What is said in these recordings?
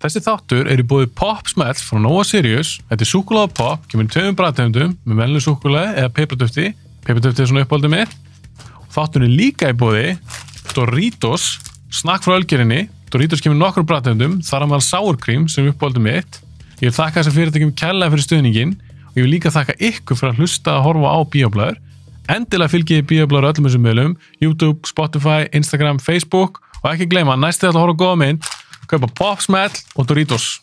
Þessi þáttur í boði Pop Smells frá Nova Sirius. Þetta súkkulaði pop, kemur í 2 bragðtegundum með venjulegu súkkulaði eða pipardufti. Pipardufti svona uppáhaldið mitt. Þátturinn líka í boði Doritos, snakk frá Ölgerinni. Doritos kemur í nokkrum bragðtegundum, þar á meðal sour cream sem uppáhaldið mitt. Ég vil þakka þessar fyrirtækjum kærlega fyrir stuðninginn og ég vil líka þakka ykkur fyrir að hlusta að horfa á Bíóblaður. Endilega fylgið Bíóblaður öllum þessum miðlum, YouTube, Spotify, Instagram, Facebook og ekki gleyma næstu að horfa á góða mynd. Kaupa Pop Smell og Doritos.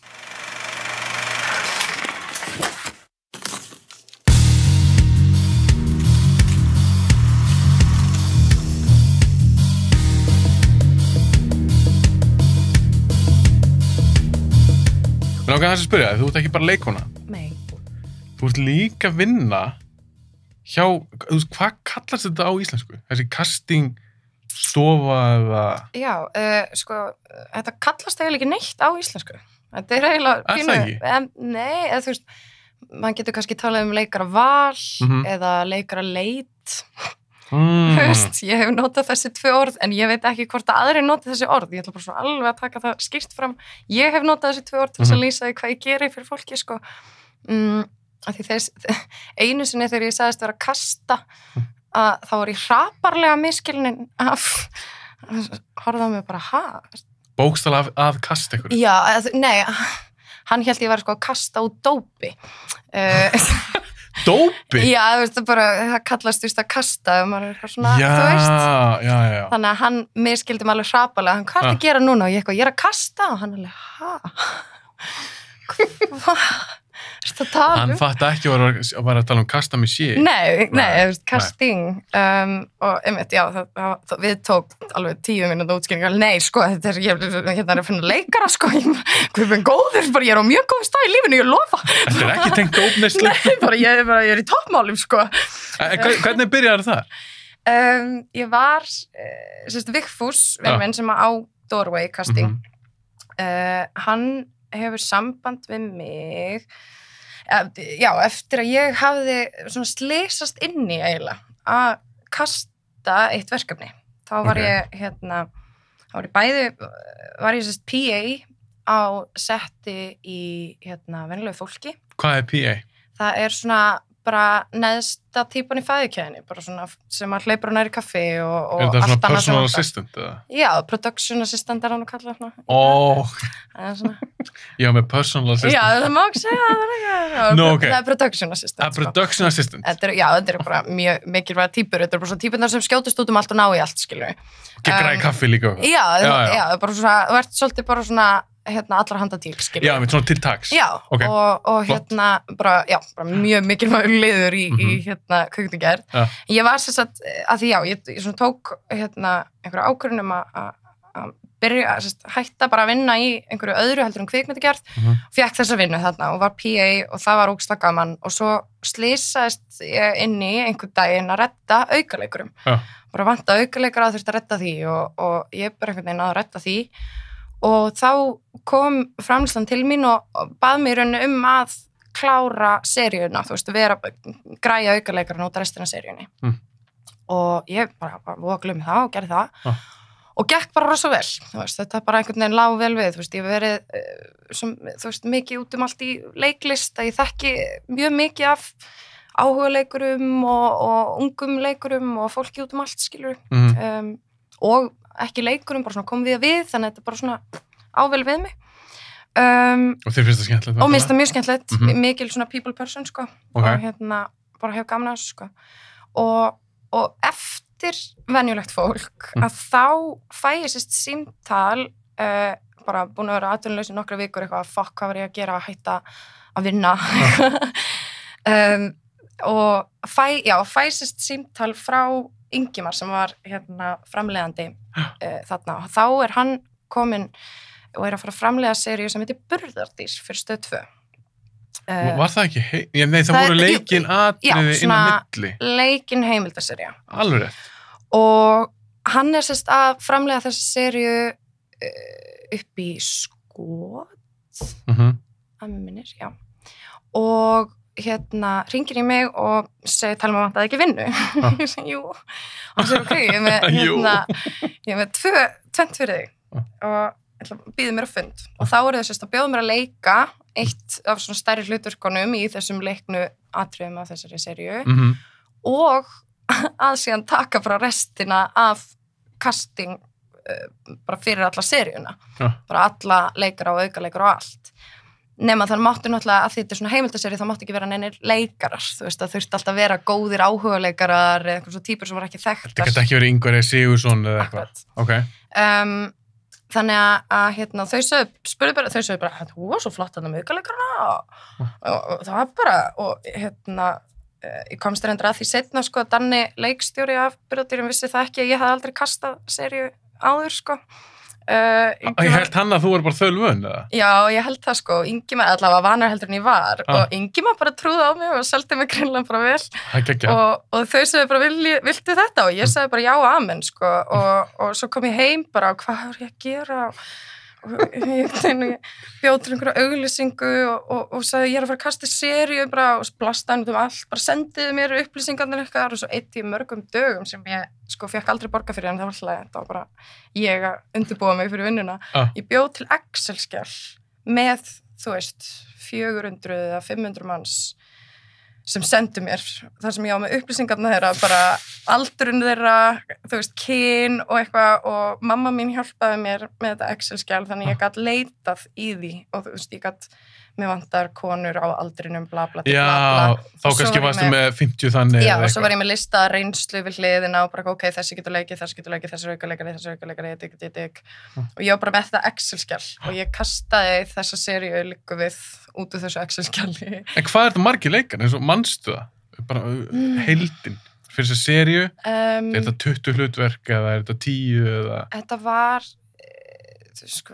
Mér langar að spyrja, þú ert ekki bara leikkona. Nei. Þú ert líka að vinna hjá, hvað kallast þetta á íslensku? Þessi casting stofa eða... Já, sko, þetta kallast eiginlega ekki neitt á íslensku. Þetta eiginlega... Er það ekki? Nei, eða þú veist, maður getur kannski talað leikara val eða leikara leit. Þú veist, ég hef notað þessi 2 orð, en ég veit ekki hvort að aðrir nota þessi orð. Ég ætla bara svona alveg að taka það skýrt fram. Ég hef notað þessi 2 orð til að lýsa því hvað ég geri fyrir fólki, sko. Af því einu sinni þegar ég sagðist vera að kasta, að þá var ég hraparlega miskilnin af horfði á mig bara, Bókstala að kasta ykkur? Já, nei, hann hélt ég var sko að kasta út dópi. Dópi? Já, þú veist, það kallast just að kasta, maður eitthvað svona, þú veist. Já. Þannig að hann miskildi mig alveg hraparlega, hvað er að gera núna? Og ég eitthvað, ég er að kasta, og hann alveg, Hvað? Hann fatt ekki að vera að tala kasta með sé. Nei, casting. Og einmitt, já, við tók alveg 10 mínúta útskýringar. Nei, sko, þetta ég hérna að finna leikara, sko. Ég er góður, ég er á mjög góð stað í lífinu, ég lofa. Þetta er ekki tengt ópneyslu. Nei, ég er í toppmálum, sko. Hvernig byrjaði þar? Ég var, Vigfús, vinur minn sem á Doorway casting. Hann hefur samband við mig já, eftir að ég hafði svona slysast inni eiginlega að kasta eitt verkefni. Þá var ég PA á setti í venjulegu fólki. Hvað er PA? Það er svona bara neðsta típan í fæðukeðjunni, bara svona sem að hleypur nær í kaffi og allt annað. Er það svona personal assistant? Já, production assistant er hann að kalla það. Já, með personal assistant. Já, það má ekki segja það. Það er production assistant. Production assistant? Þetta er bara mjög mikilvæga típur. Þetta er bara svona típunar sem skjótast út allt og ná í allt, skilur við. Græði kaffi líka. Já, bara svona, þú ert svolítið bara svona allra handa til, skilur. Já, með svona til taks. Já, og bara mjög mikilvægur liður í kvikmyndagerð. Ég var sem sagt, að því ég svona tók einhverja ákvörðun að byrja, hætta bara að vinna í einhverju öðru heldur en kvikmyndagerð, fékk þessa vinnu þarna og var PA og það var ógeðslega gaman og svo slysaðist ég inn í einhvern daginn að redda aukaleikurum. Bara vanta aukaleikara að þurfti að redda því og ég bara einhvern veginn að redda því. Og þá kom framleiðslan til mín og bað mér rauninu að klára seríuna, þú veist, græja aukaleikara og nota restina af seríunni. Og ég bara gleymi það og gerði það. Og gekk bara rosa vel, þú veist, þetta bara einhvern veginn lá vel við, þú veist, ég hef verið, mikið út allt í leiklist, að ég þekki mjög mikið af áhugaleikurum og ungum leikurum og fólki út allt, skilur. Og ekki leikurum, bara svona kom við, þannig að þetta bara svona ável við mig. Og þér finnst það skemmtilegt? Og mér finnst það mjög skemmtilegt, mikil svona people person, sko. Og bara hef gaman að þessu, sko. Og eftir venjulegt fólk, að þá fæ ég símtal, bara búin að vera atvinnulaus í nokkra vikur, eitthvað, hvað var ég að gera, að hætta að vinna. Og fæ símtal frá Ingimar sem var framleiðandi þarna og þá er hann kominn og er að fara að framleiða seríu sem heitir Burðardís fyrir Stöð 2. Var það ekki? Nei, það voru leikin atriði inn á milli. Já, svona leikin heimildaserja. Alveg rétt. Og hann er að framleiða þessa seríu upp í Skot. Að mér minnir, já. Og hringir í mig og segir, tala mig að það ekki vinnu. Ég segi, jú. Og hann segir, ok, ég er með tvennt fyrir þig. Og býðu mér að fund og þá eru þess að bjóða mér að leika eitt af svona stærri hlutverkunum í þessum leiknu atriðum af þessari seríu og að síðan taka frá restina af casting bara fyrir alla seríuna bara alla leikara og aukaleikara og allt nema þannig máttu náttúrulega að því þetta er svona heimildaseri þá máttu ekki vera neinir leikarar þú veist það þurfti alltaf að vera góðir áhugaleikarar eða eitthvað svo típur sem var ekki þekktar þetta geta ekki verið Ingvar Sigurðsson eða eitthvað okay. Þannig að þau sögðu bara þú var svo flott þarna með aukaleikara og það var bara og ég komst reyndar að því seinna sko að Danni leikstjóri af Byrðardýrum vissi það ekki að ég hafði aldrei kastað seríu áður sko Ég held hann að þú var bara þölvön eða? Já, ég held það sko Ingimar allavega vanar heldur en ég var og Ingimar bara trúði á mig og seldi mig greinlega bara vel og þau sögðu bara viltu þetta og ég sagði bara já amen sko og svo kom ég heim bara og hvað er ég að gera og ég bjóð til einhverja auglýsingu og sagði ég er að fara að kasta seríu bara og blastaði um allt bara sendiði mér upplýsingarnir eitthvað og svo eitt í mörgum dögum sem ég sko fekk aldrei borga fyrir en það var alltaf þetta var bara ég að undirbúa mig fyrir vinnuna ég bjóð til Excel-skjal með þú veist 400 eða 500 manns sem sendu mér þar sem ég á með upplýsingarna þeirra bara aldurinn þeirra þú veist kyn og eitthvað og mamma mín hjálpaði mér með þetta Excel-skjal þannig ég gat leitað í því og þú veist ég gat mér vantar konur á aldrinum bla bla bla Já, þá kannski varstu með 50 þannig Já, og svo var ég með lista reynslu við hliðina og bara ok, þessi getur leikið, þessi aukaleikari og ég var bara með þetta Excel-skjal og ég kastaði þessa seríu líka við út úr þessu Excel-skjali En hvað er þetta margir leikar, eins og manstu það? Bara heildin fyrir þessu seríu er þetta 20 hlutverk eða er þetta 10 eða Þetta var sko,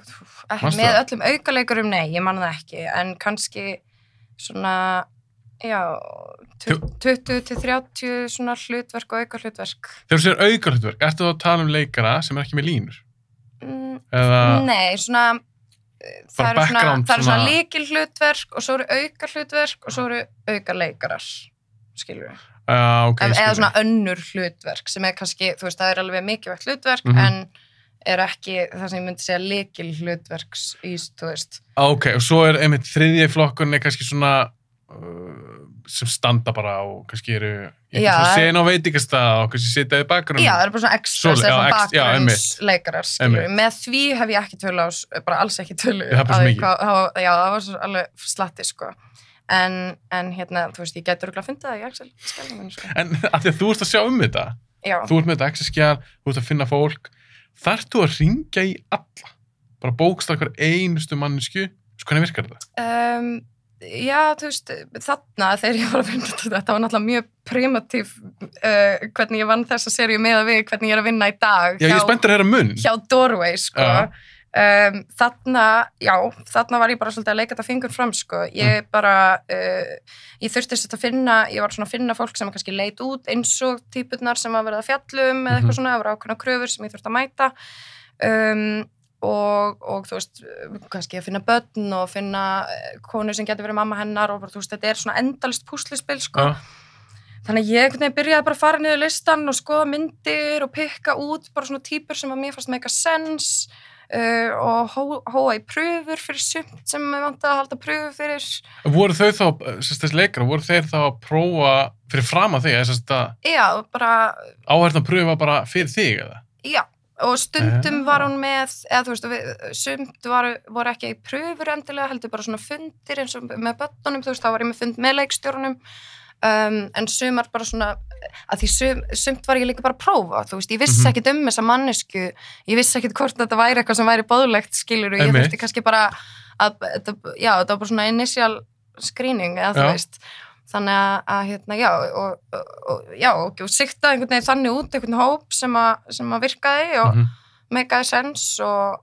með öllum aukaleikurum nei, ég man það ekki en kannski svona já, 20-30 svona hlutverk og aukahlutverk Þegar þú segir aukahlutverk, ertu þá að tala um leikara sem er ekki með línur? Nei, svona það eru svona lykilhlutverk og svo eru aukahlutverk og svo eru aukaleikarar skilur við okay, eða svona önnur hlutverk sem er kannski, þú veist, það er alveg mikilvægt hlutverk en er ekki það sem ég myndi segja lykil hlutverks í, þú veist. Ok, og svo er einmitt þriðji flokkurinn kannski svona sem standa bara og kannski eru sena á veitingastað og kannski sitja í bakgrunum. Já, það eru bara svona extras eða svona bakgrunnsleikarar, skilur. Með því hef ég ekki tölu á, bara alls ekki tölu. Það er bara svo mikið. Já, það var svo alveg slatti, sko. En þú veist, ég gæti örugglega að finna það í Excel-skjalinu, sko. En af því að þú ert að sjá þetta. Já. Þú ert með þetta Excel-skjal, þú ert að finna fólk. Þarft þú að hringja í alla? Bara bókstaf hver einustu mannesku? Hvernig virkar þetta? Já, þú veist, þarna þegar ég var að vinna þetta var náttúrulega mjög primitív hvernig ég vann þessa seríu með að við hvernig ég er að vinna í dag. Já, ég er spenntur að heyra munn. Hjá Doorway, sko. Þarna var ég bara svolítið að leika þetta fingur fram, sko. Ég bara, ég þurfti þess að finna, ég var svona að finna fólk sem kannski leit út eins og típurnar sem að verða að fjallum eða eitthvað svona, það var ákveðna kröfur sem ég þurfti að mæta. Og þú veist, kannski að finna börn og finna konu sem getur verið mamma hennar og þú veist, þetta er svona endalist púsluspil, sko. Þannig að ég byrjaði bara að fara niður listan og skoða myndir og pikka út bara svona típur sem að mér fannst make a sense og hóa í pröfur fyrir sumt sem ég vantaði að halda pröfur fyrir. Voru þau þá, þessi leikara, voru þeir þá að prófa fyrir fram að þig? Já, bara... Áhært að pröfa bara fyrir þig, eða? Já. Og stundum var hún með, eða þú veist, sumt voru ekki í pröfur endilega, heldur bara svona fundir eins og með börnunum, þú veist, þá var ég með fund með leikstjórunum, en sumar bara svona, að því sumt var ég líka bara að prófa, þú veist, ég vissi ekkit þessa mannesku, ég vissi ekkit hvort þetta væri eitthvað sem væri boðlegt, skilur, og ég þurfti kannski bara að, þetta var bara svona initial screening, eða þú veist, þannig að og sikta einhvern veginn þannig út einhvern hóp sem að virkaði og meikaði sens og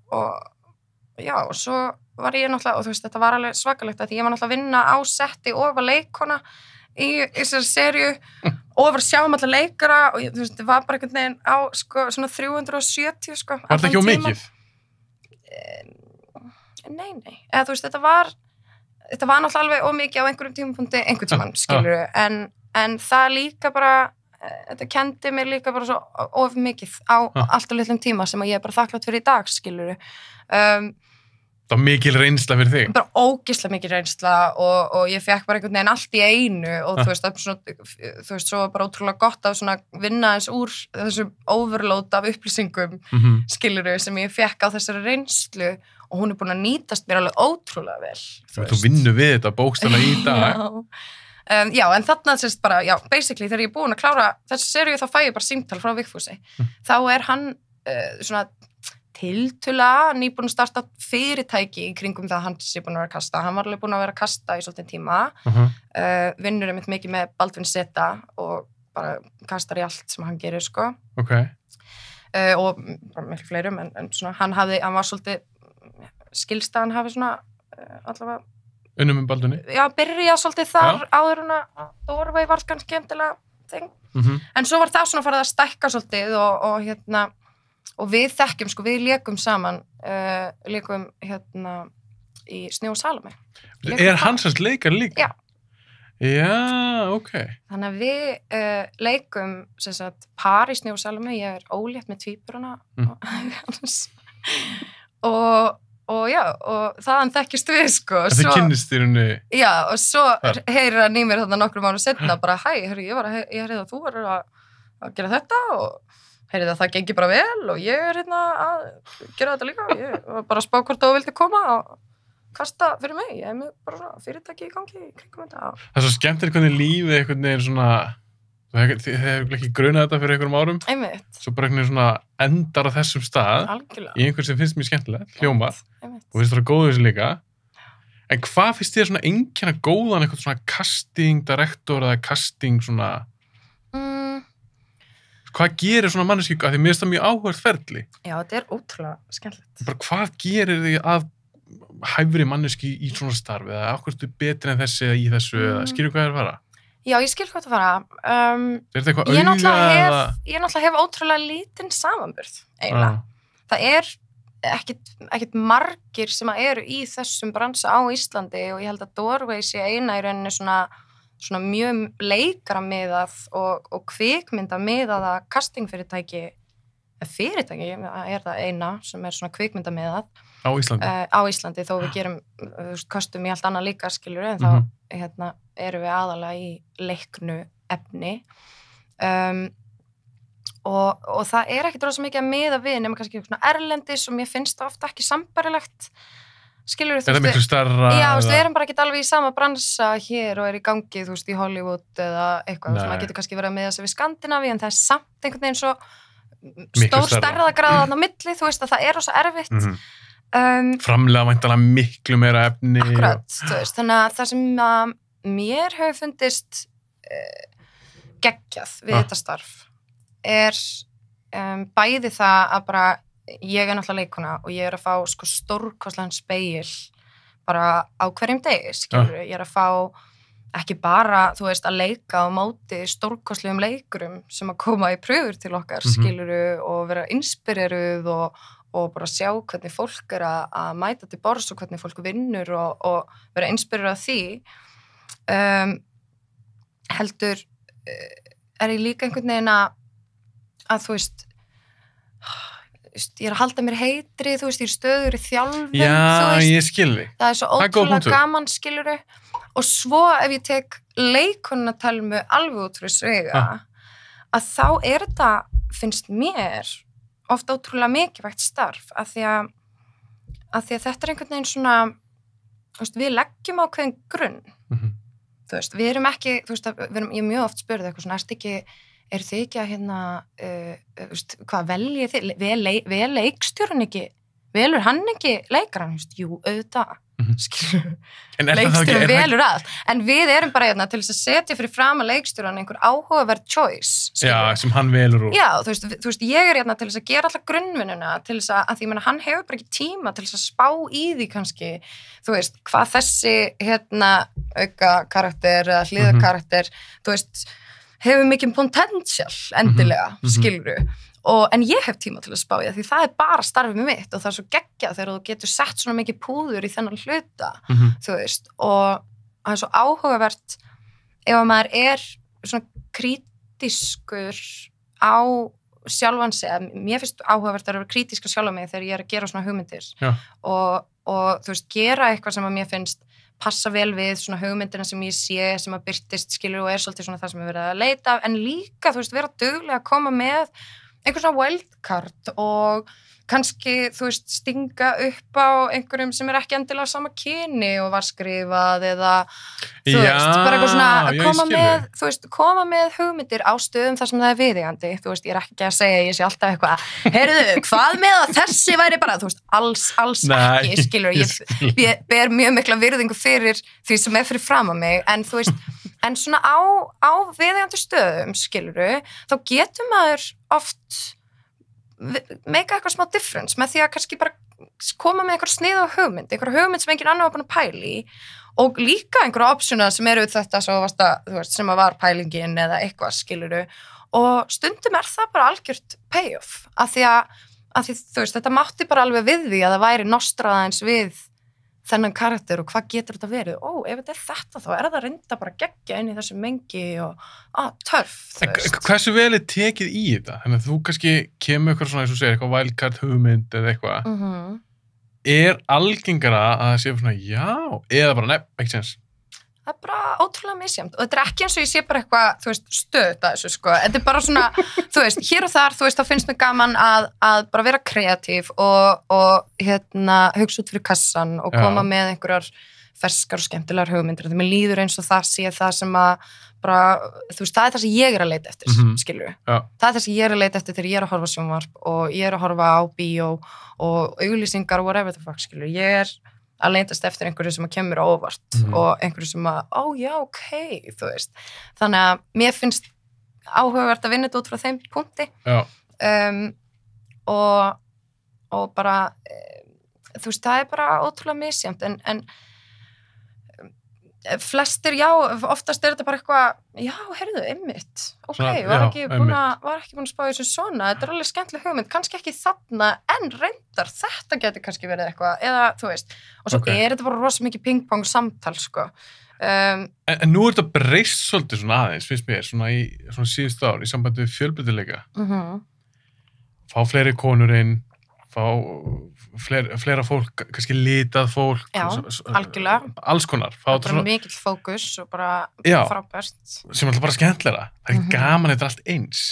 svo var ég náttúrulega, og þú veist, þetta var alveg svakalegt að ég var náttúrulega að vinna á setti og var leikona í þessari seríu og var að sjá alla leikara og þú veist, þetta var bara einhvern veginn á sko, svona 370 sko. Var þetta ekki á mikið? Nei, eða þú veist, þetta var náttúrulega alveg ómikið á einhverjum tímapunkti einhvern tímann, skilur en það líka bara þetta kendi mér líka bara svo of mikið á allt og litlum tíma sem að ég er bara þakklátt fyrir í dag, skilurðu. Það var mikil reynsla fyrir þig? Bara ógeðslega mikil reynsla og ég fekk bara einhvern veginn allt í einu og þú veist, svo var bara ótrúlega gott að svona vinna eins úr þessu overload af upplýsingum, skilurðu, sem ég fekk á þessari reynslu og hún er búin að nýtast mér alveg ótrúlega vel. Þú vinnur við þetta bókstaflega í dag. Já, en þarna sérst bara, já, basically þegar ég er búin að klára þessi seríu þá fæ ég bara símtal frá Vigfúsi. Þá er hann svona tiltölulega nýbúin að starta fyrirtæki í kringum það hann sé búin að vera að kasta. Hann var alveg búin að vera að kasta í svolítið tíma. Vinnur einmitt mikið með Baldvin Zeta og bara kastar í allt sem hann gerir, sko. Ok. Og bara miklu fleirum, en svona, hann var svolítið skilst að hann hafi svona allavega unnum með Baldvinni? Já, byrja svolítið þar áður en að Doorway var kannski skemmtilega þing. En svo var það svona farið að stækka svolítið og við þekkjum, sko, við lékum saman, lékum í Snjó og Salome. Er hann sérst leikar líka? Já. Já, ok. Þannig að við leikum sem sagt par í Snjó og Salome, ég er ólétt með tvíburana og já, og þaðan þekkist við, sko. Þið kynnist í rauninni? Já, og svo heyrir hann í mér þarna nokkrum árum setna, bara, ég heyrði að þú var að gera þetta og heyrði að það gengi bara vel og ég er að gera þetta líka. Ég var bara að spá hvort þú vildi koma og kasta fyrir mig. Ég með bara svona fyrirtæki í gangi í kringum þetta. Það er svo skemmtilegt hvernig lífið einhvern veginn svona, þið hefur ekki grunað þetta fyrir einhverjum árum. Einmitt. Svo bara einhvern veginn svona endar á þessum stað. Algjörlega. Í einhvern sem finnst mér skemmtilegt, hljómað. Og finnst það góð þessu líka. En hvað finnst þér svona einkenna góðan eitthvað svona casting director eða casting svona hvað gerir svona manneskju, af því mér finnst það mjög áhugavert ferli? Já, þetta er ótrúlega skemmtilegt. Bara hvað gerir þig að hæfri manneski í svona starfi eða ákveður þú betri en þessi eða í þessu eða skilur hvað er að fara? Já, ég skil hvað það fara. Er þetta eitthvað auga eða? Ég náttúrulega hef ótrúlega lítinn samanburð, eiginlega. Það er ekkit margir sem eru í þessum bransa á Íslandi og ég held að Doorway sé eina í rauninni svona mjög leikaramiðað og kvikmyndamiðaða castingfyrirtæki er það eina sem er svona kvikmyndamiðað á Íslandi þó við gerum kostum í allt annað líka skilur en þá erum við aðalega í leiknu efni og það er ekkit rosa mikið að miða við nema kannski svona erlendis og mér finnst það ofta ekki sambarilegt skilur þú veist, miklu starra já, við erum bara ekki alveg í sama bransa hér og er í gangi, þú veist, í Hollywood eða eitthvað, maður getur kannski verið að miða sig við Skandinavíu en það er samt einhvern veginn svo stór stærðagraðan á milli, þú veist að það er rosa erfitt framlega væntanlega miklu meira efni akkurat, þú veist, þannig að það sem mér hefur fundist geggjað við þetta starf er bæði það að bara ég er náttúrulega leikona og ég er að fá sko stórkostlegan spegil bara á hverjum degi, skilur ég er að fá ekki bara, þú veist, að leika á móti stórkostlegum leikurum sem að koma í pröfur til okkar, skilur og vera inspireruð og bara sjá hvernig fólk er að mæta til borðs og hvernig fólk vinnur og vera inspireruð af því heldur er ég líka einhvern veginn að þú veist ég er að halda mér heitri, þú veist, ég er stöður í þjálfun, þú veist. Já, ég skilði. Það er svo ótrúlega gaman, skiluru. Og svo ef ég tek leikunartelmu alveg út fyrir svega, að þá er þetta, finnst mér, ofta ótrúlega mikilvægt starf, af því að þetta er einhvern veginn svona, þú veist, við leggjum ákveðin grunn. Þú veist, við erum ekki, þú veist, ég mjög oft spurði eitthvað svona, eru þið ekki að hvað veljið þið? Vel leikstjórun ekki? Velur hann ekki leikaran? Jú, auðvitað. Leikstjórun velur allt. En við erum bara til þess að setja fyrir fram að leikstjóran einhver áhugaverð choice. Já, sem hann velur úr. Já, þú veist, ég er til þess að gera alltaf grunnvinnuna, til þess að því hann hefur bara ekki tíma til þess að spá í því kannski, þú veist, hvað þessi auka karakter eða hliðakarakter, þú veist, hefur mikið potential endilega, skiluru. En ég hef tíma til að spá í það, því það er bara starfið með mitt og það er svo geggjað þegar þú getur sett svona mikið púður í þennan hluta, þú veist, og það er svo áhugavert ef að maður er svona krítískur á sjálfan sig, mér finnst áhugavert að vera krítísk á sjálfa mig þegar ég að gera svona hugmyndir og þú veist, gera eitthvað sem að mér finnst passa vel við svona hugmyndina sem ég sé, sem að birtist, skilur, og svolítið svona það sem ég verið að leita af, en líka, þú veist, vera duglega að koma með einhver svona wildcard og kannski, þú veist, stinga upp á einhverjum sem ekki endilega sama kyni og var skrifað eða, þú veist, bara eitthvað svona að koma með hugmyndir á stöðum þar sem það viðeigandi, þú veist, ég ekki að segja, ég sé alltaf eitthvað, heyrðu, hvað með að þessi væri bara, þú veist, alls ekki, skilur, ég ber mjög mikla virðingu fyrir því sem fyrir fram á mig, en þú veist, en svona á viðeigandi stöðum, skilur, þá getur maður oft meika eitthvað smá difference með því að kannski bara koma með einhver snið og hugmynd sem engin annar var búin að pæli og líka einhverja optiona sem eru þetta svo þú veist, sem að var pælingin eða eitthvað, skiluru, og stundum það bara algjört payoff af því þú veist, þetta mátti bara alveg við því að það væri nostrað eins við þennan karakter og hvað getur þetta verið? Ef þetta þetta, þá það reynda bara geggja inn í þessu mengi og törf, þú veist. Hversu vel tekið í þetta? Þannig að þú kannski kemur eitthvað svona, eins og segir, eitthvað wildcard hugmynd eða eitthvað. Algengara að það sé svona, já, eða bara, ekki sens? Það bara ótrúlega misjæmt og þetta ekki eins og ég sé bara eitthvað, þú veist, stöðt að þessu, sko. Þetta bara svona, þú veist, hér og þar, þú veist, þá finnst mér gaman að bara vera kreatív og hugsa út fyrir kassan og koma með einhverjar ferskar og skemmtilegar hugmyndir. Þegar mér líður eins og það sé það sem að bara, þú veist, það það sem ég að leita eftir, skilur við. Það það sem ég að leita eftir þegar ég að horfa á sjónvarp og ég að horfa á bíó og auglýsingar og whatever the fuck, skilur við. Ég að leitast eftir einhverju sem að kemur á óvart og einhverju sem að, já, ok, þú veist. Þannig að mér finnst áhugavert að vinna þetta út frá þeim punkti og bara, þú veist, það bara ótrúlega misjæmt en flestir, já, oftast þetta bara eitthvað, já, heyrðu, einmitt, ok, var ekki búin að spá þessu svona, þetta alveg skemmtileg hugmynd, kannski ekki þarna, en reyndar, þetta geti kannski verið eitthvað, eða, þú veist, og svo þetta bara rosa mikið ping-pong samtal, sko. En nú þetta breyst svolítið svona aðeins, finnst mér, svona í svona síðustu ár, í sambandi við fjölbreytileika. Fá fleiri konur inn, fá fleira fólk, kannski litað fólk. Já, algjörlega. Alls konar. Það bara mikill fókus og bara frábært. Sem alltaf bara skemmtilega. Það ekki gaman, þetta allt eins.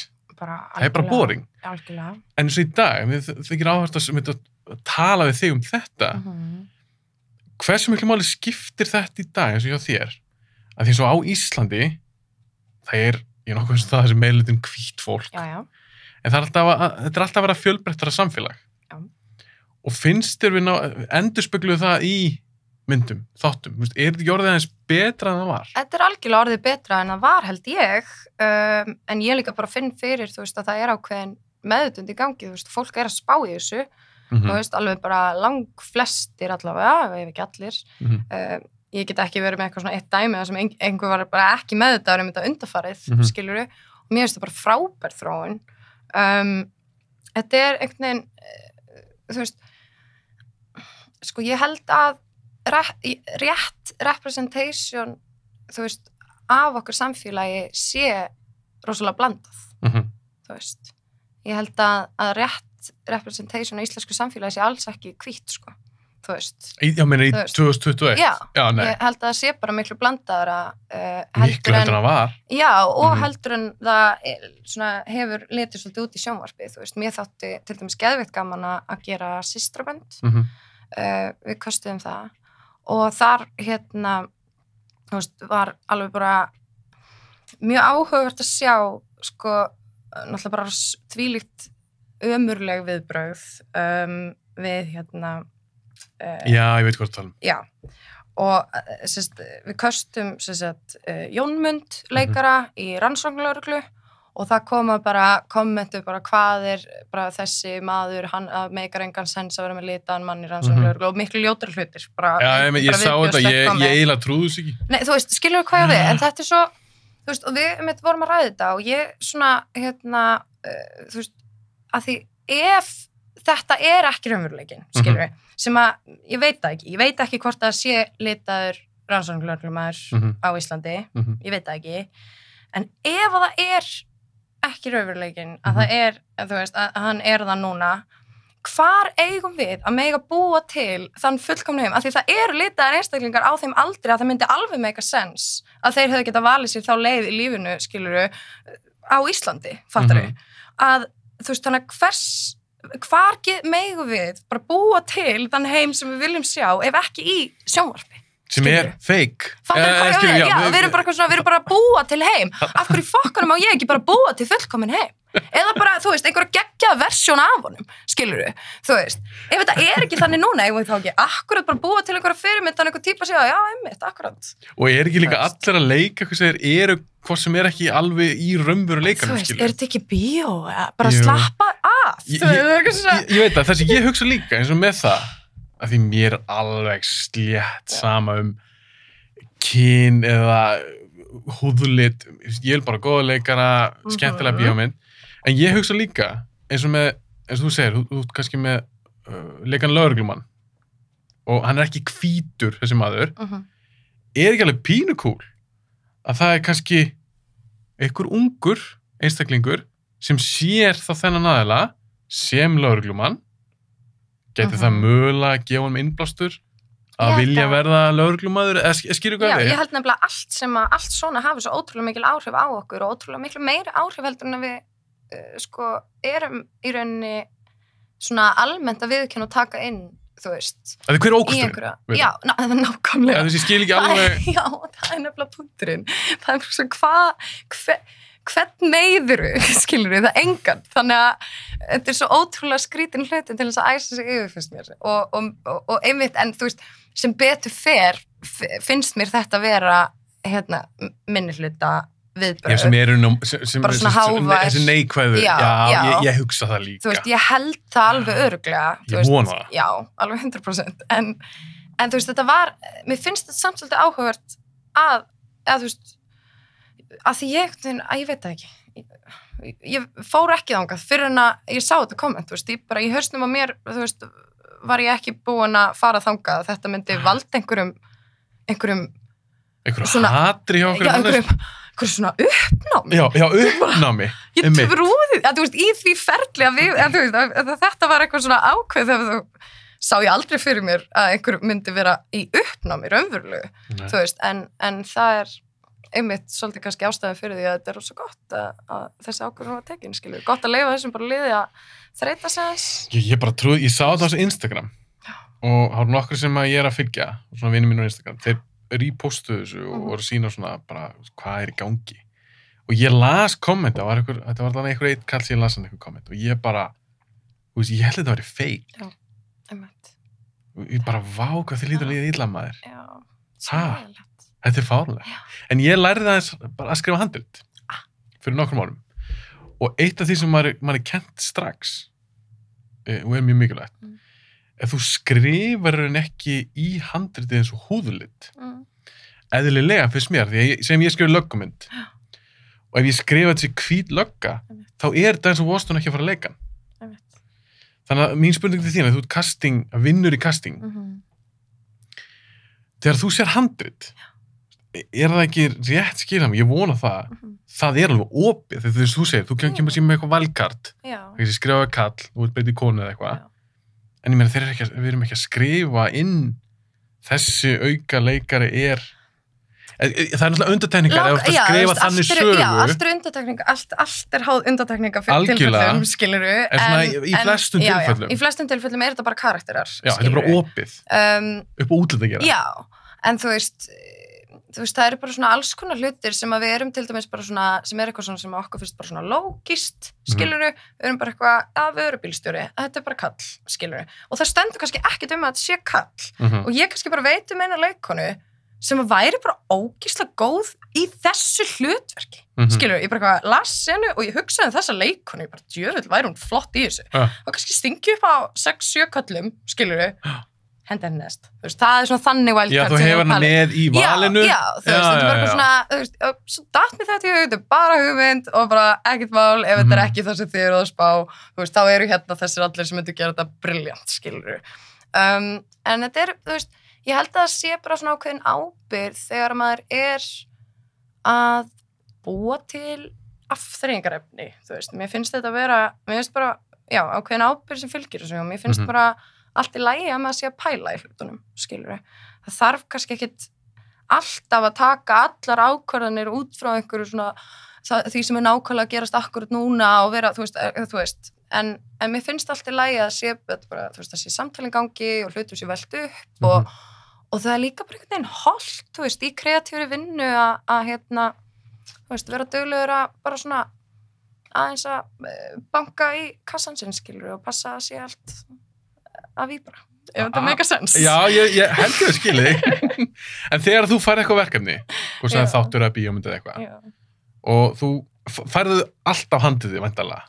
Það bara boring. Algjörlega. En eins og í dag, við þykir áhört að tala við þig þetta. Hversu miklu máli skiptir þetta í dag eins og hjá þér? Að því eins og á Íslandi, ég nokkuð eins og það sem meðlutin hvítt fólk. Já. En þetta alltaf að vera fjölbreyttara samfélag. Og finnst þér við endurspegluðu það í myndum, þáttum? Þetta ekki orðið aðeins betra en það var? Þetta algjörlega orðið betra en það var, held ég. En ég líka bara finn fyrir, þú veist, að það ákveðin meðutund í gangi, þú veist, fólk að spá í þessu. Þú veist, alveg bara flestir allavega, ef ekki allir. Ég get ekki verið með eitthvað svona eitt dæmi þar sem einhver var bara ekki meðutaður þetta undarfarið, skilurðu. Og mér finnst það bara frábær þróun. Þetta einhvern veginn, þú veist, sko ég held að rétt representation, þú veist, af okkur samfélagi sé rosalega blandað, þú veist. Ég held að rétt representation á íslensku samfélagi sé alls ekki hvítt, sko, þú veist. Já, meina í 2021? Já, ég held að það sé bara miklu blandaðara miklu heldur en það var. Já, og heldur en það svona, hefur litið svolítið út í sjónvarpið, þú veist. Mér þátti til dæmis geðveikt gaman að gera systrabönd. Við kostuðum það og þar, þú veist, var alveg bara mjög áhugavert að sjá, sko, náttúrulega bara þvílíkt ömurleg viðbrögð við, Já, ég veit hvað það tala. Já, og við kostum Jónmund leikara í rannsóknarlögreglu og það koma bara kommentu bara hvað bara þessi maður, hann meikar engan sens að vera með litaðan mann í rannsóknarlögreglu og miklu ljótari hlutir. Ég sá þetta, ég eiginlega trúðu þess ekki. Nei, þú veist, skilur hvað ég við, en þetta svo, þú veist, og við vorum að ræða þetta og ég svona, þú veist, að því ef þetta ekki raunveruleikinn, skilur við, sem að, ég veit ekki hvort það sé litaður rannsóknarlögreglumaður á Íslandi, ég veit það ekki, en ef það ekki raunveruleikinn, að það þú veist, að hann það núna, hvar eigum við að mega búa til þann fullkomna heim, af því það eru litaðir einstaklingar á þeim aldri að það myndi alveg make a sense að þeir hefðu getað valið sér þá leið í lífinu, skilurðu, á Íslandi, fattaru, að þú veist, þannig hvar megum við bara búa til þann heim sem við viljum sjá ef ekki í sjónvarpi sem fake við erum bara svona, við erum bara að búa til heim af hverju fokkanum á ég ekki bara búa til fullkomin heim eða bara, þú veist, einhverja geggjaða versjón af honum, skilurðu, þú veist ef þetta ekki þannig núna, ég veit þá ekki akkurat bara búa til einhverja fyrirmyndan, einhver típa að segja já, einmitt, akkurat og ekki líka allir að leika, hvað segir, hvort sem ekki alveg í raunveruleikanum, skilurðu þú veist, þetta ekki bíó, bara slappa af ég veit það, þess að ég hugsa líka eins og með það að því mér alveg slétt sama kyn eða húðlit, ég vil bara góða leikara, skemmtilega bíómynd en ég hugsa líka, eins og þú segir, þú kannski með leikan lögreglumann og hann ekki hvítur, þessi maður ekki alveg pínu kúl að það kannski einhver ungur einstaklingur sem sér þá þennan aðila sem lögreglumann gæti það mögulega að gefa hann innblástur að vilja verða lögreglumaður eða skýrðu hvað við? Já, ég held nefnilega allt svona hafi svo ótrúlega mikil áhrif á okkur og ótrúlega miklu meiri áhrif heldur en að við erum í rauninni svona almennt að viðurkenna og taka inn, þú veist. Það hver ókosturinn? Já, nákvæmlega. Þessi skil ekki alveg... Já, það nefnilega punkturinn. Það svona hvern meiðuru, skilur við, það engan. Þannig að þetta svo ótrúlega skrítin hlutin til þess að æsa sig yfir, finnst mér. Og einmitt, en þú veist, sem betur finnst mér þetta vera, minni hluta viðbröð. Sem bara svona hávær. Þessi neikvæðu, ég hugsa það líka. Þú veist, ég held það alveg örugglega. Ég vona það. Já, alveg 100%. En þú veist, þetta var, mér finnst þetta samt svolítið áhugavert að þú veist, að því ég veit það ekki. Ég fór ekki þangað fyrir en að ég sá þetta komment, þú veist, bara í hausnum á mér, þú veist, var ég ekki búin að fara þangað, þetta myndi valda einhverjum svona hatri hjá einhverjum svona uppnámi. Já, uppnámi. Ég trúði, þú veist, í því ferli að þetta var eitthvað svona ákveð þegar þú sá ég aldrei fyrir mér að einhver myndi vera í uppnámi raunverulegu, þú veist, en það einmitt svolítið kannski ástæðan fyrir því að þetta svo gott að þessi ákvörðun var tekin, skilur. Gott að leyfa þessum bara liði að þreyta sig. Ég bara trúi, ég sá þetta á Instagram og það var nokkur sem ég að fylgja, svona vinur mínu á Instagram, þeir repostuðu þessu og voru að sína svona bara hvað í gangi. Og ég las kommenta, þetta var þannig einhver eitt kall sem ég las hann einhver komment og ég bara, þú veist, ég held að þetta væri fake. Já, einmitt. Og ég bara, vá, hvað þið lítur að líða illa maður. Já, sannlega. Þetta fárlega. En ég lærði það bara að skrifa handrit fyrir nokkrum árum. Og eitt af því sem maður kennt strax og mjög mikilvægt ef þú skrifar henni ekki í handritið eins og húðlit eðlilega fyrst mér, því sem ég skrifa löggumynd og ef ég skrifa þessi hvít lögga þá þetta eins og vorst hún ekki að fara að leika þannig að mín spurning til þín að þú vinnur í casting þegar þú sér handrit það ekki rétt skilað mig, ég vona það alveg opið, þegar þú segir, þú kemur síðan með eitthvað valkart þessi skrifaði kall, þú ert breytið í konu eða eitthvað en ég meina, við erum ekki að skrifa inn þessi auka leikari það er náttúrulega undantekningar ef þú skrifa þannig sögu Já, allt er undantekningar, allt er háð undantekningar fyrir tilfellum, skiluru en svona í flestum tilfellum í flestum tilfellum er þetta bara karakterar Já, þetta er bara opið upp á útlit að gera Já, en þú veist, það eru bara svona alls konar hlutir sem að við erum til dæmis bara svona, sem eitthvað svona sem okkur finnst bara svona lógist, skiluru, við erum bara eitthvað að vörubílstjóri, þetta er bara kall, skiluru, og það stendur kannski ekkert að þetta sé kall, og ég kannski bara veit eina leikonu sem að væri bara ógeðslega góð í þessu hlutverki, skiluru, ég bara eitthvað las senu og ég hugsaði þessa leikonu, ég bara djöfull væri hún flott í þessu, og kannski stingi upp á 6-7 kallum, skiluru, henda henni neðst. Þú veist, það er svona þannig wildcard. Já, þú hefur hann með í valinu. Já, þú veist, þetta er bara svona, þú veist, svo datt mér þetta í hug, þetta er bara hugmynd og bara ekkert mál, ef þetta er ekki það sem þið eru að spá, þú veist, þá eru hérna þessir allir sem myndu gera þetta brilljant, skilur. En þetta er, þú veist, ég held að það sé bara svona ákveðin ábyrgð þegar maður er að búa til afþreyingarefni, þú veist, mér finnst þetta vera, mér finnst bara, já, ákveðin ábyrgð sem fylgir þessu og mér finnst bara allt í lagi að maður sé að pæla í hlutunum, skilur við. Það þarf kannski ekkit alltaf að taka allar ákvarðanir út frá einhverju svona, því sem nákvæmlega að gerast akkurat núna og vera, þú veist, en mér finnst allt í lagi að sé bara, þú veist, að sé samtalin gangi og hlutur sé velt upp og það er líka bara einhvern veginn hollt, þú veist, í kreatífri vinnu að þú veist, vera duglegur að bara svona aðeins að banka í kassan sinn, skilur og passa að sé allt að víbra, ef þetta make a sense. Já, ég held ég að skilja þig. En þegar þú færð eitthvað verkefni, hvort sem þáttur að bíómyndið eitthvað, og þú færðu alltaf handið þig, væntanlega.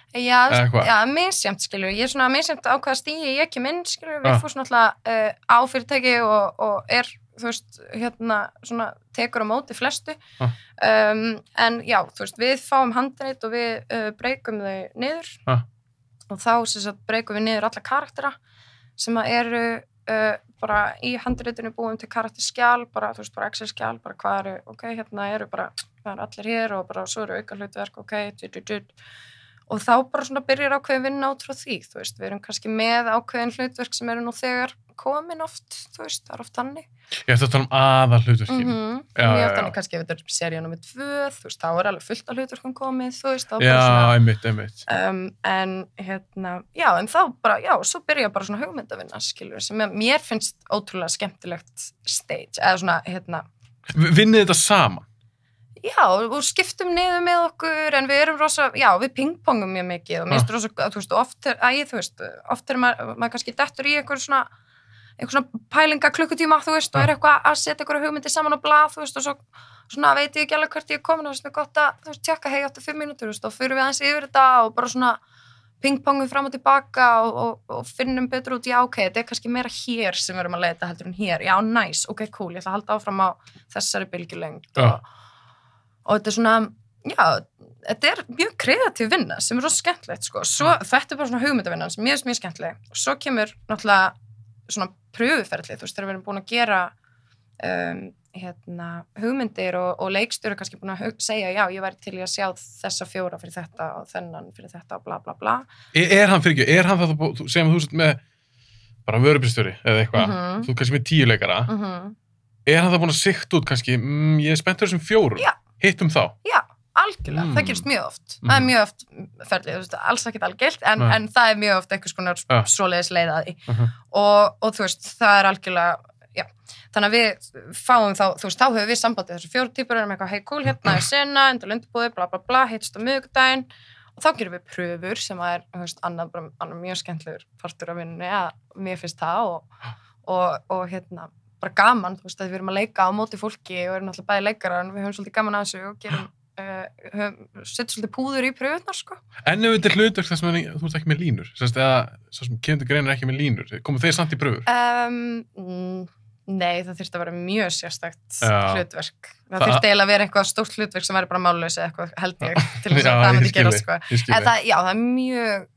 Já, misjæmt, skilur. Ég er svona misjæmt á hvaða stíi ég ekki minn, skilur. Við fór svona alltaf á fyrirtæki og þú veist, svona tekur á móti flestu. En já, þú veist, við fáum handrit og við breykum þau niður. Og þá sem sagt breykum við niður alla karaktera sem eru bara í handritinu búum til karakterskjal, bara, þú veist, bara Excel-skjal, bara hvað eru, ok, eru bara, það eru allir hér og bara svo eru auka hlutverk, ok, og þá bara svona byrjar ákveðin vinna út frá því, þú veist, við erum kannski með ákveðin hlutverk sem eru nú þegar komin oft, þú veist, það er oft þannig. Ég ætti að tala aðal hlutverkin. Mjög oft þannig kannski ef þetta er seríu númer 2, þú veist, þá er alveg fullt af hlutverkum komið, þú veist, þá bara svona. Einmitt. En já, en þá bara, já, svo byrja bara svona hugmyndavinna, skilur, sem mér finnst ótrúlega skemmtilegt stage, eða svona, Vinnið þetta saman? Já, og skiptum niður með okkur, en við erum rosa, já, við pingpongum mjög mikið og mér finnst rosa, þú veist, oft er maður kannski dettur í einhver svona pælinga klukkutíma, þú veist, og er eitthvað að setja einhverja hugmyndir saman á blað, þú veist, og svo svona veit ég ekki alveg hvert ég er komin og það er gott að, þú veist, tjekka, hey, 5 mínútur, þú veist, og fyrir við aðeins yfir þetta og bara svona pingpongum fram og tilbaka og finnum betur út, já, ok, þetta er kannski meira hér sem við erum að leita heldur en hér, já, nice, ok, cool, ég ætla að halda áfram á þessari bylgjulengd og þetta er svona, já, þetta er mjög kreatív vinna sem er rosa skemmtilegt, sko. Svo, þetta er bara svona hugmyndavinnan sem mjög skemmtileg. Og svo kemur náttúrulega svona pröfuferðli, þú veist, þegar við erum búin að gera hugmyndir og leikstjóri kannski búin að segja, já, ég væri til í að sjá þessa 4 fyrir þetta og þennan fyrir þetta og bla, bla, bla. Er hann það, segjum þú sett með bara vörubristjóri eða eitthvað, þú kannski með 10 leikara, er hann það búin að sikta út kannski, ég er spenntur þessum 4? Já. Hittum þá? Já, algjörlega, það gerist mjög oft. Það er mjög oft ferlið, þú veist, alls ekkert algilt, en það er mjög oft einhvers konar svoleiðis leið að því. Og þú veist, það er algjörlega, já. Þannig að við fáum þá, þú veist, þá höfum við sambandið þessu 4 típur, erum eitthvað, hey, cool, hérna er sena, endur undirbúið, bla, bla, bla, hittst á miðvikudaginn, og þá gerum við pröfur sem er, þú veist, annar mjög skemmtilegur partur af vinnunni, að mér finnst það og bara gaman, þú veist, að við erum að leika á móti fólki og erum náttúrulega bæði leikarar en við höfum svolítið gaman að þessu og gerum setjum svolítið púður í pröfurnar, sko. En ef þetta er hlutverk þess að þú ert ekki með línur, eða svo sem kemur til greina ekki með línur, komu þeir samt í pröfur? Nei, það þyrfti að vera mjög sérstakt hlutverk. Það þyrfti eiginlega að vera eitthvað stórt hlutverk sem væri bara mállaus eða eitthvað, held ég, til þess að það myndi gerast, sko. Já, það er mjög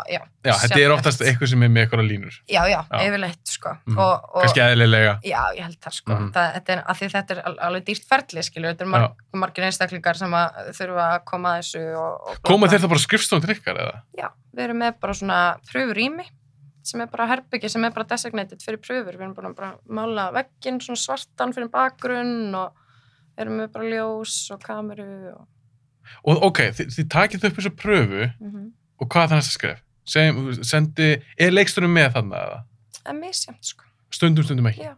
já, þetta er oftast eitthvað sem er með eitthvað línur. Já, yfirleitt, sko. Kannski eðlilega. Já, ég held það, sko. Þetta er alveg dýrt ferli, skilur. Þetta er margir einstaklingar sem þurfa að koma að þessu Koma þeir það bara skrifstofan til ykkar, eða? Já, við erum með bara svona pröfurými sem er bara herbyggi, sem er bara designated fyrir pröfur. Við erum bara að mála vegginn, svona svartan fyrir bakgrunn og erum með bara ljós og kameru og ok, þið takið upp þessu pröfu og hvað er það næsta skref? Er leikstjóri með þarna eða? Það er misjæmt, sko. Stundum ekki? Já.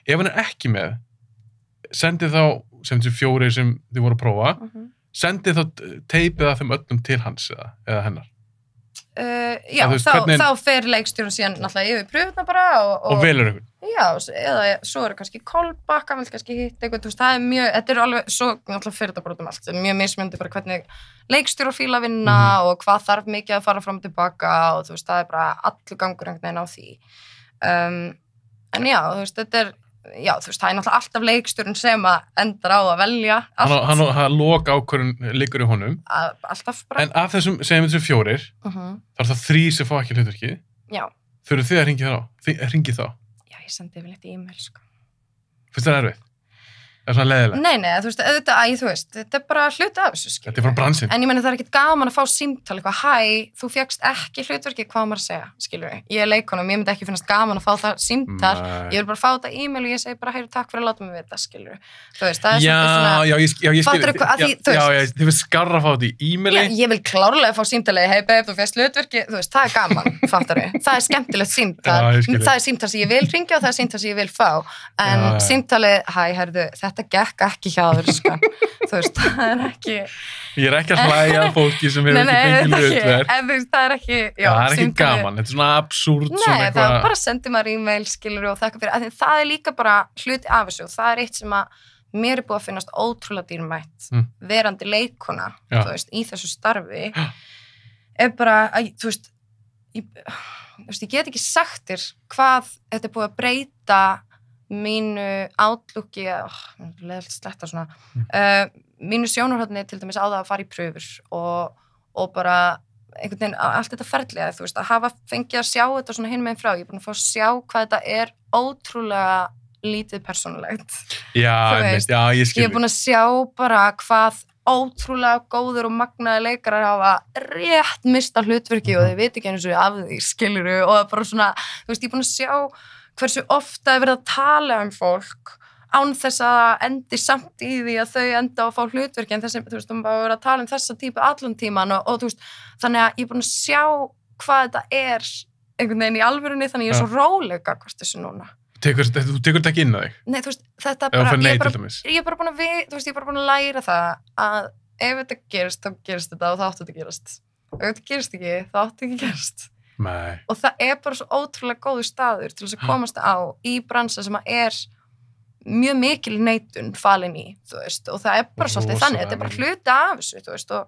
Ef hann er ekki með, sendið þá, sem þessi 4 sem þið voru að prófa, sendið þá teipið að þeim öllum til hans eða hennar? Já, þá fer leikstjórinn síðan náttúrulega yfir pröfuna bara og velur einhvern? Já, eða svo eru kannski callback, hann vil kannski hitta eitthvað, þú veist, það er mjög, þetta er alveg, svo náttúrulega fyrir þetta bara allt, það er mjög mismjöndi bara hvernig leikstjórar fíla vinna og hvað þarf mikið að fara fram og tilbaka og þú veist, það er bara allur gangur einhvern veginn á því. En já, þú veist, þetta er, já, þú veist, það er náttúrulega alltaf leikstjórinn sem að endar á að velja allt. Hann loka ákvörðun liggur í honum. Alltaf bara. En af þessum, segjum við 4, þá er það 3 sem fá ekki hlutverkið. Já. Þurfið þið að hringið þá? Já, ég sendi yfirleitt e-mail, sko. Finnst það erfið? Það er svona leiðilegt. Nei, þú veist, þetta er bara hluti af þessu, skilur. Þetta er frá bransinn. En ég meina það er ekkert gaman að fá símtal, eitthvað, þú fékkst ekki hlutverki, hvað maður að segja, skilur við. Ég er leikonum, ég myndi ekki finnast gaman að fá það símtal, ég vil bara fá þetta e-mail og ég segi bara, heyru, takk fyrir að láta mig vita, skilur við. Þú veist, það er Já, þið finnst skarra að fá þetta í e-maili. Ég vil klárlega fá símtalið, hey babe, þú fékkst hlutverki, þú veist, það er gaman, fattar við. Það er skemmtilegt símtal, það er símtal sem ég vil hringja og það er símtal sem ég vil fá. En símtalið, heyrðu, þetta gekk ekki hjá þér, sko. Þú veist, það er ekki... Ég er ekki að hlæja að fólki sem hefur ekki fengið hlutverk. En þú veist, það er ekki... Það er ekki gaman, þetta er svona absúrt, svona eitthvað... Nei, það er bara að sendi maður e-mail, skilur og þakka fyrir, það er líka bara hluti af þessu og það er eitt sem að mér er búið að finnast ótrúlega dýrmætt, verandi leikona, þú veist, í þessu starfi, er bara, þú veist, ég get ekki sagt þér hvað þetta er búið að breyta mínu outlooki, leðilt sletta svona, mínu sjónarhorni til dæmis á það að fara í pröfur og bara einhvern veginn, allt þetta ferðlega, þú veist, að hafa fengið að sjá þetta svona hinn meginn frá, ég er búin að fá að sjá hvað þetta er ótrúlega lítið persónulegt. Já, ég skil. Ég er búin að sjá bara hvað ótrúlega góður og magnaði leikarar hafa rétt mista hlutverki og þeir veit ekki eins og af því, skiluru, og það er bara svona, þú veist, ég er búin að sjá hversu ofta er verið að tala fólk án þess að endi samt í því að þau enda að fá hlutverki en þess að, þú veist, bara verið að tala þessa típu allan tíman og þú veist, þannig að ég er búin að sjá hvað þetta er einhvern veginn í alvörunni, þannig ég er svo rólega hvort þessu núna. Þú tekur þetta ekki inn á þig? Nei, þú veist, þetta bara, ég er bara búin að læra það að ef þetta gerist, þá gerist þetta og það áttu þetta gerast. Ef þetta gerist ekki, þá áttu ekki gerast. Nei. Og það er bara svo ótrúlega góður staður til þess að komast á í bransa sem að er mjög mikil neitun falin í, þú veist, og það er bara svolítið þannig, þetta er bara hluti af þessu, þú veist, og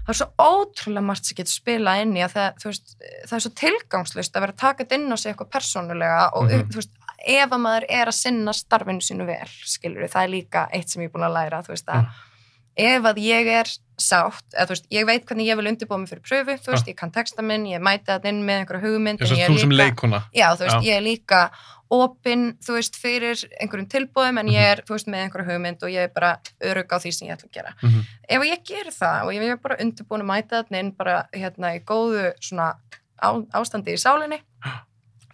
það er svo ótrúlega margt sem getur spilað inn í að það, þú veist, það er svo tilgangslaust að vera að taka þetta inn á sig eitthvað persónulega og þú veist, ef að maður er að sinna starfinu sínu vel, skilur við, það er líka eitt sem ég er búin að læra, þú veist, að ef að ég er sátt, eða þú veist, ég veit hvernig ég vil undirbúa mig fyrir pröfu, þú veist, ég kann texta minn, ég mæti það inn með einhverja hugmynd, en ég er líka... Þú sem leikona. Já, þú veist, ég er líka opin, þú veist, fyrir einhverjum tilboðum, en ég er, þú veist, með einhverja hugmynd og ég er bara örugg á því sem ég ætla að gera. Ef ég gerir það og ég er bara undirbúin að mæta það inn bara, hérna, í góðu svona ástandi í sálinni,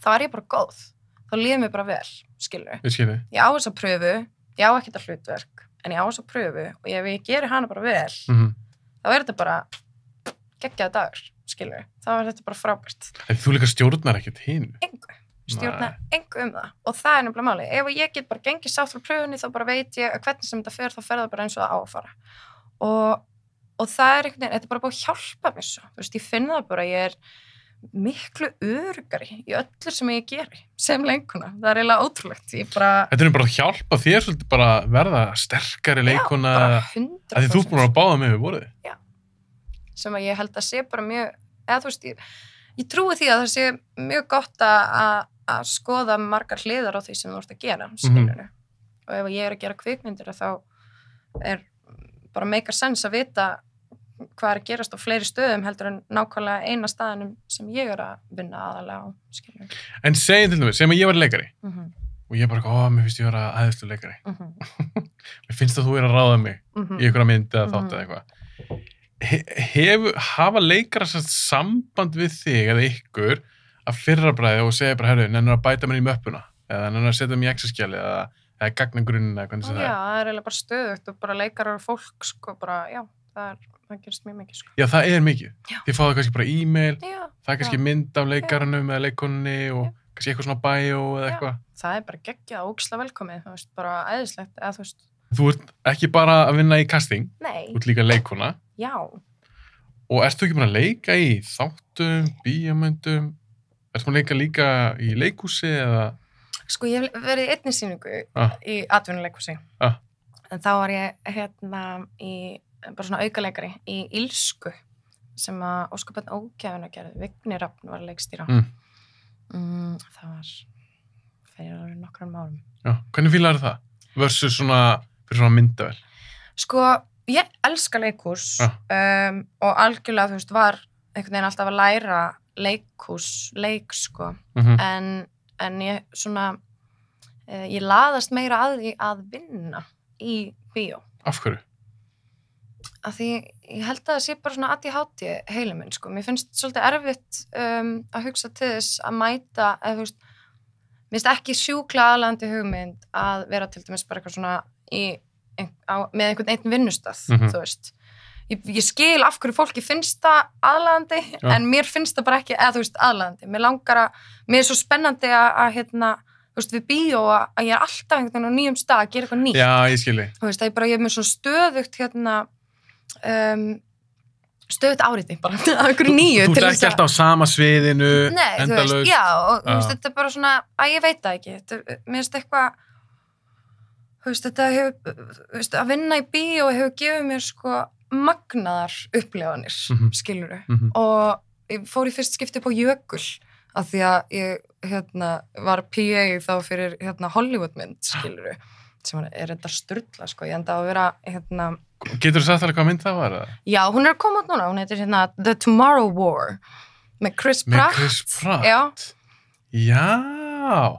þá er ég bara góð. Þá líður mér bara vel, skilur við. Ég á þessa pröfu, ég á ekkert að hlutverk, en ég á þessa pröfu og ef ég gerir hana bara vel, þá er þetta bara geggjaður dagur, skilur við. Þá er þetta bara frábært. En þú líka stjórnar ekkert hinn? Stjórnar engu það. Og það er nefnilega máli. Ef ég get bara gengið sátt frá pröfunni, þá bara veit ég að hvernig sem þetta fer, þá fer það bara eins og það á að fara. Og það er einhvern veginn, þetta er bara búið að hjálpa mér svo. Þú veist, ég finn það bara, ég er miklu öruggari í öllu sem ég geri sem leikona, það er eiginlega ótrúlegt Þetta er bara að hjálpa þér svolítið bara verða sterkari leikona bara 100% að því þú búin að báða með við voruð sem að ég held að sé bara mjög eða þú veist, ég trúi því að það sé mjög gott að skoða margar hliðar á því sem þú ert að gera og ef ég er að gera kvikmyndir þá er bara make a sense að vita hvað er að gerast á fleiri stöðum heldur en nákvæmlega eina staðinum sem ég er að vinna aðalega á, skilur. En segjum til dæmis, segjum að ég var leikari og ég bara, mér finnst ég að vera æðislu leikari. Mér finnst að þú er að ráða mig í einhverja mynd eða þátt eða eitthvað. Hafa leikara samband við þig eða ykkur að fyrrabræði og segja bara, herru, nennir að bæta mér í möppuna eða nennir að setja mér í exaskjali eða gagnagrunnin eða hvernig sem það er? Já, það er eiginlega bara stöðugt og bara leikarar og fólk, sko, bara, já, það gerist mjög mikið, sko. Já, það er mikið. Þið fáðu kannski bara e-mail, það er kannski mynd af leikaranum eða leikonunni og kannski eitthvað svona bio eða eitthvað. Það er bara geggjað og ógeðslega velkomið, þú veist, bara æðislegt, eða þú veist. Þú ert ekki bara að vinna í casting, Nei. Þú ert líka leikona. Já. Og ertu ekki bara að leika í þáttum, bíómyndum, ertu að leika líka í leikhúsi eða? Sko, ég hef verið í einni sýningu í atvinnuleikhúsi. En þá var ég í bara svona aukaleikari í Ílsku sem að óskapenn ógæfuna gerði. Vigni Rafn var leikstýra. Það var fyrir nokkrum árum. Já, hvernig fílar það? Versus svona, fyrir svona myndavel? Sko, ég elska leikhús og algjörlega, þú veist, var einhvern veginn alltaf að læra leik, sko. En ég svona, ég laðast meira að því að vinna, í bíó. Af hverju? Af því ég held að það sé bara svona ADHD heilum minn, sko. Mér finnst svolítið erfitt að hugsa til þess að mæta, eða þú veist, mér finnst ekki sjúklega aðlaðandi hugmynd að vera til dæmis bara eitthvað svona með einhvern einn vinnustað, þú veist. Ég skil af hverju fólki finnst það aðlaðandi, en mér finnst það bara ekki, eða þú veist, aðlaðandi. Mér er svo spennandi að hérna, þú veist, við bíó að ég er alltaf einhvern veginn á nýjum stað að gera eitthvað nýtt. Já, ég skilji. Þú veist, ég er með svo stöðugt hérna, stöðugt áriði bara, að einhverju nýju. Þú ert ekki alltaf á sama sviðinu, nei, endalaust. Þú veist, já, og þú veist, þetta er bara svona, ég veit það ekki. Mér finnst eitthvað, þú veist, þetta hefur, þú veist, að vinna í bíó hefur gefið mér sko magnaðar upplifanir, skilurðu. Og ég fór í fyrst skipti upp á Jökul, af því að ég, hérna, var PA þá fyrir, hérna, Hollywoodmynd, skilurðu, sem er þetta sturla, sko. Ég enda að vera, hérna... Getur þú sagt alveg hvað mynd það var? Já, hún er að koma út núna, hún heitir, hérna, The Tomorrow War, með Chris Pratt. Með Chris Pratt? Já. Já.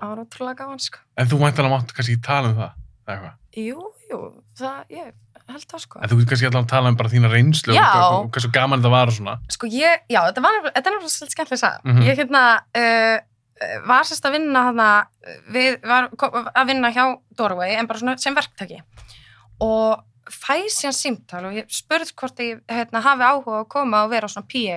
Það var ótrúlega gaman, sko. En þú máttu kannski ekki tala um það, eða eitthvað? Jú, ég held það, sko. En þú getur kannski alltaf að tala um bara þína reynslu og hversu gaman þetta var og svona. Sko, já, þetta er náttúrulega svolítið skemmtileg að sagða. Ég, hérna, var sérst að vinna hana, var að vinna hjá Doorway, en bara svona sem verktaki. Og fæ síðan símtal og ég spurði hvort ég, hérna, hafi áhuga að koma og vera svona PA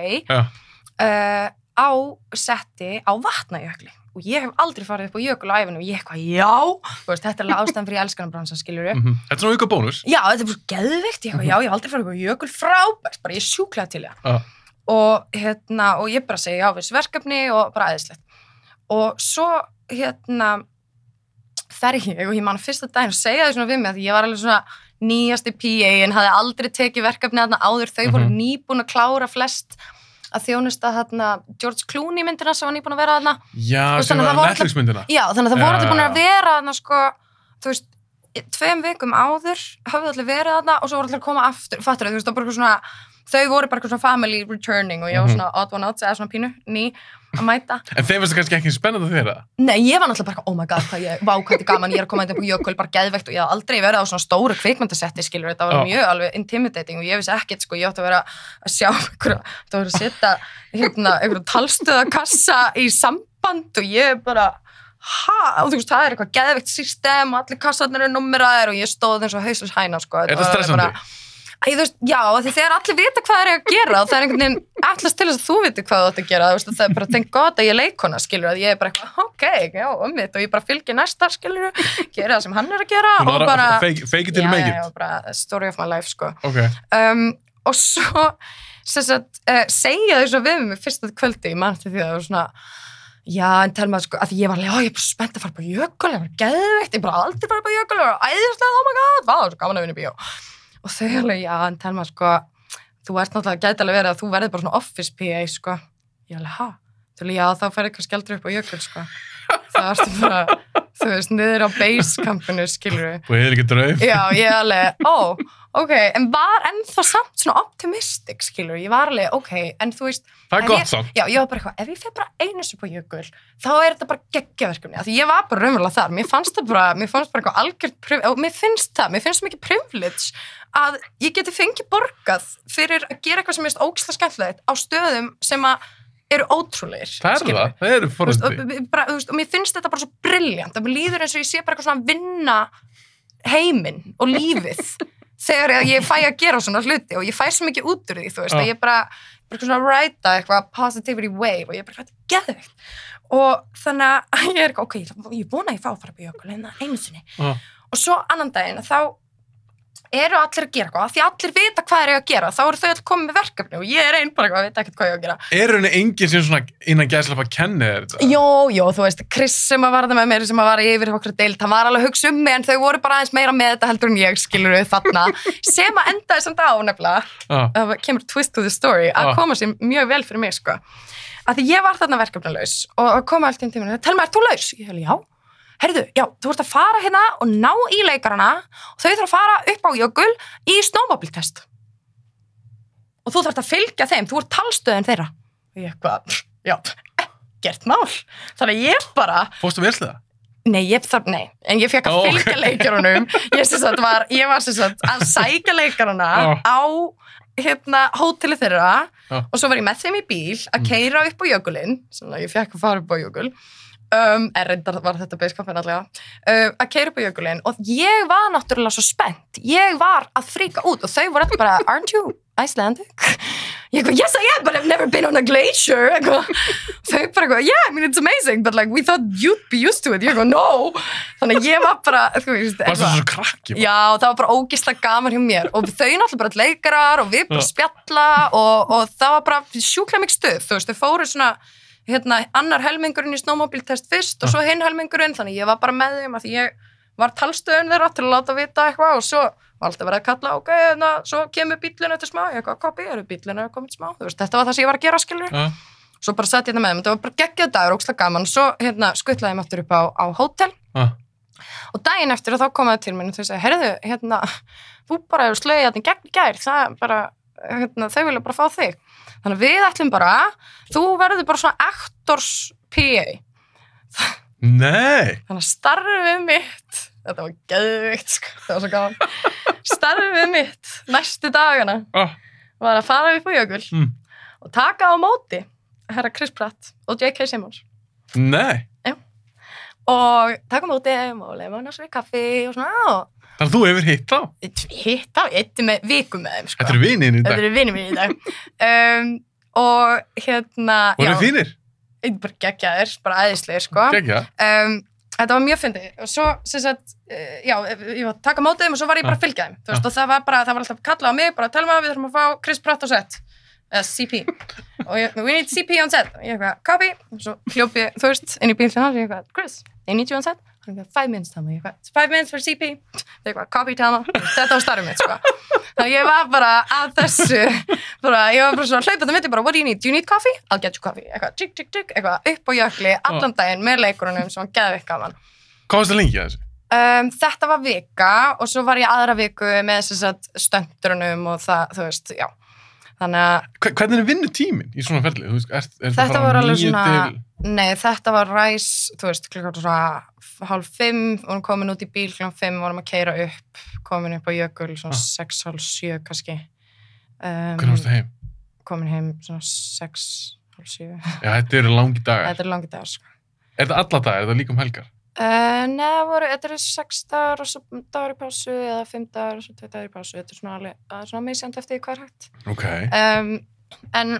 á setti á Vatnajökli. Og ég hef aldrei farið upp á Jökul á æfinu og ég eitthvað, já, þú veist, þetta er alveg ástæðan fyrir ég elskan bransan, skilurðu. Þetta er svona auka bónus. Já, þetta er bara geðveikt, ég eitthvað, já, ég hef aldrei farið upp á Jökul, frábært, bara ég er sjúklega til það. Og hérna, og ég bara segi já, þessi verkefni og bara æðislegt. Og svo, hérna, fer ég og ég man fyrsta daginn og segja þau svona við mig að ég var alveg svona nýjasti PA en hafði aldrei tekið verkefni þarna áður, þau voru nýbúin að klára flest að þjónusta þarna George Clooney myndina sem var nýbúin að vera þarna. Já, sem var Netflix myndina. Já, þannig að það voru allir búin að vera þarna, sko, þú veist, 2 vikum áður höfðu allir verið þarna og svo voru allir að koma aftur, fattur þau, þú veist, það bara svona, þau voru bara svona family returning og ég var svona odd one out, eða svona pínu, ný að mæta. En þeim finnst það kannski ekki spennandi að þeirra? Nei, ég var náttúrulega bara, oh my god, hvað er gaman, ég er að koma upp á Jökul, bara geðveikt og ég hafði aldrei verið á svona stóru kvikmyndasetti, skilur, þetta var mjög alveg intimidating og ég vissi ekkert, sko, ég átti að vera að sjá það var að setja, hérna, einhverjum talstöðakassa í samband og ég bara, og þú veist, það er eitthvað geðveikt system og allir kassarnir eru númeraðir og ég stóð eins og hausins hæna, sko. Er það stressandi? Þú veist, já, því þegar allir vita hvað er að gera og það er einhvern veginn allast til þess að þú viti hvað þú átt að gera, þú veist, það er bara thank God að ég leikona, skilur, að ég er bara eitthvað, ok, já, mitt og ég bara fylgir næsta, skilur, gera það sem hann er að gera og bara, fake it till you make it. Já, bara story of my life, sko. Ok. Og svo, sem sagt, segja þau svo við mig fyrsta kvöldi, ég mann til því að það var svona, já, en telma, sko, að ég var alveg, ég er bara spennt að fara på Jökul, ég var geðveikt, ég bara aldrei fara på Jökul og æðislega, oh my God, það var svo gaman að vinna í bíó. Og þau alveg, já, en telma, sko, þú ert náttúrulega gæti alveg verið að þú verður bara svona office PA, sko. Ég alveg, ha? Þú alveg, já, þá ferði kannski aldrei upp á Jökul, sko. Það ertu bara, þú veist, niður á basecampinu, skilur við. Og ég er ekki draum. Já, ég alveg, ok, en var ennþá samt svona optimistic, skilur við. Ég var alveg, ok, en þú veist. Það er gott samt. Já, ég var bara eitthvað, ef ég fer bara einu sinni upp á Jökul, þá er þetta bara geggjaverkefni. Af því ég var bara raunverulega þar. Mér fannst bara eitthvað algjört og mér finnst mikið privilege að ég geti fengið borgað fyrir að gera eitthvað sem er ógeðslega skemmtilegt á stöðum sem eru ótrúlegir. Það eru forréttindi. Og mér finnst þetta bara svo brilljant. Það líður eins og ég sé bara eitthvað svona vinna heiminn og lífið þegar ég fæ að gera svona hluti og ég fæ svo mikið út úr því, þú veist, að ég bara svona ræta eitthvað positivity wave og ég bara geðveikt. Og þannig að ég er eitthvað, ok, ég vona að ég fá að fara på Jökul hérna einu sinni. Og svo annan daginn, þá eru allir að gera eitthvað, því allir vita hvað er að gera, þá eru þau allir komið með verkefni og ég er einn bara eitthvað, veit ekkert hvað ég að gera. Er henni enginn sem svona innan gæðslappa að kenni þér þetta? Jó, þú veist, Chris sem var það með mér, sem var yfir okkur deild, hann var alveg að hugsa mig en þau voru bara aðeins meira með þetta heldur en ég, skilur við þarna, sem að endaði samt á nefnilega, það kemur twist to the story, að koma sér mjög vel fyrir mig, sko. Að því ég var þarna verkefnalaus og kom allt inn tíminu, Telma, ert þú laus? Ég held, já. Herðu, já, þú ert að fara hérna og ná í leikarana og þau þarf að fara upp á Jökul í snowmobile-test. Og þú þarf að fylgja þeim, þú ert talstöðin þeirra. Og ég eitthvað, já, ekkert mál. Þannig að ég bara... Fórstu vel það? Nei, en ég fekk að fylgja leikjurunum. Ég var sem sagt að sækja leikarana á hóteli þeirra og svo var ég með þeim í bíl að keyra upp á jökulinn, svona ég fekk að fara upp á jökul, reyndar var þetta beiskampin allega, að keyra upp á jökulinn og ég var náttúrulega svo spennt. Ég var að fríka út og þau voru alltaf bara, aren't you Icelandic? Ég go, yes I am, but I've never been on a glacier. Þau bara go, yeah, I mean it's amazing, but like we thought you'd be used to it. Ég go, no. Þannig að ég var bara, varstu svo krakki? Já, það var bara ógeðslega gaman hjá mér og þau náttúrulega bara leikarar og við bara spjalla og það var bara sjúklega mikið stuð, þú veist, þau fóru svona annar helmingurinn í snowmobile-test fyrst og svo hinn helmingurinn, þannig ég var bara með þeim að því ég var talstöðun þeirra til að láta vita eitthvað og svo var alltaf verið að kalla, ok, svo kemur bíllinn eftir smá, ég eitthvað, copy, bíllinn komið smá, þú veist, þetta var það sem ég var að gera, skilur. Svo bara satt ég með þeim, þetta var bara geggjað dagur, ógeðslega gaman, svo skuttlaði ég mig aftur upp á hótel og daginn eftir og þá komaði til mér og þau sagði, heyrðu, þú bara hefur slegið gegn í gær, það bara, þau vilja bara fá þig. Þannig að við ætlum bara, þú verður bara svona actors PA. Nei! Þannig að starfið mitt, þetta var geðvikt, sko, það var svo gaman, starfið mitt næstu dagana var að fara upp á jökul og taka á móti herra Chris Pratt og J.K. Simmons. Nei! Já. Og taka á móti og leifa hann að svið kaffi og svona Þannig að þú hefur hitt á? Hitt á, ég eitti með vikum með þeim, sko. Þetta eru vinir í dag? Þetta eru vinir mín í dag. Og voru fínir? Bara geggjaðir, bara æðislegir, sko. Geggjað? Þetta var mjög fyndið. Og svo, sem sagt, ég var að taka mótið þeim og svo var ég bara að fylgja þeim. Þú veist, og það var alltaf kallað á mig, bara Telma, við þurfum að fá Chris Pratt á set. Eða CP. Og we need CP on set. Og ég eitthvað, copy. Og svo hljóp ég, þú veist, inn í bílinn hans, ég eitthvað, Chris, they need you on set. Hann eitthvað, 5 minutes, Telma. Ég eitthvað, 5 minutes for CP. Ég eitthvað, copy, Telma. Þetta var starfið mitt, sko. Þannig ég var bara að þessu, ég var bara svona hlaupið á mitt, bara, what do you need? Do you need coffee? I'll get you coffee. Eitthvað, tík, eitthvað, upp á jökli, allan daginn með leikurunum sem var geðveikt gaman. Hvað varstu lengi að þessu? Þetta var vika og svo var ég aðra viku með stöndurunum og það, þú veist, já. Þannig að... Hvernig er vinnutíminn í svona ferli? Þú veist, þetta var alveg svona... Nei, þetta var ræs, þú veist, klukkan svona 4:30, vorum komin út í bíl klukkan 5, vorum að keyra upp, komin upp á jökul, svona 6, 6:30 kannski. Hvernig varstu heim? Komin heim svona 6, 6:30. Já, þetta eru langi dagar. Þetta eru langi dagar, sko. Er þetta alla dagar? Er þetta líka helgar? Nei, þetta eru 6 dagar og svo dagar í pásu eða 5 dagar og svo 2 dagar í pásu. Þetta er svona misjandi eftir hvað er hægt. Ok. En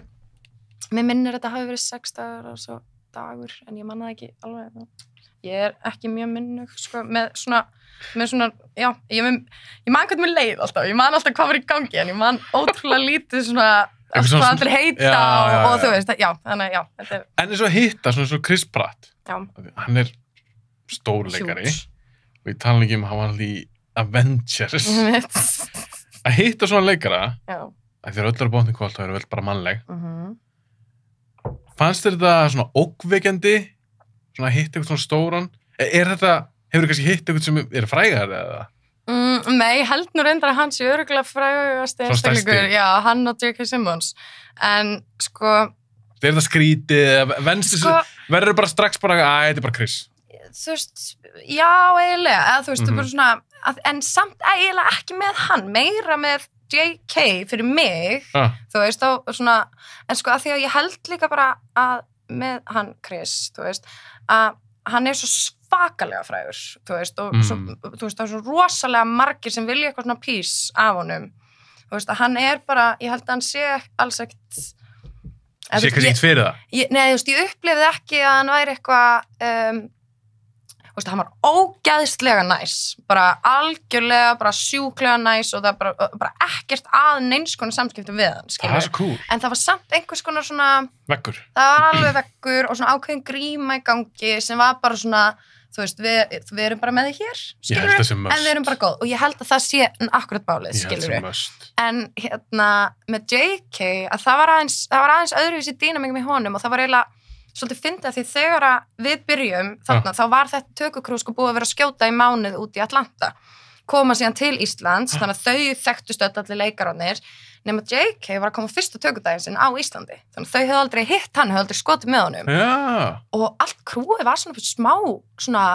mér minnir þetta hafi verið 6 dagar og svo dagur, en ég manna það ekki alveg. Ég er ekki mjög minnug, sko, með svona, já, ég man hvernig mér leið alltaf, ég man alltaf hvað var í gangi, en ég man ótrúlega lítið svona, hvað allir heita og þú veist, já, þannig, já. Þetta er... En eins og hitta, svona svo Chris Pratt, já. Hann er stórleikari, og ég tala ekki hann var allir í Avengers. Að hitta svona leikara, að þér öll eru bóðin kvöld, það eru vel bara mannleg. Fannst þér þetta svona ógveikjandi, svona hitt eitthvað svona stóran? Hefur þú kannski hitt eitthvað sem er frægar eða? Nei, ég held nú reyndar að hann sé örugglega frægasti einstaklingur. Já, hann og J.K. Simmons. En, sko... Er þetta skrítið, verður bara strax bara, þetta er bara Chris? Þú veist, já, eiginlega, eða þú veist, þú bara svona, en samt eiginlega ekki með hann, meira með J.K. fyrir mig, þú veist, og svona, en sko að því að ég held líka bara að með hann Chris, þú veist, að hann er svo svakalega frægur, þú veist, og svo, þú veist, það er svo rosalega margir sem vilja eitthvað svona piece af honum, þú veist, að hann er bara, ég held að hann sé alls ekkert, sé kannski ekkert fyrir það? Nei, þú veist, ég upplifði ekki að hann væri eitthvað, þú veist, hann var ógeðslega næs, bara algjörlega, bara sjúklega næs og það bara ekkert að neins konar samskiptum við hann, skilur. Það er svo cool. En það var samt einhvers konar svona... Veggur. Það var alveg veggur og svona ákveðin gríma í gangi sem var bara svona, þú veist, við erum bara með þið hér, skilur. En við erum bara góð. Og ég held að það sé akkurat bálið, skilur. Ég held það must. En hérna, með J.K., að það var aðeins öðruvísi dýnamík með honum og það var eiginlega svolítið fyndið að því þegar við byrjum þarna, þá var þetta tökukrú sko búið að vera að skjóta í mánuð út í Atlanta, koma síðan til Íslands, þannig að þau þekktust allir leikararnir, nema J.K. var að koma fyrsta tökudaginn sinn á Íslandi, þannig að þau hefðu aldrei hitt hann, hefðu aldrei skotið með honum. Já. Og allt krúið var svona smá, svona,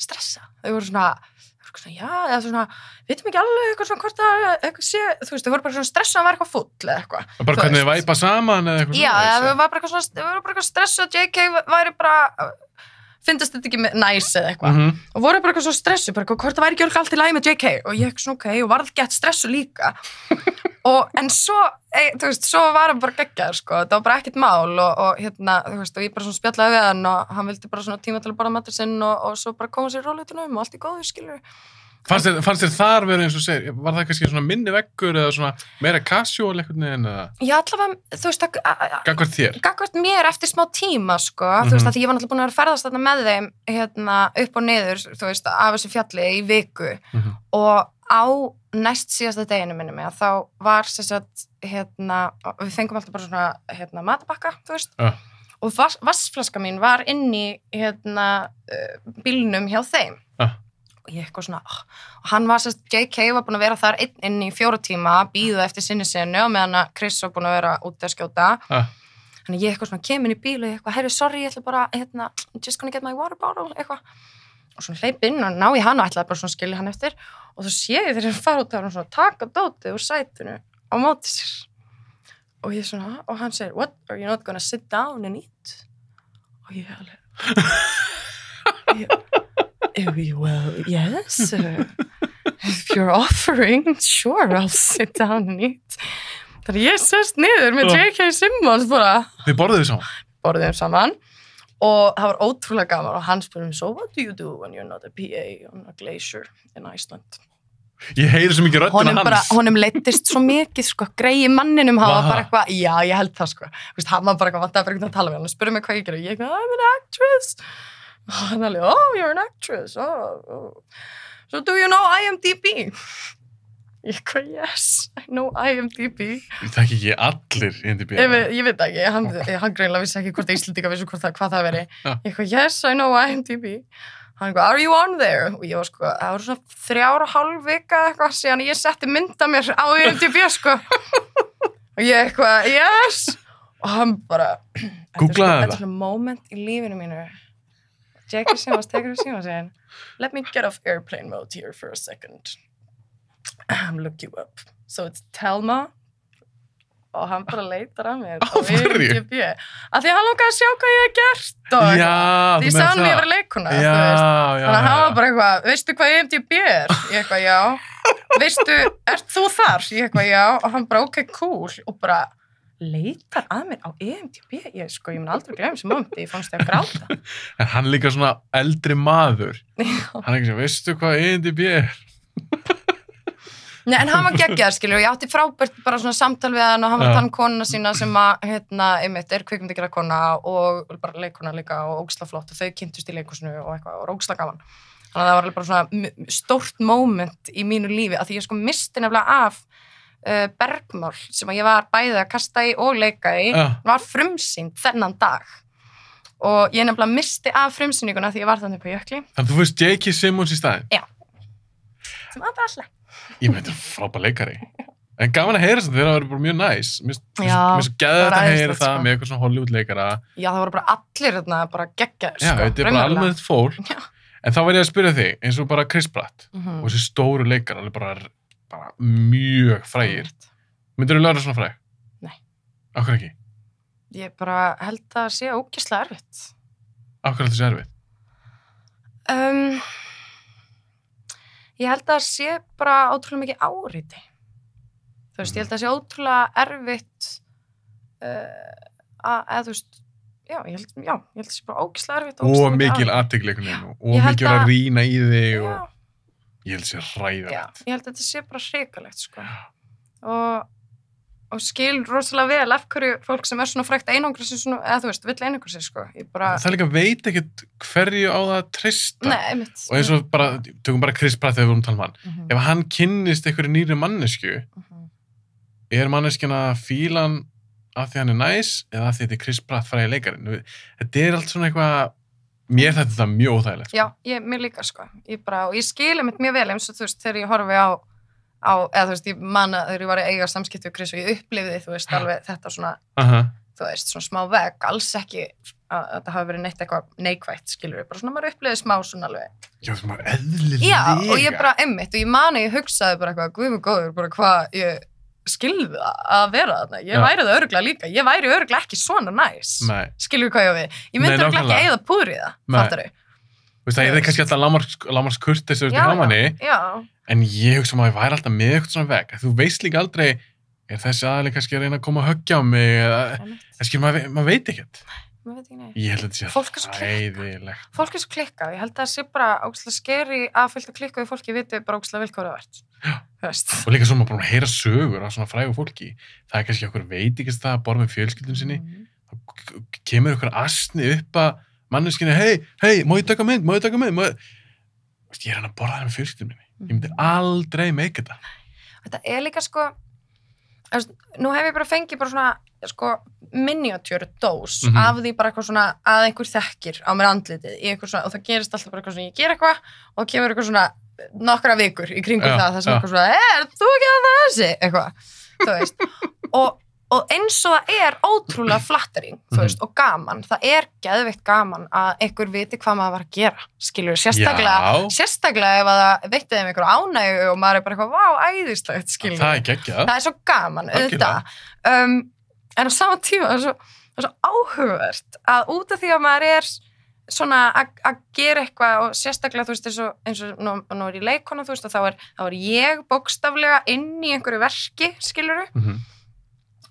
stressa. Þau voru svona, já, eða svona, vitum ekki alveg eitthvað svona hvort það, eitthvað sé, þú veist, þau voru bara svona stressað að vera eitthvað fúll eða eitthvað. Bara hvernig þið væpa saman eða eitthvað svona? Já, þau voru bara eitthvað stressað, JK væri bara, finnst þetta ekki næs eða eitthvað. Og voru bara eitthvað svo stressu, bara hvort það væri ekki allt í lagi með JK og ég svona, ok, og varð gett stressu líka. En svo, þú veist, svo var hann bara geggjaður, sko, það var bara ekkert mál og hérna, þú veist, og ég bara svona spjallaði við hann og hann vildi bara svona tíma til að borða matur sinn og svo bara koma sér róleitunum og allt í góðu, skilur. Fannst þér þar verið eins og segir, var það kannski svona minni veggur eða svona meira casual eitthvað en eða? Já, allavega, þú veist, Gagnvart þér? Gagnvart mér eftir smá tíma, sko, þú veist, að ég var náttúrulega búin að vera ferðast þarna með þeim, hérna, upp og niður, þú veist, af þessu fjalli í viku og á næst síðasta deginu minni mig, þá var sem sagt, hérna, við fengum alltaf bara svona, hérna, matabakka, þú veist, og vassflaska mín var inn í, hérna, bílnum hjá þeim. Og ég eitthvað svona, og hann var sérst, JK var búin að vera þar inn í 4 tíma, bíða eftir sinni senu og meðan að Chris var búin að vera úti að skjóta. Þannig ég eitthvað svona kem inn í bíl og ég eitthvað, herri, sorry, ég ætla bara, hérna, just gonna get my water bottle, eitthvað. Og svona hleyp inn og ná ég hann og ætlaði bara svona skilja hann eftir. Og svo sé ég þegar hann fara út af hann svona, taka dótið úr sætinu á móti sér. Og ég svona, og hann segir, what, are you not gonna sit down and eat? Og ég alveg, well, yes, if you're offering, sure, I'll sit down and eat. Þannig ég sest niður með J.K. Simmons bara. Þið borðuðu saman? Borðuðum saman og það var ótrúlega gaman og hann spurði mig, so what do you do when you're not a PA on a glacier in Iceland? Ég heyri svo mikið röddina hans. Honum leittist svo mikið, sko, greiði manninum, hann var bara eitthvað, já, ég held það, sko. Vist, hann var bara eitthvað, vantaði bara eitthvað að tala með hann og spurði mig hvað ég gerði. Ég eitthvað, I'm an actress. Og hann alveg, oh, you're an actress, oh. So do you know IMDb? Ég eitthvað, yes, I know IMDb. Það ekki allir IMDb? Ég veit ekki, hann greinlega vissi ekki hvort Íslendinga vissi hvað það veri. Ég eitthvað, yes, I know IMDb. Hann eitthvað, are you on there? Og ég var sko, það var svona 3,5 vika eitthvað síðan ég setti mynda mér á IMDb, sko. Og ég eitthvað, yes. Og hann bara, þetta er svona moment í lífinu mínu. J.K. Simmons tekur við síma og segir, let me get off airplane mode here for a second. Look you up. So it's Thelma. Og hann bara leitar að mér. Á hverju? Af því hann langaði að sjá hvað ég hef gert. Og því sagði hann mér að vera leikuna. Þannig að hann var bara eitthvað, veistu hvað IMDb er? Ég eitthvað, já. Veistu, ert þú þar? Ég eitthvað, já. Og hann bara, ok, cool. Og bara leitar að mér á IMDb. Ég mun aldrei glemja sem moment. Ég fannst það að gráta. En hann líka svona eldri maður. Hann ekki sem, veistu hvað IMDb er? Nei, en hann var geggjað, skilur, og ég átti frábært bara svona samtal við hann og hann var tann konuna sína sem að, hérna, einmitt, kvikmyndagerðar kona og bara leikona líka og ógeðslega flott og þau kynntust í leikhúsinu og eitthvað og ógeðslega gaman. Þannig að það var bara svona stórt moment í mínu lífi að því ég sko misti nefnilega af bergmál sem að ég var bæði að kasta í og leika í, var frumsýnd þennan dag. Og ég nefnilega misti af frumsýninguna því ég var þannig på Jökli. Þannig að þú veist J.K. Simmons í staðinn? Já. Sem var bara alltaf. Ég með þetta frábær leikari. En gaman að heyra þetta þegar það verður bara mjög næs. Mér svo geði þetta að heyra það með eitthvað svona Hollywood leikara. Já, það voru bara allir þarna bara geggjaðir. Já, þetta er bara almennt fólk. Já. En þá var ég að spyrja þig, eins og bara Chris Pratt og þessi stóru leikara, alveg bara mjög frægir. Myndirðu lögða svona fræg? Nei. Af hverju ekki? Ég bara held að það sé ógeðslega erfitt. Af hverju held það sé erfitt? Ég held að það sé bara ótrúlega mikið áreiti. Þú veist, ég held að það sé ótrúlega erfitt eða þú veist, ég held að það sé bara ógeðslega erfitt. Og mikil athygli og mikil að rýna í þig og ég held að það sé hræðilegt. Ég held að þetta sé bara hrikalegt, sko. Og skil rosalega vel af hverju fólk sem er svona frægt einangra sig svona, eða þú veist, vill einangra sig, sko. Það líka veit ekkert hverju á það að treysta. Nei, einmitt. Og eins og bara, tökum bara Chris Pratt þegar við tala um hann. Ef hann kynnist einhverju nýri mannesku, er manneskjana fílan af því hann er næs, eða af því þetta er Chris Pratt frægi leikarinn. Þetta er allt svona eitthvað, mér þetta mjög óþægilegt. Já, mér líka, sko. Og ég skil einmitt mjög vel, eins og þú veist, þegar ég horfi á eða þú veist, ég man að þegar ég var að eiga samskipti við Chris og ég upplifði, þú veist, alveg þetta svona þú veist, svona smá vegg, alls ekki að þetta hafi verið neitt eitthvað neikvætt, skilur við, bara svona maður upplifið smá svona alveg. Já, þú maður eðlilega. Já, og ég bara einmitt, og ég mani, ég hugsaði bara eitthvað, guð mig góður, bara hvað ég skilði að vera þarna. Ég væri það örugglega líka, ég væri örugglega ekki svona næs. Skilur við hvað ég við? Ég myndi örugglega ekki eyða púður í það, fattar þú? Þú veist, það er kannski alltaf lámarks kurteis eftir gamanni, en ég hugsa maður, ég væri alltaf með eitthvað svona veg. Þú veist líka aldrei, er þessi aðli kannski að reyna að koma að höggja á mig, eða maður veit ekkert. Ég held að þetta sé hræðilegt. Fólk er svo klikkað, ég held að það sé bara ógeðslega skeri að fylgta klikkaði fólki viti bara ógeðslega vel hvað það ert. Og líka svona bara að heyra sögur af svona frægu fólki. Það er kannski okkur veitingastað að borða með fjölskyldun sinni. Þá kemur okkur asni upp að manneskinu, hei, má ég taka mynd? Ég er hann að borða það með fjölskyldun minni. Ég myndi aldrei meika þetta. Þetta er líka sko, nú hef ég bara fengið bara svona, sko, miniatúr dós af því bara eitthvað svona að einhver þekkir á mér andlitið í eitthvað svona, og það gerist alltaf bara eitthvað svona, ég ger eitthvað og það kemur eitthvað svona nokkra vikur í kringum það sem eitthvað svona, þú ekki að það þessi, eitthvað, þú veist, og eins og það er ótrúlega flattering, þú veist, og gaman, það er geðveikt gaman að einhver viti hvað maður var að gera, skilur, sérstaklega ef að það veitti þeim einhver ánægju og maður er bara eitthvað, vá, æðislegt, skilur. Það er geggjað. Það er svo gaman, auðvitað. En á sama tíma það er svo áhugavert að út af því að maður er svona að gera eitthvað og sérstaklega, þú veist, eins og nú er ég leikkona, þú veist, og þá er ég bókstaflega inn í einhverju verki, skilurðu.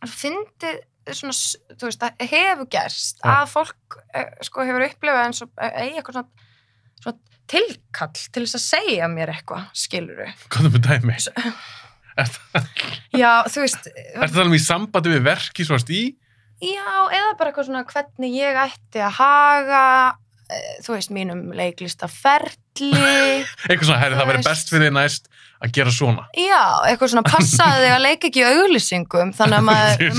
Fyndið svona, þú veist, það hefur gerst að fólk sko hefur upplifað eins og eigi eitthvað svona tilkall til þess að segja mér eitthvað, skilurðu. Hvað með dæmi? Já, þú veist. Ertu að tala í sambandi við verki svo í? Já, eða bara eitthvað svona hvernig ég ætti að haga, þú veist, mínum leiklistaferli. Eitthvað svona, það verður best fyrir þig næst að gera svona. Já, eitthvað svona passaði þig að leika ekki í auglýsingum, þannig að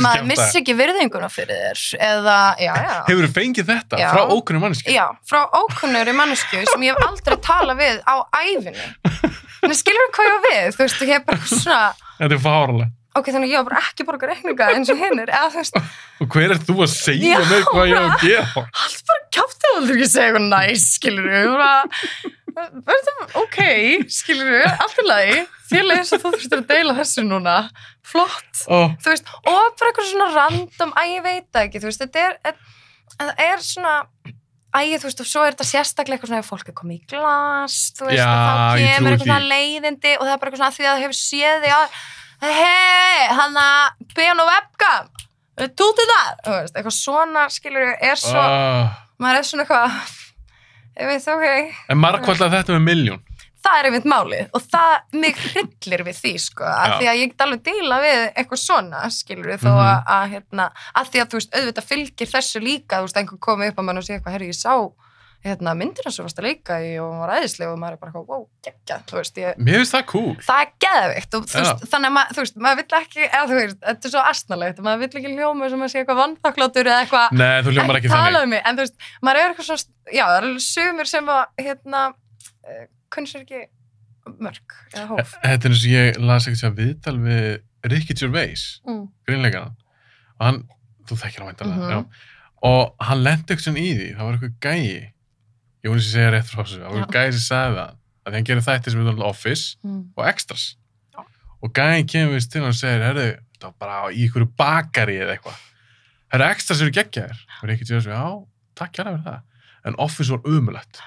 maður missi ekki virðinguna fyrir þér, eða, já. Hefurðu fengið þetta frá ókunnur mannesku? Já, frá ókunnur mannesku sem ég hef aldrei talað við á ævinni. En skilur hvað ég var við, þú veist, ég hef bara svona... Þetta er fáránlegt. Ok, þannig ég var bara ekki borga reikninga eins og hinnir, eða þú veist... Og hver er þú að segja mig hvað ég á að gera? Allt bara kjátti aldrei ekki segja eitthvað næs, skilur ok, skilur allt í lagi, þér leys að þú þurftir að deila þessu núna, flott, þú veist, og bara eitthvað svona random, ég veit það ekki, þú veist, þetta er svona, þú veist, og svo er þetta sérstaklega eitthvað svona ef fólk er komið í glas, þú veist, og þá kemur eitthvað svona leiðindi og það er bara eitthvað svona að því að það hefur séð því að, hann að bein og webcam, tútið þar, þú veist, eitthvað svona, skilur er svo, maður er svona eitthvað, ég veit, ok. En margkvæmlega þetta með 1.000.000? Það er einmitt málið og það mig hryllir við því, sko, af því að ég get alveg díla við eitthvað svona, skilur við, þó að því að, þú veist, auðvitað fylgir þessu líka, þú veist, einhver komið upp að mann og sé eitthvað, ég sá, myndina svo varst að leika í og var æðisleg og maður er bara eitthvað, wow, geggjað, þú veist, Mér finnst það cool. Það er geðveikt og þú veist, þannig að þú veist, maður vill ekki, eða þú veist, þetta er svo asnalegt, maður vill ekki hljóma sem að sé eitthvað vanþakklátur eða eitthvað. Nei, þú hljómar ekki þannig. En þú veist, maður er eitthvað svo, já, það er alveg sumir sem að, kunni sér ekki mörg eða hóf. Þetta er eins og ég las ekkert sér viðtal við Ricky Gervais, grínleikarann, og hann, þú þekkir hann væntanlega, og hann lenti eitthvað í því, það var eitthvað gæi, ég voni sem segja rétt frá þessu, það var gæi sem sagði það, að því hann gerir þætti sem er Office og Extras, og gæi kemur til hann og segir, herru, þetta var bara í einhverju bakari eða eitthvað, herru, Extras eru geggjaðir, og Ricky Gervais, já, takk hérlega fyrir það, en Office var ömurlegt,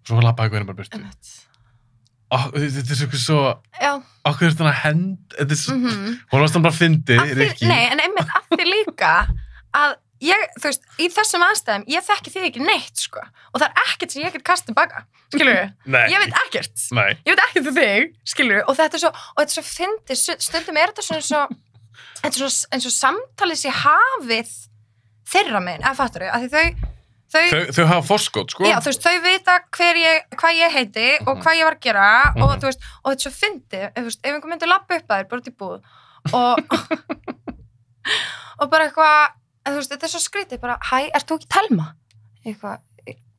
svo lappaði hvernig bara burtu. Þetta er svo, okkur er þetta hend, þetta er svo, hún varst hann bara fyndið, Rikki. Nei, en einmitt af því líka að ég, þú veist, í þessum aðstæðum, ég þekki þig ekki neitt, sko, og það er ekkert sem ég get kastið baka, skilur við? Nei. Ég veit ekkert. Nei. Ég veit ekkert um þig, skilur við, og þetta er svo fyndið, stundum er þetta svona eins og samtalið sé hafið þeirra megin, að fattur þau, að því Þau hafa forskot, sko. Já, þú veist, þau vita hvað ég heiti og hvað ég var að gera og þú veist, og þetta er svo fyndið, þú veist, ef einhver myndi lappa upp að þér bara út í búð og bara eitthvað, þú veist, þetta er svo skrítið, bara, hæ, ert þú ekki Telma? Eitthvað,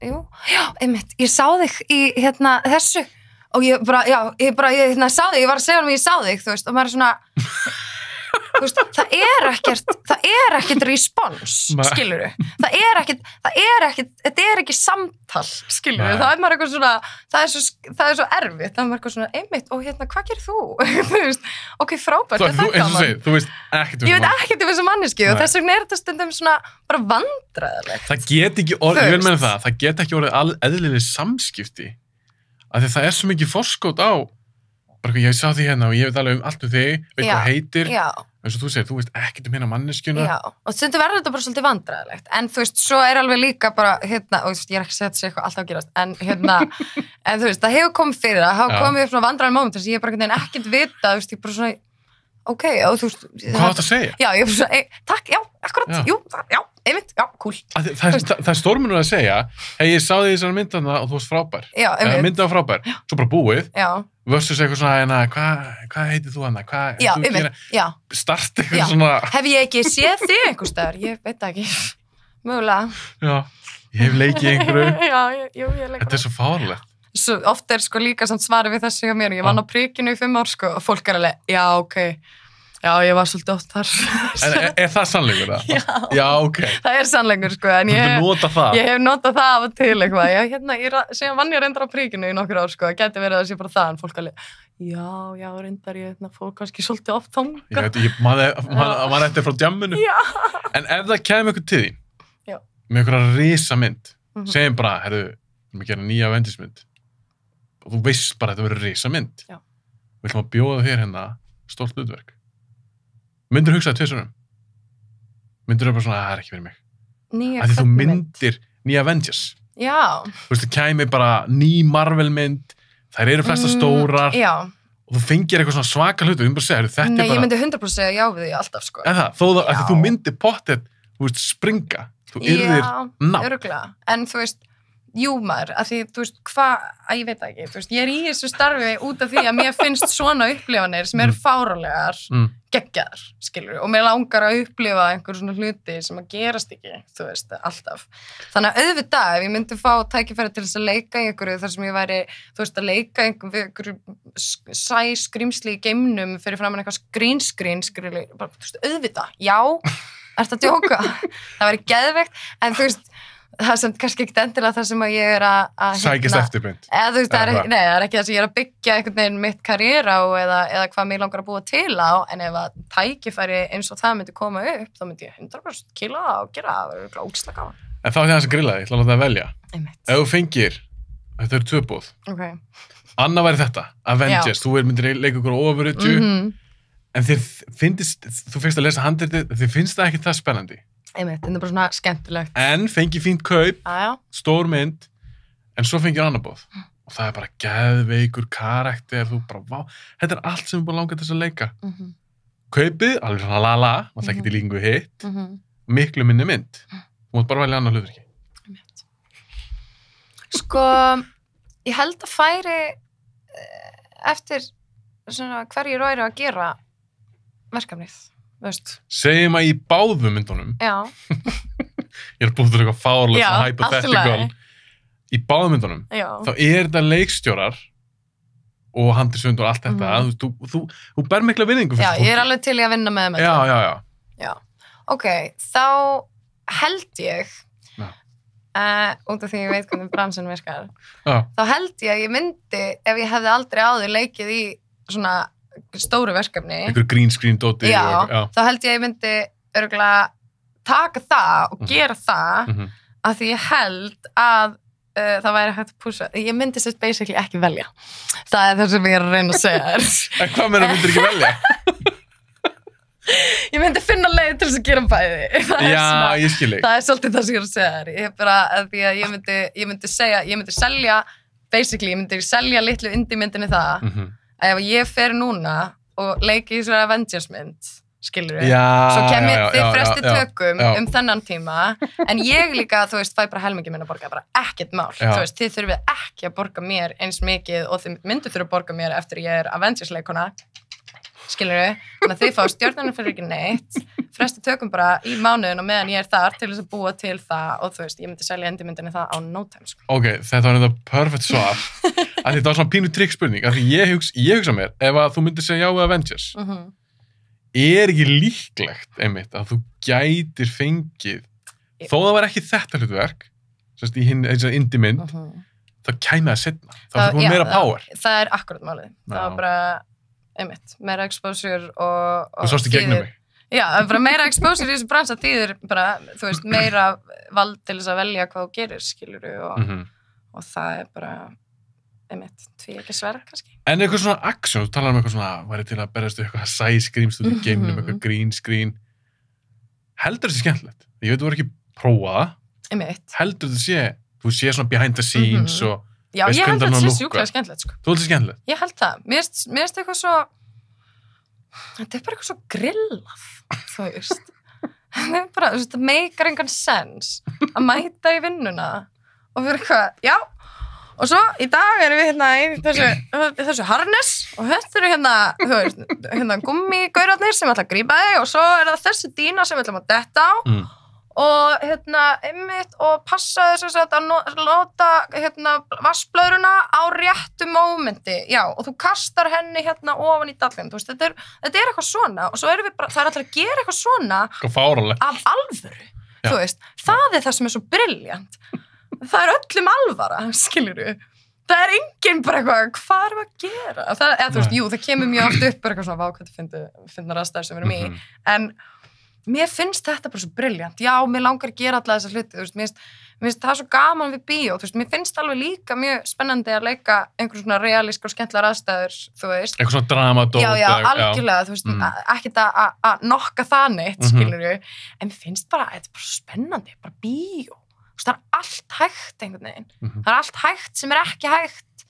jú, já, einmitt, ég sá þig í, þessu og ég sá þig, ég var að segja um ég sá þig, þú veist, og maður er svona þú veist, það er ekkert response, skilurðu. Það er ekkert, þetta er ekki samtal, skilurðu. Það er maður eitthvað svona, það er svo erfitt. Það er maður eitthvað svona, einmitt, og hérna, hvað gerir þú? Þú veist, ok, frábært, þetta er gaman. Þú veist ekkert ég veit ekkert um þessu mannesku og þess vegna er þetta stundum svona bara vandræðilegt. Það get ekki orðið, ég vil meina það get ekki orðið eðlileg samskipti. Af því það er svo mikið forskot á bara ég sá því hérna og ég veit alveg allt þig, veit hvað heitir eins og þú segir, þú veist ekkert hérna manneskjuna og stundum verður þetta bara svolítið vandræðilegt en þú veist, svo er alveg líka bara hérna, og ég er ekki að segja þetta eitthvað alltaf að gerast en hérna, en þú veist, það hefur komið fyrir það hafa komið upp svona vandræðileg moment þess að ég bara ekkert vita, þú veist, ég bara svona ok, og þú veist hvað átt að segja? Já, ég bara svona, takk, já, akkurat, já, einmitt, já, cool Það er stórmunur að segja ég sá þig í þessari myndana og þú varst frábær myndana frábær, svo bara búið versus eitthvað svona, hvað heitir þú hana? Já, einmitt, já start eitthvað svona Hef ég ekki séð þig einhvers staðar? Ég veit það ekki, mögulega Já, ég hef leikið einhverju Já, ég leikið Þetta er svo fárlegt Svo oft er sko líka samt svarið við þessu hjá mér ég vann á prikinu í 5 ár sko og fólk er alveg, já, ok já, ég var svolítið oft þar Er það sannleikur það? Já, ok Það er sannleikur sko en ég hef notað það af og til eitthvað síðan vann ég reyndar á prikinu í nokkur ár sko það geti verið að sé bara það en fólk alveg já, reyndar ég fór kannski svolítið oft þangað maður eftir frá djamminu En ef það kemur ykkur til þín með ykkur að risa mynd segjum bara, herru, við gerum nýja vendismynd og þú veist bara að þetta verður risa mynd við ætlum að bjóða þér hérna stórt hlutverk myndir hugsaði tvisvarum myndir bara svona, það er ekki fyrir mig af því þú myndir nýja Avengers þú veist, það kæmi bara ný Marvel mynd þær eru flesta stórar og þú fengir eitthvað svona svaka hlutu þú bara segir, þetta er bara ég myndi 100% segja já við því alltaf sko en það, þó að þú myndir pottet þú veist, springa, þú yrðir örugglega, en þú veist jú maður, af því, þú veist, ég veit það ekki, þú veist, ég er í þessu starfi út af því að mér finnst svona upplifanir sem eru fáránlegar, geggjaðar, skilur, og mér langar að upplifa einhver svona hluti sem að gerast ekki, þú veist, alltaf. Þannig að auðvitað, ef ég myndi fá tækifæri til þess að leika í einhverju þar sem ég væri, þú veist, að leika einhverju skrimsli í geimnum fyrir framan eitthvað green screen, skilur, bara, þú veist, auðvitað, já, ertu að djóka? Það væri geðveikt, en þú veist, það er sem kannski ekkert endilega það sem að ég er að sækist eftirbind eða þú veist, það er ekki það sem ég er að byggja einhvern veginn mitt karriér á eða hvað mér langar að búa til á en ef að tækifæri eins og það myndi koma upp þá myndi ég 100% kýla og gera það og ógeðslega gaman En þá er það sem grillaði, ég ætla að láta það velja Ef þú fengir, þetta eru 2 boð Anna væri þetta, Avengers þú myndir leika ykkur ofurutju en þú finnst að lesa handritið þið finnst það ekki það spennandi Einmitt, þetta er bara svona skemmtilegt. En fengi fínt kaup, stór mynd, en svo fengi annar boð. Og það er bara geðveikur karakter, þú bara, vá, þetta er allt sem er búin að langa til þess að leika. Kaupið, alveg svona lala, alltaf ekki til líkingu hitt, miklu minni mynd. Þú mátt bara velja annar hlutverki. Einmitt. Sko, ég held að færi eftir svona hverju væri að gera verkefnið. Segjum að í báðum myndunum ég er búin til eitthvað fárlega svona hypothetical í báðum myndunum þá er þetta leikstjórar og handriðsvund og allt þetta þú ber mikla vinningu ég er alveg til í að vinna með já. Ok, þá held ég út af því ég veit hvernig bransin virkar þá held ég myndi ef ég hefði aldrei áður leikið í svona stóru verkefni einhver green screen dóti þá held ég myndi örugglega taka það og gera það af því ég held að það væri hægt að pússa ég myndi sérst basically ekki velja það er það sem ég er að reyna að segja En hvað meina myndir ekki velja? Ég myndi finna leið til þess að gera bæði ég skil ekki það er svolítið það sem ég er að segja ég bara, að því að ég myndi selja basically, ég myndi selja litlu indie-myndinni það að ef ég fer núna og leiki í svona Avengers mynd skilur við, svo kemur þið fresti tökum þennan tíma en ég líka, þú veist, fæ bara helmingi minn að borga bara ekkert mál, þú veist, þið þurfið ekki að borga mér eins mikið og þið myndu þurfa að borga mér eftir ég er Avengers leikona skilur við, þannig að þið fá stjórnarnir fyrir ekki neitt fresti tökum bara í mánuðin og meðan ég er þar til þess að búa til það og þú veist, ég myndi selja endimyndinni það á no time sko. Ok, þetta var þetta perfect svar að þetta var svona pínu trikkspurning af því ég hugsa mér, ef að þú myndir segja já við Avengers ekki líklegt einmitt að þú gætir fengið þó það var ekki þetta hlutverk sérst í hinn eins og indie-mynd þá kæmi það seinna, þá er það meira power. Það akkurat málið. Það var bara einmitt, meira exposure og þú sást í gegnum mig. Já, bara meira exposure í þessu bransa þýðir bara, þú veist, meira vald til þess að velja hvað þú gerir, skilurðu og það er bara einmitt, því ekki sverð kannski. En eitthvað svona action, þú talar eitthvað svona væri til að berjast eitthvað sæskrýmst út í geimnum, eitthvað green screen. Heldur þetta skemmtilegt? Ég veit þú voru ekki prófa einmitt. Heldur þetta þú sé svona behind the scenes og já, ég held að þetta sé sjúklega skemmtilegt sko. Þú heldur þetta skemmtilegt? Ég held það. Mér finnst eitthvað svo þetta er bara eitthvað svo grillað, þú veist. Það er bara, þú veist, það meikar engan sens að mæta í vinnuna og fyrir eitthvað, já. Og svo í dag erum við hérna í þessu harness og þetta eru hérna, þú veist, gúmmígaurarnir sem ætla að grípa þig og svo er það þessi dýna sem við ætlum að detta á og hérna einmitt og passa þess að nota hérna vassblöðruna á réttu mómenti, já, og þú kastar henni hérna ofan í dallinn, þú veist, þetta er eitthvað svona og svo erum við bara, það er allir að gera eitthvað svona af alvöru, þú veist, það er það sem er svo brilljant. Það er öllum alvara, skilurðu. Það er enginn bara eitthvað, hvað erum við að gera? Eða þú veist, jú, það kemur mjög oft upp eitthvað svona vákvæmt finnar aðstæður sem við erum í, en mér finnst þetta bara svo brilljant. Já, mér langar að gera alla þessa hluti, þú veist, mér finnst það svo gaman við bíó, þú veist, mér finnst alveg líka mjög spennandi að leika einhver svona realísk og skemmtlar aðstæður, þú veist. Eitthvað svona dramadót. Já, algjörlega, þú veist, ekkert að nokka það neitt, skilurðu, en mér finnst bara, þetta er bara svo spennandi, bara bíó. Það er allt hægt einhvern veginn. Það er allt hægt sem er ekki hægt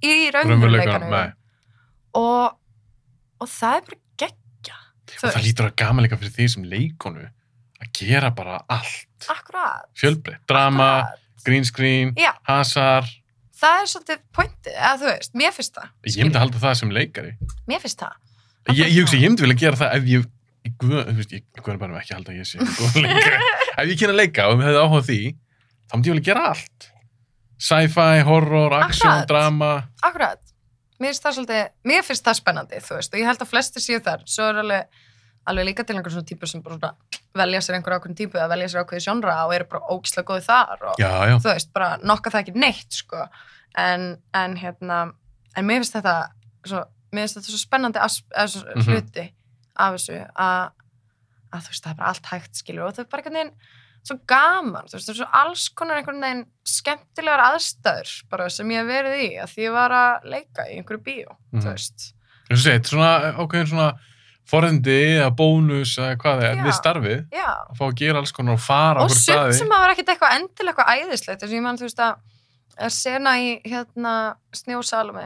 í raunveruleikanum. Og það er bara geggja. Og það lítur að gaman líka fyrir því sem leikonu að gera bara allt. Akkurat. Fjölbreytt. Drama, green screen, hasar. Það er svolítið pointið, eða þú veist, mér finnst það. Ég myndi halda það sem leikari. Mér finnst það. Ég hugsa, ég myndi vilja gera það ef ég guður bara ekki halda að ég sé góð leikari. Ef ég kynna leika og hefði áhuga því þá myndi ég vilja gera allt. Sci-fi, horror, action, drama. Akkurat. Mér finnst það spennandi, þú veist, og ég held að flestir séu þar. Svo er alveg líka til einhver svona típur sem bara velja sér einhver ákveðin típu eða velja sér ákveðið genre og eru bara ógeðslega góðir þar og þú veist, bara nokka það ekki neitt, sko. En mér finnst þetta svo spennandi hluti af þessu að þú veist, það er bara allt hægt, skilur, og það er bara einhvern veginn svo gaman, þú veist, það er svo alls konar einhvern veginn skemmtilegar aðstæður bara sem ég hef verið í, að því ég var að leika í einhverju bíó, þú veist. Þú veist, svona ákveðin svona forðindi eða bónus eða hvað það er, við starfið, að fá að gera alls konar og fara á hverju staði. Og sumt sem að var ekkert eitthvað endilega eitthvað æðislegt, þess að ég man, þú veist, að sena í hérna Snjósalmi,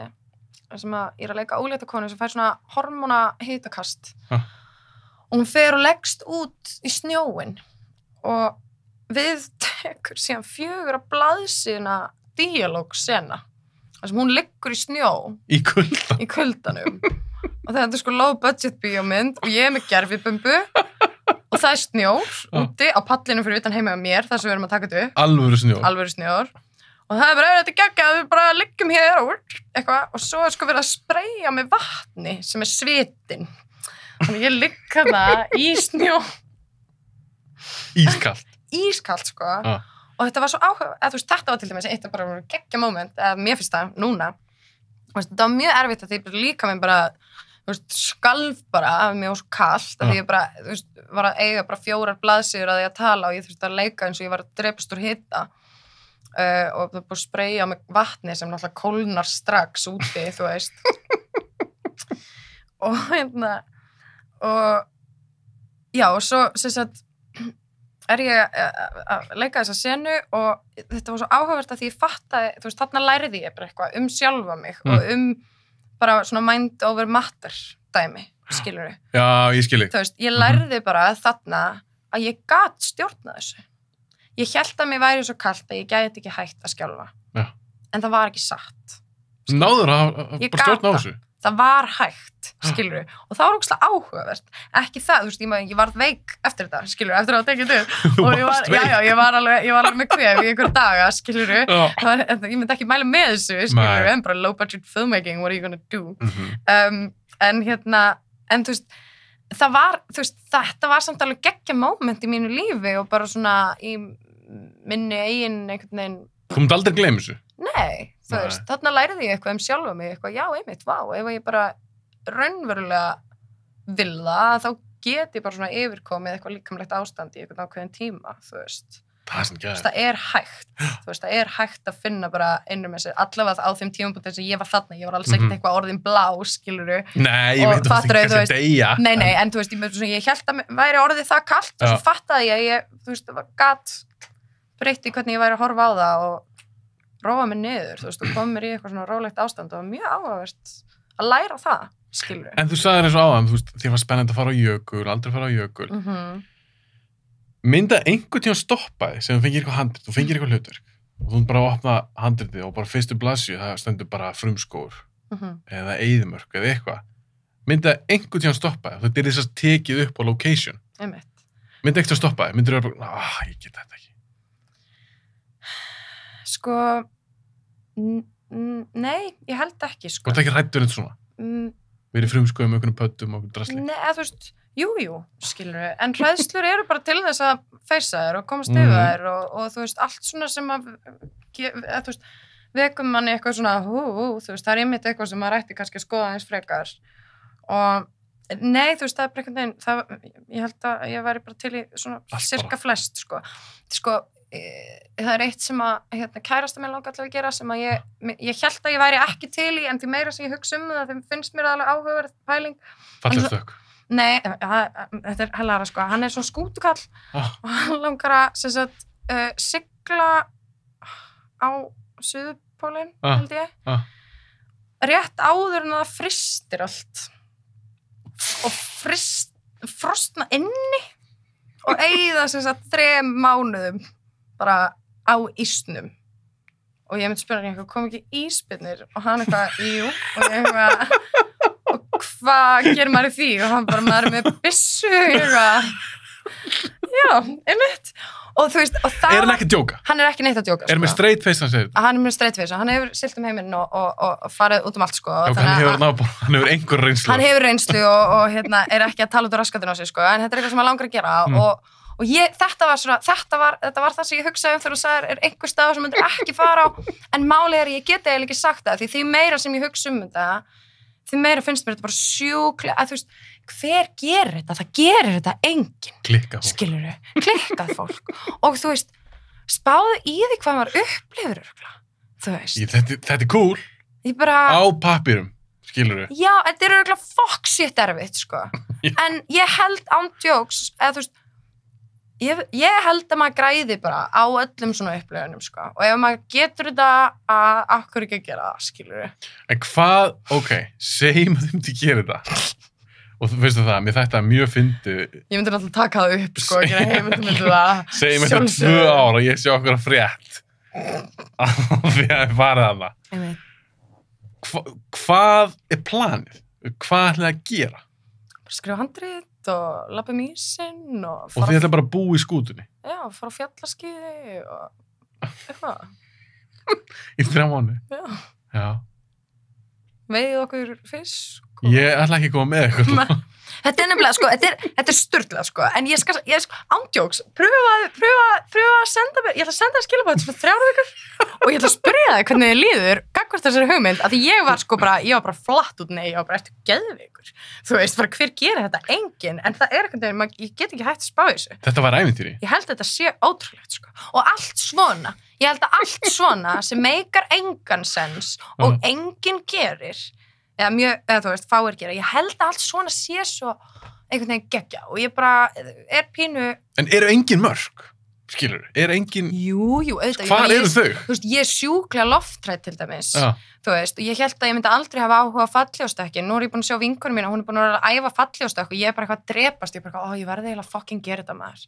sem að ég er að leika ólétta konu sem fær svona hormóna hitakast og hún fer og leggst út í snjóinn og við tekur síðan 4 blaðsíðna díalógsena þar sem hún liggur í snjó í kuldanum og þetta er sko low budget bíómynd og ég er með gerfibumbu og það er snjór úti á pallinu fyrir utan heima með mér þar sem við erum að taka þetta upp alvöru snjór og það er bara þetta geggjað við bara liggjum hér og eitthvað og svo er sko verið að spreyja með vatni sem er svitin þannig ég ligg hana í snjó Ískalt, sko. Og þetta var svo áhuga, eða þú veist, þetta var til dæmis eitt bara geggja moment, eða mér finnst það núna. Veist, það var mjög erfitt að því líka mér bara, þú veist, skalf bara af mér og svo kalt, að því ég bara, þú veist, var að eiga bara 4 blaðsíður að ég að tala og ég þurfti að leika eins og ég var að drepast úr hita. Og það búið að spreyja með vatni sem náttúrulega kólnar strax úti, þú veist. Og svo, sem sagt, er ég að leika þessa senu og þetta var svo áhugavert að því ég fattaði, þú veist, þarna lærði ég bara eitthvað sjálfa mig og bara svona mind over matter dæmi, skilurðu? Já, ég skil ekki. Þú veist, ég lærði bara þarna að ég gat stjórna þessu. Ég hélt að mér væri svo kalt að ég gæti ekki hægt að skjálfa. Já. En það var ekki satt. Náður að bara stjórna á þessu? Það var hægt, skilurðu, og það var ógeðslega áhugavert, ekki það, þú veist, ég varð veik eftir þetta, skilurðu, eftir að tekið þetta og ég var alveg með kvef í einhver daga, skilurðu, ég myndi ekki mæla með þessu, skilurðu, en bara low budget filmmaking, what are you gonna do? En þú veist, það var, þú veist, þetta var samt alveg geggja moment í mínu lífi og bara svona í minni eigin einhvern veginn. Þú mútt aldrei gleyma þessu? Nei, þú veist, þarna lærði ég eitthvað sjálfa mig, eitthvað, já, einmitt, vá, ef ég bara raunverulega vil það, þá get ég bara svona yfirkomið eitthvað líkamlegt ástand í einhvern ákveðin tíma, þú veist. Það er hægt, þú veist, það er hægt að finna bara innum með sér, allavega á þeim tímapunkti sem ég var þarna, ég var alls ekkert eitthvað orðin blá, skilurðu. Nei, ég veit að það er ekki deyja. Nei, en þú veist, ég held að væri orðið það kalt og svo fattaði ég, þú veist, gat breytti hvernig ég væri að horfa á það og róa mig niður, þú veist, og kom mér í eitthvað svona rólegt ástand og mjög áhugavert að læra það, skilurðu. En þú sagðir eins og áðan, þú veist, þér var spennandi að fara á jökul, aldrei fara á jökul. Mynda einhvern tíma stoppaði sem þú fengir eitthvað handrit, þú fengir eitthvað hlutverk og þú bara opna handritið og bara fyrstu blaðsíðu, það stendur bara frumskógur eða eyðimörk eða eitthvað. Mynda einhvern tíma stoppaði, þetta þess að tekið upp á location. Mynda eitthvað stoppaði, myndir þú bara, ég get þetta ekki. Sko, nei, ég held ekki, sko. Og það ekki rættur þetta svona? Verið frumskógum með einhvern pöttum og drasli? Nei, þú veist, jú, skilur en hræðslur eru bara til þess að feysa þér og komast yfir þér og þú veist, allt svona sem að þú veist, vekum manni eitthvað svona, þú veist, það einmitt eitthvað sem maður ætti kannski að skoða eins frekar og nei, þú veist, það bara einhvern veginn, ég held að ég væri bara til í svona cirka flest, sko, það eitt sem að kærasta mér langar til að gera sem að ég held að ég væri ekki til í en því meira sem ég hugsa það, þeim finnst mér alveg áhugaverð pæling. Fallastök? Nei, þetta hellara, sko, hann svona skútukall og hann langar að, sem sagt, sigla á Suðurpólinn, held ég, rétt áður en það frystir allt og frostna inni og eyða, sem sagt, 3 mánuðum bara á ísnum og ég myndi spyrja hann eitthvað, kom ekki ísbirnir og hann eitthvað, jú og ég eitthvað og hvað gerir maður í því og hann bara, maður með byssu eitthvað já, einmitt og þú veist, og það er hann ekki að djóka? Hann er ekki neitt að djóka, sko. Er með straight face hann segir? Hann er með straight face, hann hefur siglt heiminn og farið út allt, sko. Já, hann hefur einhver reynslu. Hann hefur reynslu og er ekki að tala út á raskatinn á sig, sko, en þetta er eitthvað sem hann langar að gera og þetta var það sem ég hugsaði þegar þú sagðir, einhver staður sem myndir ekki fara á, en málið ég get eiginlega ekki sagt það, því meira sem ég hugsa þetta, því meira finnst mér þetta bara sjúklega, að þú veist, hver gerir þetta? Það gerir þetta enginn. Klikkað fólk. Skilurðu, klikkað fólk. Og þú veist, spáðu í því hvað maður upplifir örugglega. Þú veist. Þetta er cool. Ég bara... Á pappírum, skilurðu. Já, þetta er örugglega fuck shit erfitt, sko. En ég held án jokes, eða þú veist, ég held að maður græði bara á öllum svona upplifunum, sko. Og ef maður getur þetta af hverju ekki að gera það, skilurðu. En hvað, segjum að þeim til að gera þetta. Og þú veistu það, mér þetta mjög fyndi. Ég myndi náttúrulega taka það upp, sko, ekki að heimildum það. Segjum þetta 2 ár og ég sé okkur að frétt. Því að við farið að það. Hvað er planið? Hvað ætlaði að gera? Bara skrifa handrit og labba í ísinn og þið ætlaði bara að búa í skútunni? Já, fara á fjallaskíði og eitthvað. Í 3 mánuði? Já. Veiðið okkur fisk. Ég ætla ekki að koma með eitthvað. Þetta er nefnilega, sko, þetta er sturlað, sko, en ég skal ándjóks, pröfa að senda mér, ég ætla að senda það skilabóð svona 3 vikur og ég ætla að spyrja það hvernig þið líður gagnvart þessari hugmynd, af því ég var bara flatt út, ég var bara eftir geðveikur, þú veist, bara hver gerir þetta? Enginn, en það er einhvern veginn, ég get ekki hægt að spá þessu. Þetta var ævintýri? Ég held að þetta sé ótrúlegt, sko, og allt svona, ég held að allt svona sem meikar engan sens og enginn gerir eða þú veist, fáir gera. Ég held að allt svona sé svo einhvern veginn geggja og ég bara pínu... En eru engin mörk? Skilur, engin... Jú, auðvitað. Hvar eru þau? Þú veist, ég sjúklega lofttrædd til dæmis. Já. Þú veist, og ég held að ég myndi aldrei hafa áhuga á fallhljóðstökki. Nú ég búin að sjá vinkonum mína, hún búin að æfa fallhljóðstökk og ég bara eitthvað að drepast. Ég bara, ég verði eiginlega fucking gera þetta maður.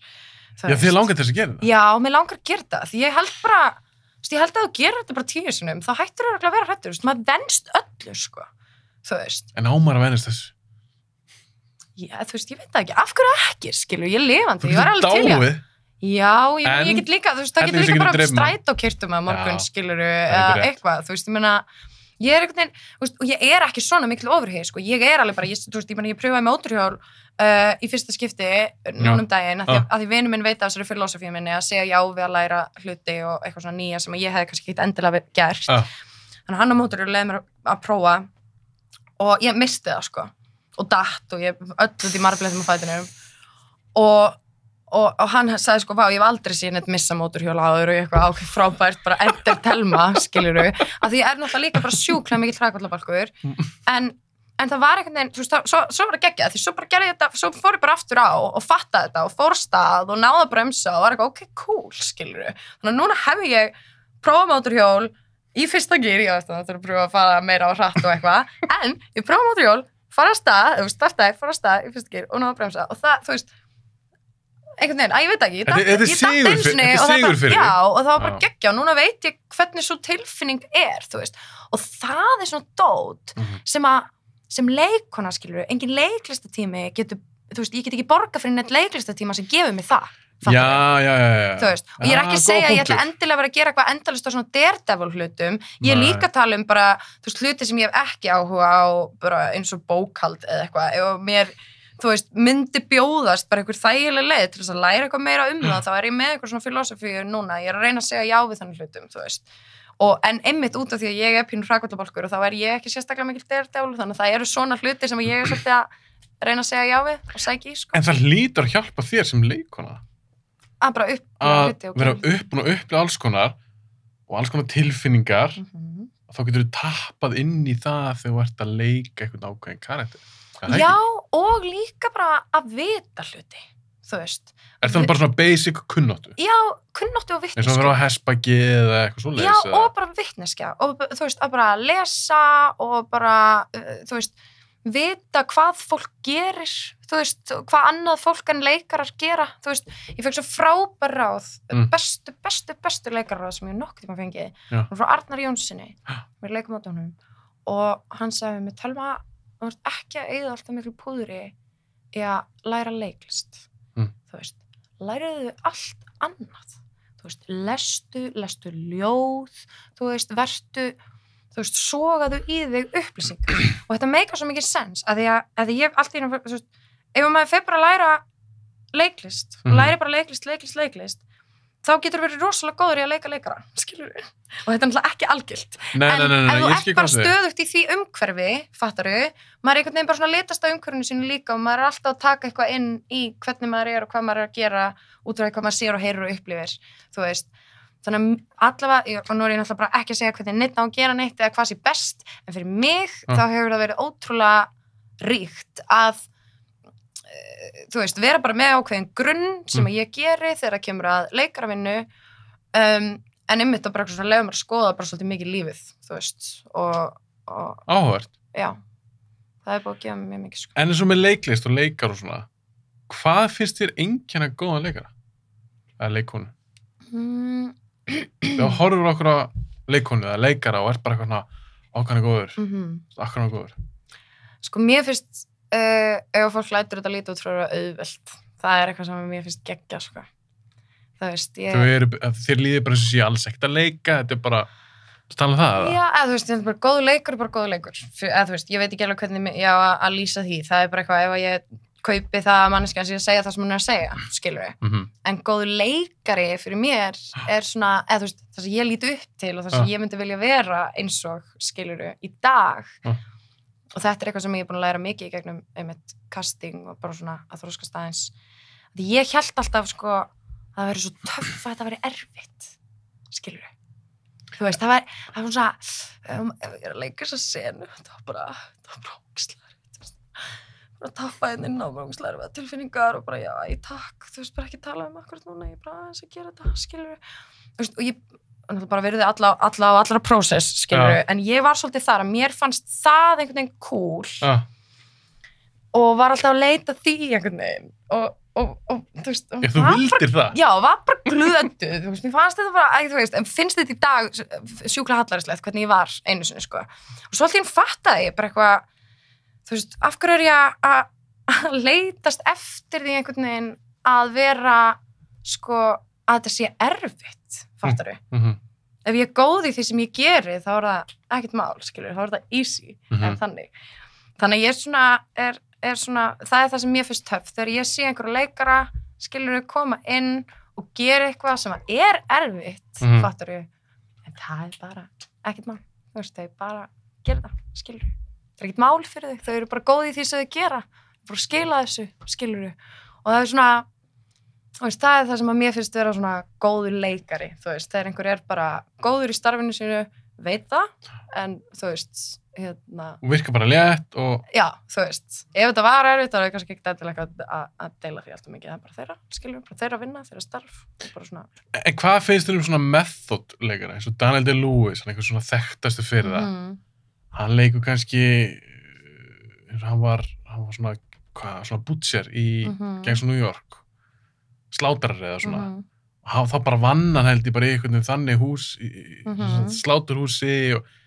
Já, þið langar til þess að gera það? Já, mér langar að gera það. Því ég held bara, ég held að þú gerir þetta bara 10 sinnum, þá hættur þú að vera hræddur, maður venst öllu, sko. Þú veist. En ámar að venast þessu? Já, þú veist, ég veit það ekki. Af hverju ekki, skilur, ég er lifandi. Ég var alveg til í. Já, ég get líka, þú veist, það getur líka bara strætókyrtum að morgun, skilur, eða eitthvað, þú veist, ég meina, ég einhvern veginn, og ég ekki svona mikil ofurhið, sko, ég alveg bara, ég pröfaði mótorhjól í fyrsta skipti núna daginn, að því vinur minn veit af þessari filosofíu minni að segja já við að læra hluti og eitthvað svona nýja sem ég hefði kannski ekki endilega gert. Þannig að hann á mótorhjól leiði mér að prófa og ég misti það, sko, og datt og ég öllu því marbleitum á fætinum og hann sagði sko, vá, ég hef aldrei síðan eitt missa mótorhjóla áður og eitthvað ákveð frábært, bara enter telma, skilurðu, að því ég náttúrulega líka bara sjúklega mikill hrakvallabalkur, en það var einhvern veginn, þú veist, svo var það geggjað, því svo bara gerði þetta, svo fór ég bara aftur á og fattaði þetta og fór stað og náði að bremsa og var eitthvað, ok, cool, skilurðu, þannig að núna hef ég prófað mótorhjól í fyrsta gír, ég veist það þarf að pröfa að fara meira á hratt og eitthvað, en ég prófaði mótorhjól, fara af stað í fyrsta gír og náði að bremsa og það, þú veist, einhvern veginn, ég veit ekki, ég datt sigur fyrir já, og það var bara geggja og núna veit ég hvernig svo tilfinning þú veist, og það svona dót sem leikona, skilur, engin leiklistatími getur, þú veist, ég get ekki borga fyrir neitt leiklistatíma sem gefur mig það já þú veist, og ég ekki að segja að ég ætla endilega að vera að gera eitthvað endalist á svona daredevil hlutum, ég líka tala bara, þú veist, hluti sem ég hef ekki áhuga á bara eins og bókhald eða eitthvað, ef mér þú veist, myndi bjóðast bara einhver þægileg leið til þess að læra eitthvað meira það, þá ég með einhver svona filosofíu núna, ég að reyna að segja já við þannig hlutum, þú veist. En einmitt út af því að ég pínu hrakvallabalkur og þá ég ekki sérstaklega mikil daredevil, þannig að það eru svona hluti sem ég svolítið að reyna að segja já við og sækja í, sko. En það hlýtur að hjálpa þér sem leikona? Að bara vera uppbúin að upplifa alls konar og alls konar tilfinningar, þá getur þú tappað inn í það þegar þú ert að leika einhvern ákveðin karakter. Já, og líka bara að vita hluti, þú veist. Það bara svona basic kunnáttu? Já, kunnáttu og vitneskja. Eins og að vera á hestbaki eða eitthvað svoleiðis? Já, og bara vitneskja. Og þú veist, að bara lesa og bara, þú veist, vita hvað fólk gerir, þú veist, hvað annað fólk en leikarar gera, þú veist. Ég fekk svo frábær ráð, bestu leikaráð sem ég nokkuð tíma fengið. Frá Arnar Jónssoni, við leikum á honum. Og hann sagði mér, Telma, þú veist ekki að eyða alltaf miklu púðri í að læra leiklist þú veist, læraðu allt annað þú veist, lestu ljóð þú veist, þú veist, sogaðu í þig upplýsingar og þetta meikar svo mikið sens að því ég alltaf þú veist, ef maður fer bara að læra leiklist læri bara leiklist þá getur verið rosalega góður í að leika leikara, skilur við? Og þetta er náttúrulega ekki algilt. Nei, ef þú ert bara stöðugt í því umhverfi, fattaru, maður einhvern veginn bara svona litast á umhverfinu sínu líka og maður alltaf að taka eitthvað inn í hvernig maður og hvað maður að gera út frá hvað maður sér og heyrir og upplifir, þú veist. Þannig að allavega, og nú ég náttúrulega bara ekki að segja hvernig neitt á að gera neitt eða hvað sé best, en fyrir mig þá hefur það verið ótrúlega ríkt að þú veist, vera bara með ákveðin grunn sem ég geri þegar það kemur að leikaravinnu en einmitt að bara svona leiða mér að skoða bara svolítið mikið lífið, þú veist og áhugavert. Já, það búið að gefa mér mjög mikið, sko. En eins og með leiklist og leikar og svona hvað finnst þér einkenna góðan leikara? Eða leikonu? Þegar horfur okkur á leikonu eða leikara og er bara eitthvað ákvæmlega góður ákvæmlega góður. Sko, mér finnst ef fólk lætur þetta lítið út frá auðvelt það eitthvað sem mér finnst geggja, sko. Það veist, þér líður bara eins og sé alls ekkert að leika, þetta bara tala um það? Já, þú veist, þetta er bara góður leikur þú veist, ég veit ekki alveg hvernig ég á að lýsa því, það er bara eitthvað ef ég kaupi það að manneskjan sé að segja það sem hún er að segja, skilur við en góður leikari fyrir mér er svona, þú veist, það sem ég líti upp til og það sem ég myndi vilja vera eins og, skilur við, í dag og þetta er eitthvað sem ég er búin að læra mikið í gegnum einmitt casting og bara svona að þroskast aðeins. Því ég hélt alltaf, sko, að það væri svo töff að þetta væri erfitt, skilur við. Þú veist, það var svona, ef ég er að leika þessa senu, það var bara ógeðslega erfitt. Bara tappa inn á ógeðslega erfitt tilfinningar og bara, já, ég takk, þú veist, bara ekki tala akkurat núna, ég bara aðeins að gera þetta, skilur við. Þú veist, og ég bara verið allra prósess, skilur en ég var svolítið þar að mér fannst það einhvern veginn cool og var alltaf að leita því einhvern veginn og þú veist þú vildir það? Já, var bara glöðuð, þú veist, mér fannst þetta bara þú veist, en finnst þetta í dag sjúklega hallærislegt hvernig ég var einu sinni, sko og svo alltaf fattaði ég bara eitthvað þú veist, af hverju er ég að leitast eftir því einhvern veginn að vera, sko að þetta sé erfitt, fattaru ef ég er góð í því sem ég geri, þá er það ekkert mál, skilur, þá er það easy, en þannig að ég er svona, það er það sem mér finnst töff, þegar ég sé einhverja leikara, skilur, koma inn og gera eitthvað sem er erfitt, fattar ég, en það er bara ekkert mál, þú veist, þau bara gera það, skilur, það er ekkert mál fyrir þau, þau eru bara góð í því sem þau gera, bara skila þessu, skilur, og það er svona, þú veist, það er það sem að mér finnst vera svona góður leikari, þú veist, þegar einhver er bara góður í starfinu sínu, veit það, en þú veist, og virka bara létt og já, þú veist, ef þetta var erfitt þá er það kannski ekki endilega að deila því alltaf mikið, það er bara þeirra, skilur, bara þeirra vinna, þeirra starf, bara svona. En hvað finnst þér svona method-leikara, eins og Daniel Day-Lewis, hann er einhver svona þekktastu fyrir það, hann leikur kannski, hann var svona, svona butcher í Gangs of New York, slátarar eða svona, þá bara vann hann held ég bara í einhvern veginn þannig hús, sláturhúsi og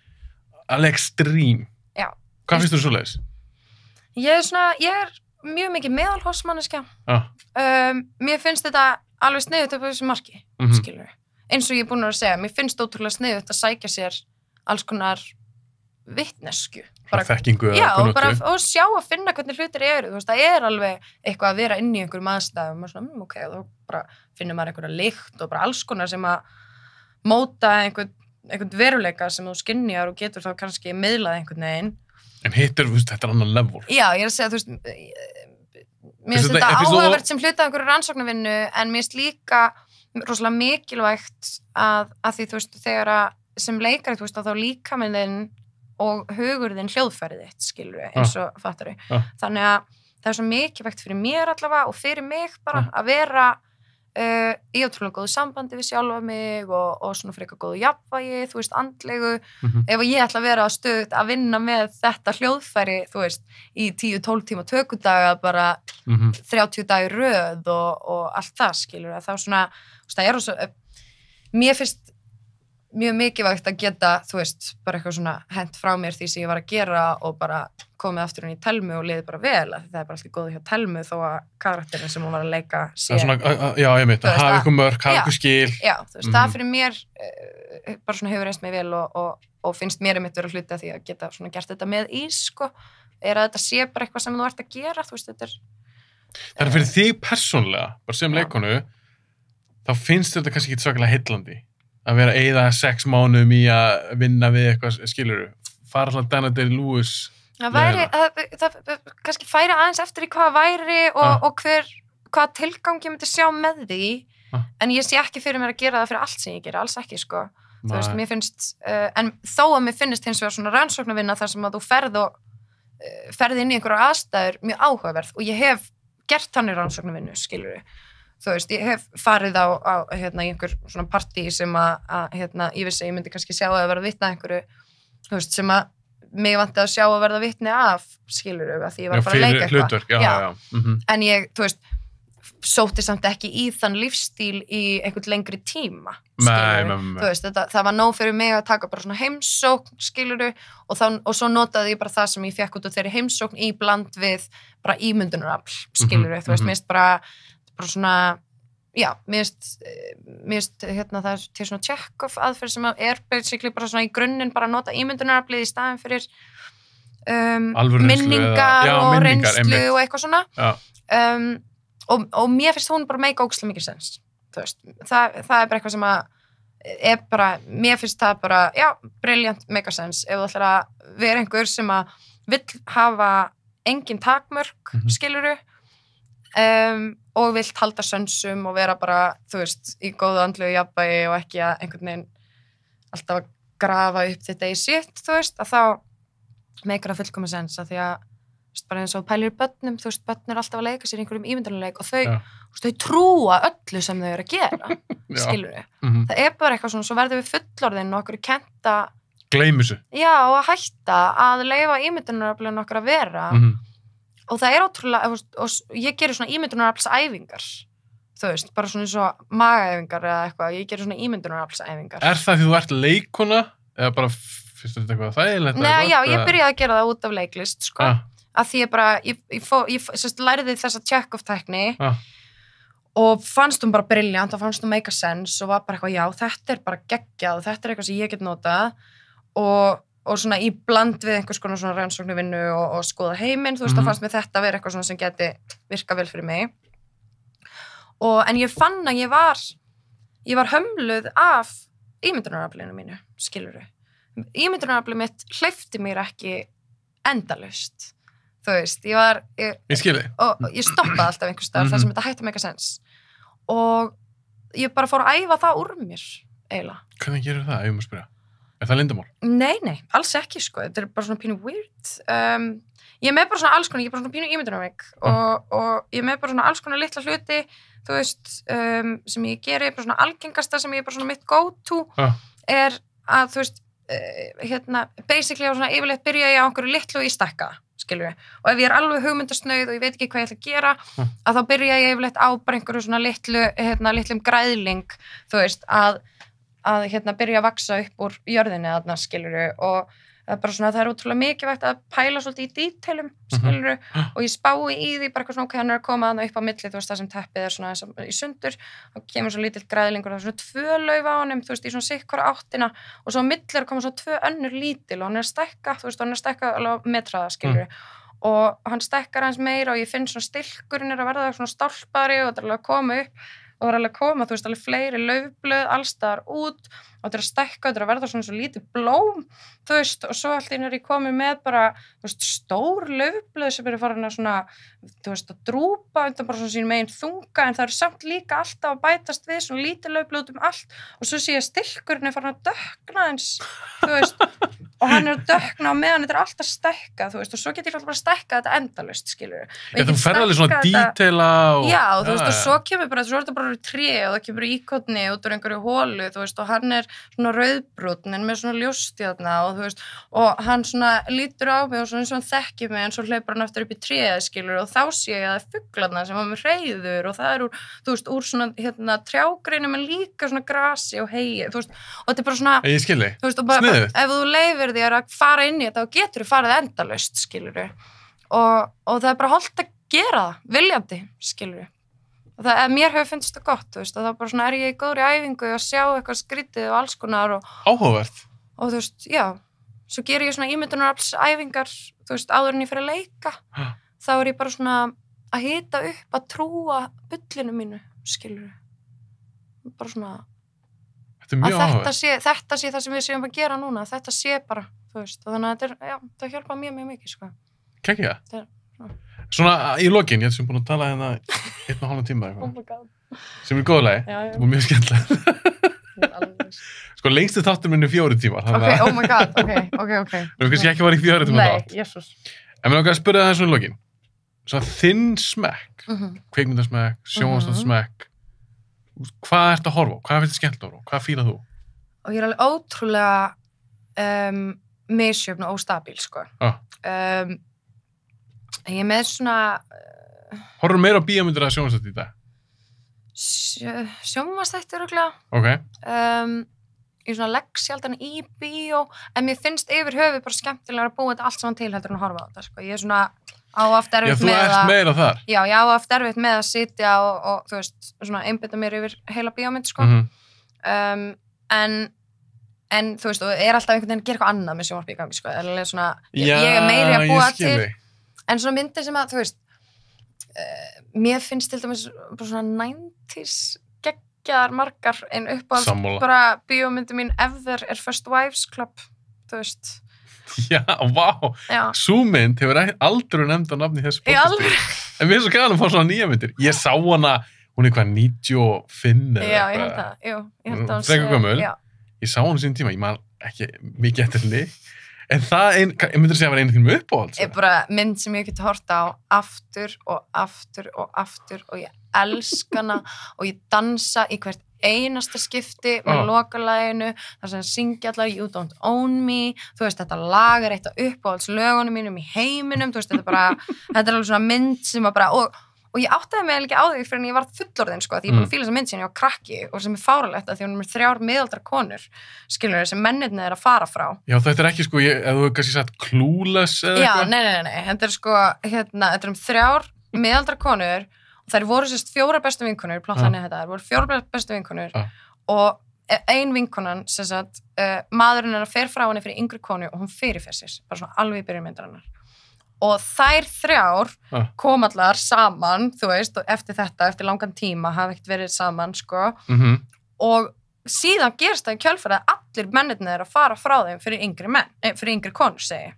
alveg ekstrím. Já. Hvað finnst þú svoleiðis? Ég er mjög mikið meðalhófsmanneskja. Mér finnst þetta alveg sniðugt upp á þessu marki, skilur. Eins og ég er búin að segja, mér finnst ótrúlega sniðugt að sækja sér alls konar vitnesku. Bara þekkingu eða já, og sjá að finna hvernig hlutir eru. Þú veist, það er alveg eitthvað að vera inn í einhverjum aðstæðum og svona, ok, þá bara finnir maður einhverja lykt og bara alls konar sem að móta einhvern veruleika sem þú skynjar og getur þá kannski miðlað einhvern veginn. En hittir, þú veist, þetta er annan level. Já, ég er að segja, þú veist, mér finnst þetta áhugavert sem hluta einhverju rannsóknarvinnu, en mér finnst líka rosalega mikilvægt að því, þú veist, þegar sem leikari, þú veist, að þá líkaminn þinn og hugurðinn hljóðfærið þitt, skilur við, eins og fattar við. Þannig að það er svo mikilvægt fyrir mér allavega og fyrir mig bara að vera í ótrúlega góðu sambandi við sjálfa mig og svona frekar góðu jafnvægi, þú veist, andlegu. Ef ég ætla að vera stöðugt að vinna með þetta hljóðfæri, þú veist, í 10-12 tíma tökudaga, bara 30 dagar í röð og allt það, skilur það. Þá svona, þú veist, það er svo, mér finnst mjög mikilvægt að geta, þú veist, bara eitthvað svona hent frá mér því sem ég var að gera og bara komið aftur inn í Telmu og liðið bara vel, að það er bara alltaf góð hjá Telmu þó að karakterin sem hún var að leika sé. Svona, já, ég veit, að hafa ykkur mörk, hafa ykkur skil. Já, þú veist, það fyrir mér bara svona hefur reynst mig vel og finnst mér einmitt vera hluti að því að geta svona gert þetta með ís, sko, er að þetta sé bara eitthvað sem þú ert að gera, þú veist, þetta er. Það er fyrir þig persónlega, bara sem leikonu, þá finnst þetta kannski ekki svakalega heillandi að vera eyða 6 mánuðum í að vinna við eitthvað, skilurðu, fara svona Daniel Day-Lewis. Það væri, það kannski færi aðeins eftir í hvað væri og hvað tilgang ég myndi sjá með því, en ég sé ekki fyrir mér að gera það fyrir allt sem ég gera, alls ekki, sko. Þú veist, mér finnst, en þó að mér finnst hins vegar svona rannsóknarvinna þar sem að þú ferð inn í einhverjar aðstæður mjög áhugaverð og ég hef gert þannig rannsóknarvinnu, skilurðu. Þú veist, ég hef farið á í einhver svona partí sem að ég vissi að ég myndi kannski sjá að verða vitni að einhverju, þú veist, sem að mig vanti að sjá að verða vitni af, skilurðu, að því ég var bara að leika eitthvað. Já. En ég, þú veist, sótti samt ekki í þann lífstíl í einhvern lengri tíma, skilurðu. Þú veist, það var nóg fyrir mig að taka bara svona heimsókn, skilurðu, og svo notaði ég bara það sem ég fekk út af þeirri heimsókn í bland við bara ímyndunarafl, skilurðu, þú veist, mér finnst bara svona, já, mér finnst það er til svona Chekhov aðferð sem er basically bara svona í grunninn bara að nota ímyndunaraflið í staðinn fyrir minningar og reynslu og eitthvað svona og mér finnst hún bara make ógeðslega mikið sens, þú veist, það er bara eitthvað sem að er bara, mér finnst það bara, já, brilliant make sense ef þú ætlar að vera einhver sem að vill hafa engin takmörk, skilurðu og vilt halda sönsum og vera bara, þú veist, í góðu andlegu jafnvægi og ekki að einhvern veginn alltaf að grafa upp þetta í sitt, þú veist, að þá meikar það fullkomið sens að því að, þú veist, bara eins og pælir börnum, þú veist, börn er alltaf að leika sér einhverjum ímyndunarleik og þau trúa öllu sem þau eru að gera, skilur við. Það er bara eitthvað svona, svo verður við fullorðin og okkur kenta gleyma þessu. Já, og að hætta að leyfa ímyndunaraflinu okkar að vera og það er ótrúlega, og ég gerir svona ímyndunaraflsæfingar, þú veist, bara svona eins og magaæfingar eða eitthvað, ég gerir svona ímyndunaraflsæfingar. Er það því þú ert leikona eða bara finnst þetta eitthvað þægilegt? Nei, já, ég byrjaði að gera það út af leiklist, sko, að því ég bara, ég lærði þessa Chekhov-tækni og fannst hún bara brilliant og fannst hún make a sense og var bara eitthvað, já, þetta bara geggjað og þetta eitthvað sem ég get notað og svona í bland við einhvers konar svona rannsóknarvinnu og skoða heiminn, þú veist, þá fannst mér þetta vera eitthvað svona sem geti virka vel fyrir mig en ég fann að ég var hömluð af ímyndunaraflinu mínu, skilurðu. Ímyndunaraflið mitt hleypti mér ekki endalaust. Þú veist, ég skilði. Og ég stoppaði alltaf einhvers staðar þar sem þetta hætti að make a sense. Og ég bara fór að æfa það úr mér, eiginlega. Hvernig gerur það, ef ég má spyrja? Er það leyndamál? Nei, alls ekki, sko. Þetta er bara svona pínu weird. Ég með bara svona alls konar, ég er bara svona pínu ímyndunarveik og ég með bara svona alls konar litla hluti, þú veist, sem ég geri, bara svona algengasta sem ég bara svona mitt go-to er að, þú veist, basically á svona yfirleitt byrja ég á einhverju litlu í stækka, skilur við. Og ef ég er alveg hugmyndasnauð og ég veit ekki hvað ég ætla að gera, að þá byrja ég yfirleitt á bara einhverju svona litlum græðling, þú veist, að byrja að vaksa upp úr jörðinni þarna, skilur við, og það er ótrúlega mikilvægt að pæla svolítið í dítelum, skilur og ég spái í því bara eitthvað svona, ok, hann er að koma þarna upp á milli, þú veist, það sem teppið er svona í sundur, og kemur svo lítill græðlingur, það er svona 2 lauf á honum, þú veist, í svona sikkvara áttina, og svo á milli er að koma svona 2 önnur lítil, og hann er að stækka, þú veist, hann er að stækka alveg metraða, skilur og hann stækkar hans meira og ég finn svona stilkurinn er að verða svona stálpari og þetta er alveg að koma upp og það er alveg að koma, þú veist, alveg fleiri laufblöð allstaðar út og þetta er að stækka, þetta er að verða svona svo lítið blóm, þú veist, og svo allt í einu er ég komið með bara, þú veist, stór laufblöð sem eru farin að svona, þú veist, að drúpa undan bara svona sínum megin þunga en það eru samt líka alltaf að bætast við svona lítið laufblöð um allt og svo sé ég stilkurinn er farin að dökkna eins, þú veist, og hann er að dökkna á meðan þetta er alltaf stækka, þú veist, og svo get ég alltaf bara stækka þetta endalaust, skilur. Þú ferð alveg svona dítela og... Já, þú veist, og svo kemur bara, svo er þetta bara úr tré og það kemur íkotni út úr einhverju hólu, þú veist, og hann er svona rauðbrúnn en með svona ljóstjarna og þú veist, og hann svona lítur á mig og svona eins og hann þekkir mig en svo hleypur hann aftur upp í tréð, skilur, og þá sé ég að það er fuglarna sem var með hreiður og það er úr, þú veist, úr svona trjágreinum en líka svona grasi og hegi, þú veist, og þetta er bara svona, ég skilji, þú veist, og bara, ef þú leyfir þér að fara inn í þetta, þá getur þú farið endalaust, skilur, og það er bara holdt að gera það, viljandi, skilur, og það, mér hefur finnst það gott, þú veist, og þá bara svona er ég í góðri æfingu að sjá eitthvað skrítið og alls konar og áhugavert, og þú veist, já, svo ger ég svona ímyndunaraflsæfingar, þú veist, áður en ég fer að leika, þá er ég bara svona að hita upp, að trúa bullinu mínu, skilur, bara svona þetta er mjög áhugavert, þetta sé það sem við séum að gera núna, þetta sé bara, þú veist, og þannig að þetta er, já, það hjálpa mjög mikið, sko. Kekja það? Svona í lokin, ég sem búin að tala hérna 1,5 tíma eitthvað. Oh my god. Sem er góðlegi, það var mjög skemmtilega. Sko, lengstu þáttur minn 4 tímar. Ok, oh my god, ok. Við kannski ekki var í 4 tíma þátt. Nei, jesús. En mér langar að spyrja það svona í lokin. Svona þinn smekk, kvikmyndasmekk, sjónvarpsmekk, hvað ertu að horfa á? Hvað finnst þér skemmtilegt að horfa á? Hvað fílar þú? Og ég er alveg ótrúlega misjöfn og óstabíl, sko. Ég er með svona... Horfum meira á bíómyndir eða sjónvarpsþætti í dag? Sjónvarpsþætti örugglega. Ok. Ég svona legg sjaldan í bíó, en mér finnst yfir höfuð bara skemmtilega að búa þetta allt saman til heldur en að horfa á þetta, sko. Ég er svona áaft erfitt með að... Já, þú ert meira þar. Já, ég áaft erfitt með að sitja og þú veist, svona einbeita mér yfir heila bíómynd, sko. En þú veist, og er alltaf einhvern veginn að gera eitthvað annað með sjónvarp í gangi, sko. Eða svona, ég er meiri að búa til. En svona myndir sem að, þú veist, mér finnst til dæmis bara svona 90s geggjaðar margar en uppáhalds bara bíómyndi mín ever er First Wives Club, þú veist. Já, vá. Sú mynd hefur aldrei nefnd á nafni þessu podcasti. En mér er svo gæðan að fá svona nýja myndir. Ég sá hana, hún er hvað 95 eða eitthvað. Já, ég held það, jú. Ég held það. Frekar gömul. Ég sá hana sín tíma, ég man ekki mikið eftir henni. En það ég myndir segja að vera einu þínum uppáhalds. Ég bara mynd sem ég geti hort á aftur og ég elska hana og ég dansa í hvert einasta skipti með lokalaginu, þar sem syngja allar You Don't Own Me, þú veist, þetta lag er eitt af uppáhaldslögunum mínum í heiminum, þú veist, þetta er bara, þetta er alveg svona mynd sem var bara, og ég áttaði mig ekki á því fyrir en ég var fullorðin, sko, því ég búin að fíla þessa mynd sín ég var krakki og sem er fáralegt að því hún er 3 miðaldra konur, skilur þau, sem mennirnir er að fara frá. Já, þetta er ekki, sko, ef þú hefur kannski sagt Clueless eða eitthvað. Já, nei, þetta er sko, þetta er 3 miðaldra konur þær voru sérst 4 bestu vinkonur, plottanir þetta, þær voru 4 bestu vinkonur og ein vinkonan, sem sagt, maðurinn hennar fer frá henni fyrir yngri konu og hún fyrirfer sér, bara svona alveg í byrjun myndarinnar. Og þær 3 kom allar saman, þú veist, og eftir þetta, eftir langan tíma, hafa ekkert verið saman, sko. Og síðan gerst það í kjölfarið að allir mennirnir að fara frá þeim fyrir yngri konur, segi.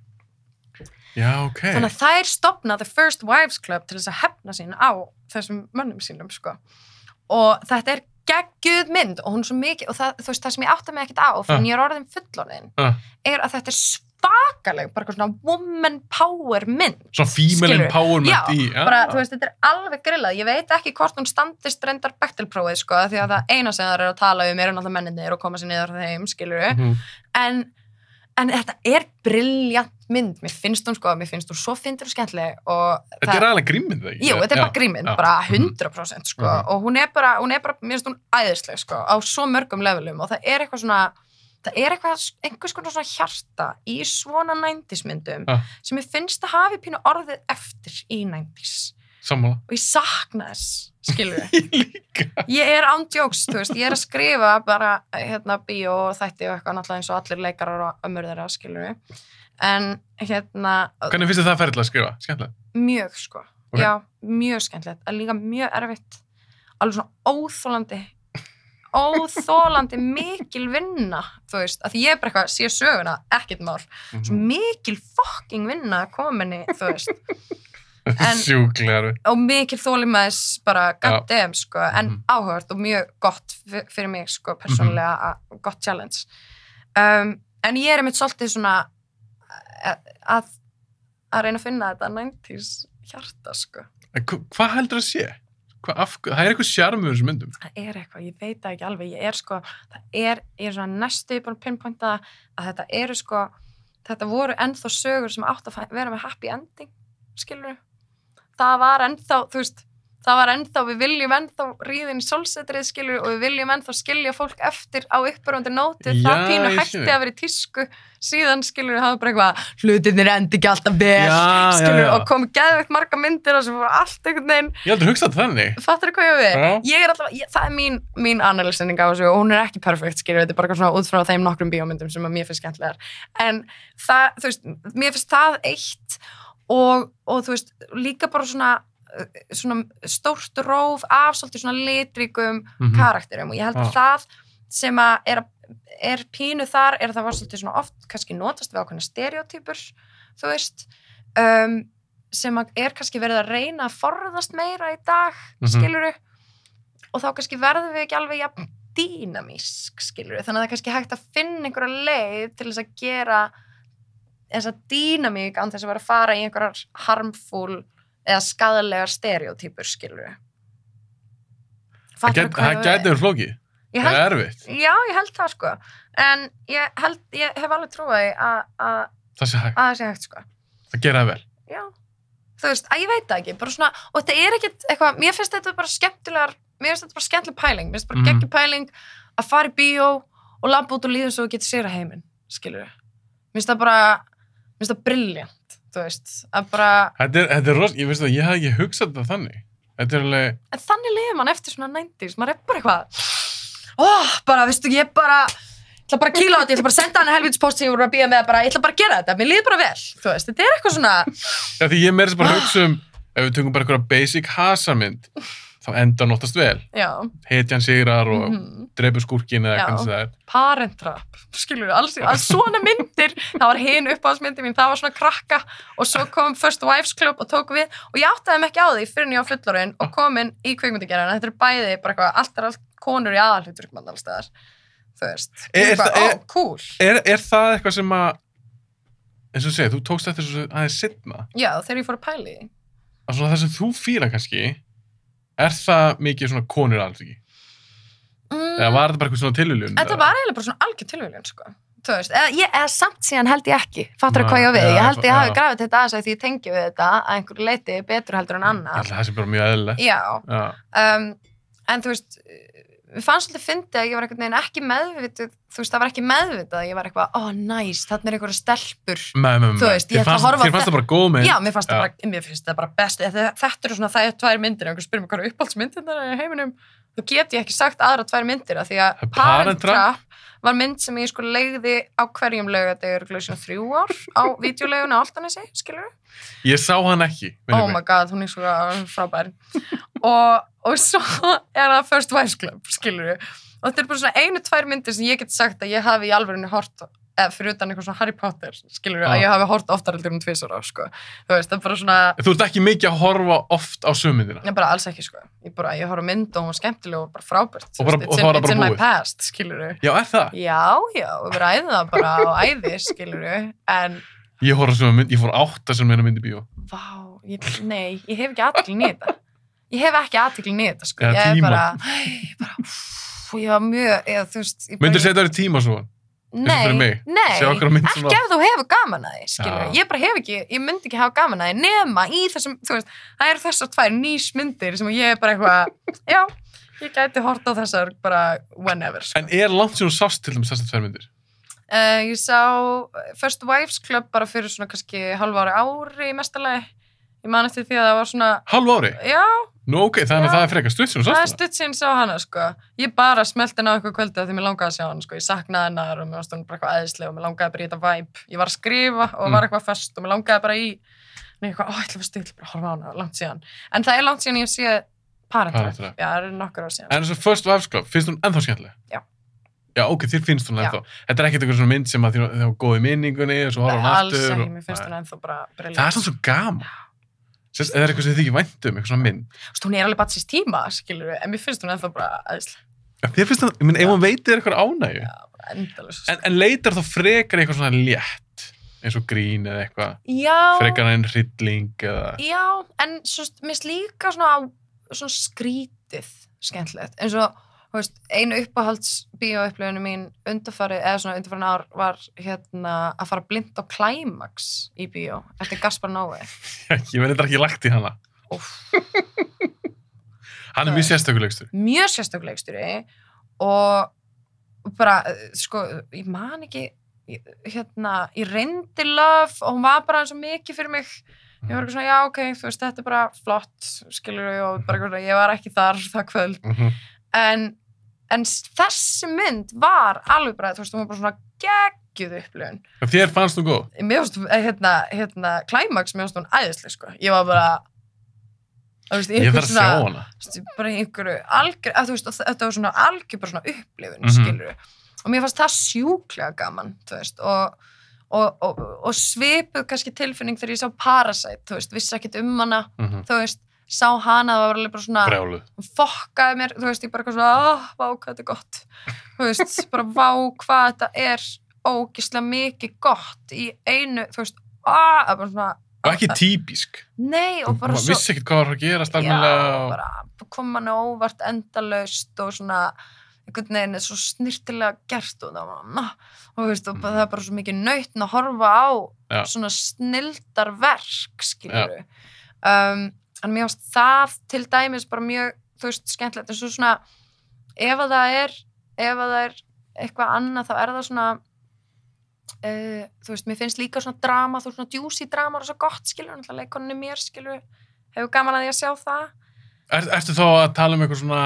Já, ok. Þannig að þær stofna The First Wives Club til þess að hefna sín á þessum mönnum sínum, sko. Og þetta geggjuð mynd og hún svo mikið, og það sem ég átta mig ekkert á fyrir ég orðin fullorðin, að þetta svakaleg, bara svona woman power mynd. Svona female empowerment Já, bara, þú veist, þetta alveg grillað. Ég veit ekki hvort hún standist reyndar Bechdel-prófið, sko, því að það eina sem það að tala náttúrulega menninir og koma sér niður þeim, skilurðu. En þetta briljant mynd. Mér finnst hún svo fyndir og skemmtileg. Þetta alveg grímmynd, ekki? Jú, þetta bara grímmynd, bara 100%, sko. Og hún bara, mér finnst hún æðisleg, sko, á svo mörgum levelum. Og það eitthvað svona, einhvers konar svona hjarta í svona 90s myndum sem mér finnst að hafi pínu orðið eftir í 90s. Sammála. Og ég sakna þess, skilur Ég líka. Ég ándjóks, þú veist, ég að skrifa bara, bíó og þætti og eitthvað náttúrulega eins og allir leikarar og ömmur þeirra, skilur En, Hvernig finnst þið það ferðilega að skrifa? Skemmtilegt? Mjög, sko. Okay. Já, mjög skemmtilegt. En líka mjög erfitt. Alveg svona óþolandi mikil vinna, þú veist, að því ég bara eitthvað sé söguna, ekkert mál. Svo mikil fucking vinna kominni, þú veist. Sjúklegar. Og mikil þolinmæðis bara goddamn, sko, en áhugavert og mjög gott fyrir mig, sko, persónulega, gott challenge. En ég einmitt svolítið svona að reyna að finna þetta 90s hjarta, sko. Hvað heldur að sé? Það eitthvað sjarmur þessum myndum? Það eitthvað, ég veit það ekki alveg. Ég er svona næstu búin að pinpointa að þetta sko, þetta voru ennþá sögur sem átt að vera með happy ending, skilurðu? Það var ennþá, þú veist, við viljum ennþá ríðin í sólsetrið, skilur, og við viljum ennþá skilja fólk eftir á uppörvandi nótu, það pínu hætti að vera í tísku, síðan, skilur, það var bara eitthvað, hlutirnir endi ekki alltaf vel, skilur, og kom geðveikt marga myndir sem voru allt einhvern veginn. Ég heldur hugsað þannig. Fattar hvað ég við? Ég alltaf, það mín analýsending á þessu, og hún ekki perfekt, skilur, þetta bara svona út frá þeim nokkrum bíómyndum sem að mér finnst skemmtilegar. En það, þú veist, mér finnst það eitt og þú veist, líka bara svona stórt róf af svolítið svona litríkum karakterum og ég held að það sem að er pínu þar það var svolítið svona oft kannski notast við ákveðna stereotypur, þú veist, sem að kannski verið að reyna að forðast meira í dag, skilurðu, og þá kannski verðum við ekki alveg jafn dýnamísk, skilurðu, þannig að það er kannski hægt að finna einhverja leið til þess að gera þessa dýnamík án þess að vera að fara í einhverjar harmful eða skadalegar stereotypur, skilurðu. Það gæti verið flókið. Það er erfitt. Já, ég held það, sko. En ég hef alveg trúið að það sé hægt. Að það sé hægt, sko. Það gera það vel. Já. Þú veist, ég veit það ekki. Bara svona, og þetta ekkert eitthvað, mér finnst þetta bara skemmtileg pæling. Mér finnst bara geggjur pæling að fara í bíó og labba út og líða svo og geta sér að heiminn, skilurðu. Mér finnst það briljant. Þú veist, að bara Þetta ég veist að ég hef ekki hugsað þetta þannig. Þetta alveg En þannig lifir mann eftir svona 90s, maður bara eitthvað bara, veistu, ég ætla bara að kýla á þetta, ég ætla bara að senda hann helvítispost sem ég voru að bíða með bara, ég ætla bara að gera þetta, mér líður bara vel, þú veist, þetta eitthvað svona Já, því ég meira sem bara hugsa ef við tökum bara eitthvað basic hasarmynd þá endar nóttast vel. Já. Hetjan sigrar og dreipur skúrkin eða hvernig það er. Parent Trap, skilur við, alls svona myndir, það var hin uppáhaldsmyndi mín, það var svona krakka og svo kom First Wives Club og tók við og ég áttaði mig ekki á því fyrir en ég var fullorðin og komin í kvikmyndagerðina, þetta bæði bara eitthvað, allt konur í aðalhlutverkum allstaðar, þú veist. Cool. Er það eitthvað sem að, eins og segja, þú tókst eftir þessu aðeins seinna? Já, þegar ég fór að pæla í því. Að svona það sem þú fílar kannski, er það mikið svona konur alls ekki? Eða var þetta bara eitthvað svona tilviljun? Þetta var eiginlega bara svona algjör tilviljun, sko. Þú veist, eða samt síðan held ég ekki. Fattur hvað ég á við? Ég held ég hafi grafið þetta aðeins að því ég tengi við þetta að einhverju leiti betur heldur en annað. Það sé bara mjög eðlilegt. Já. En þú veist, Mér fannst svolítið fyndið að ég var einhvern veginn ekki meðvituð, þú veist, það var ekki meðvitað að ég var eitthvað, nice, þarna einhverja stelpur, þú veist, ég ætla að horfa þér fannst það bara góð mynd. Já, mér finnst það bara best, þetta eru svona, það er 2 myndir, einhver spyrir mig hvað eru uppáhaldsmyndirnar í heiminum, þá get ég ekki sagt aðra 2 myndir, af því að Parent Trap var mynd sem ég sko leigði á hverjum laugardagur svona 3 ár á vídeoleiguna á Álftanesi, skilurðu? Ég sá hann ekki. Oh my god, hún er svo frábær. og svo er það First Wives Club, skilurðu? Og þetta er bara svona 1-2 myndir sem ég get sagt að ég hafi í alvörunni hort, eða fyrir utan eitthvað svona Harry Potter, skilurðu, að ég hafi hort oftar heldur 2 ára, sko. Þú veist, það er bara svona... Þú ert ekki mikið að horfa oft á sömyndina? Nei, bara alls ekki, sko. Ég horfa mynd og hún var skemmtileg og bara frábært. Og það var bara It's in my búið? past, skilurðu. Já, er það? Já, við ræðum það bara á æði, skilurðu, en... Ég horfa svona mynd, ég fór 8 sem meina mynd í bíó. Vá, nei, ég hef ekki athygli í þetta. Ég hef ekki athygli í þetta, sko. Eða tíma. Ég var mjög, þú veist... Myndir segja þetta eru tíma svo? Nei, ekki ef þú hefur gaman að því, skilur. Ég bara hef ekki, ég myndi ekki hafa gaman að því nema í þessum, þú veist, það eru þessar 2 nýsmyndir sem ég er bara eitthvað, já, ég gæti hort á þessar bara whenever, sko. En langt sem þú sást til þessar 2 myndir? Ég sá First Wives Club bara fyrir svona kannski hálfu ári í mestalagi. Ég man eftir því að það var svona... Hálfu ári? Já. Nú, ok, þannig að það er frekar stutt sem þú sást það? Það er stutt sem ég sá hana, sko. Ég bara smelti hana á eitthvað kvöldi af því mér langaði að sjá hana, sko. Ég saknaði hennar og mér varst hún bara eitthvað æðisleg og mér langaði bara í þetta vibe. Ég var að skrifa og var eitthvað föst og mér langaði bara í... Nei, eitthvað, ég ætla að vera still, bara horfa á hana, langt síðan. En það er langt síðan ég sé Parent Trap. Já, það nokkur ár síðan. En þess að First Wives Club, finnst hún ennþá skemmtileg? Já. Já, ok, þér finnst hún ennþá. Þetta er ekkert eitthvað svona mynd sem að þér var góð í minningunni og svo horfa hún aftur. Alls ekki, mér finnst hún ennþá bara brilliant. Það er svona svo gaman. Það er eitthvað sem þið ekki vænt eitthvað svona mynd. Þú veist, hún er alveg bara síst tíma, skilur við, en mér finnst hún ennþá bara æðisleg. Þér finnst það, ég minn, ef hún veitir eitthvað ánægju. Já, bara endalaust. En leitar þá frekar eitthvað svona létt, eins og grín eða eitthvað? Já. Frekar en hrylling eða... Já, en mér finnst líka svona skrítið skemmtilegt, eins og þú veist, einu uppáhaldsbíóupplifun mín undanfarin ár var að fara blind á Climax í bíó eftir Gaspar Noé. Ég verði þetta ekki lagt í hana. Hann er mjög sérstakulegstur. Mjög sérstakulegsturi og bara, sko, ég man ekki, ég reyndi Love og hún var bara eins og mikið fyrir mig. Ég var eitthvað svona, já, ok, þú veist, þetta er bara flott, skilur við, og bara eitthvað, ég var ekki þar það kvöld. En þessi mynd var alveg bara, þú veist, hún var bara svona geggjuð upplifun. Þér fannst þú góð? Mér fannst, Climax, mér fannst hún æðisleg, sko. Ég var bara, þú veist, ég þarf að sjá hana. Bara einhverju algjör, þú veist, þetta var svona algjör bara svona upplifun, skilur við. Og mér fannst það sjúklega gaman, þú veist, og svipuð kannski tilfinning þegar ég sá Parasite, þú veist, vissi ekkert hana, þú veist, sá hana, það var alveg bara svona brjáluð. Fokkaði mér, þú veist, ég bara eitthvað svona vá, hvað þetta er gott, þú veist, bara vá, hvað þetta er ógeðslega mikið gott í einu, þú veist, bara svona og ekki típisk. Nei, og bara svo vissi ekkert hvað var að gerast almennilega. Já, bara kom manni óvart endalaust og svona einhvern veginn svo snirtilega gert og það var, og þú veist, og það er bara svo mikið nautn að horfa á svona snilldarverk, skilurðu. En mér finnst það til dæmis bara mjög, þú veist, skemmtilegt, en svo svona ef það er eitthvað annað, þá er það svona þú veist, mér finnst líka svona drama, þú veist, svona juicy drama og svo gott, skilur, náttúrulega leikoninu mér, skilur, hefur gaman að því að sjá það. Ertu þá að tala eitthvað svona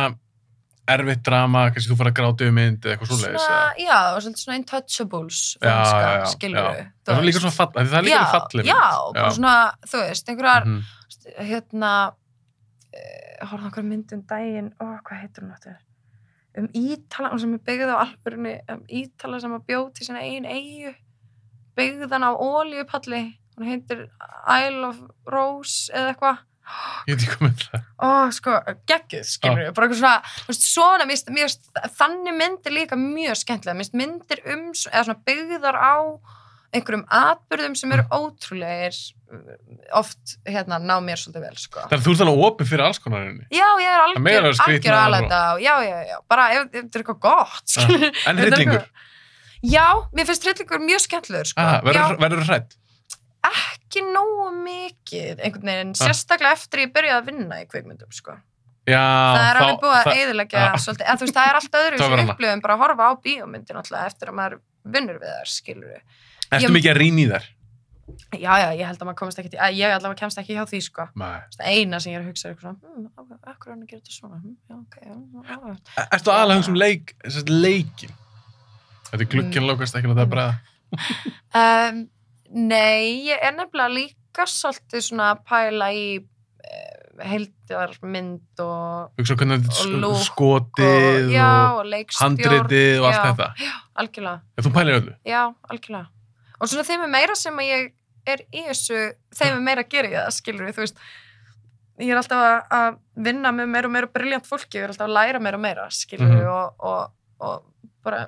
erfitt drama, kannski þú fara að gráta mynd eða eitthvað svoleiðis? Já, svona Untouchables, franska, skilur. Það er líka svona fallið, það er líka fallið. Já, bara svona, þú veist, einhverjar horfðu okkur myndum daginn, hvað heitir hún áttur? Ítala, sem er byggð á alvörunni, Ítala sem að bjóð til sína eigin eyju, byggðan á olíupalli, hún heitir Isle of Rose eða eitthvað. Ég veit ekki hvað mynd það. Sko, geggjuð, skilur við, bara eitthvað svona, þú veist, svona, mér þannig myndir líka mjög skemmtilega, mér myndir eða svona byggðar á einhverjum atburðum sem eru ótrúlegir oft, ná mér svolítið vel, sko. Þannig að þú ert alveg opið fyrir alls konar henni? Já, ég er algjör aðlenda, já, bara ef þetta er eitthvað gott, skilur. En hryllingur? Já, mér finnst hryllingur mjög skemmtilegur, sko. Verður þú hrædd? Ekki nógu mikið, einhvern veginn, sérstaklega eftir ég byrjaði að vinna í kvikmyndum, sko. það alveg búið að eyðileggja svolítið, en þú veist, það allt öðru sem upplifum bara að horfa á bíómyndin alltaf eftir að maður vinnur við þær, skilur við. Ertu mikið að rýna í þær? Já, ég held að maður komast ekki ég allavega kemst ekki hjá því, sko. Eina sem ég að hugsa eitthvað svona, akkur hann að gera þetta svona, já, ok, Ertu aðalega að hugsa um leikin? Þetta glugginn lókast ekki að það bræða? Nei, ég nefnilega líka svolítið svona að pæla í heildarmynd og skotið og leikstjórn handritið og allt þetta. Já, algjörlega. Þú pælir öllu? Já, algjörlega. Og svona þeim meira sem að ég í þessu, þeim meira ger ég það, skilur við, þú veist, ég alltaf að vinna með meira og meira briljant fólki, ég alltaf að læra meira og meira, skilur við, og bara,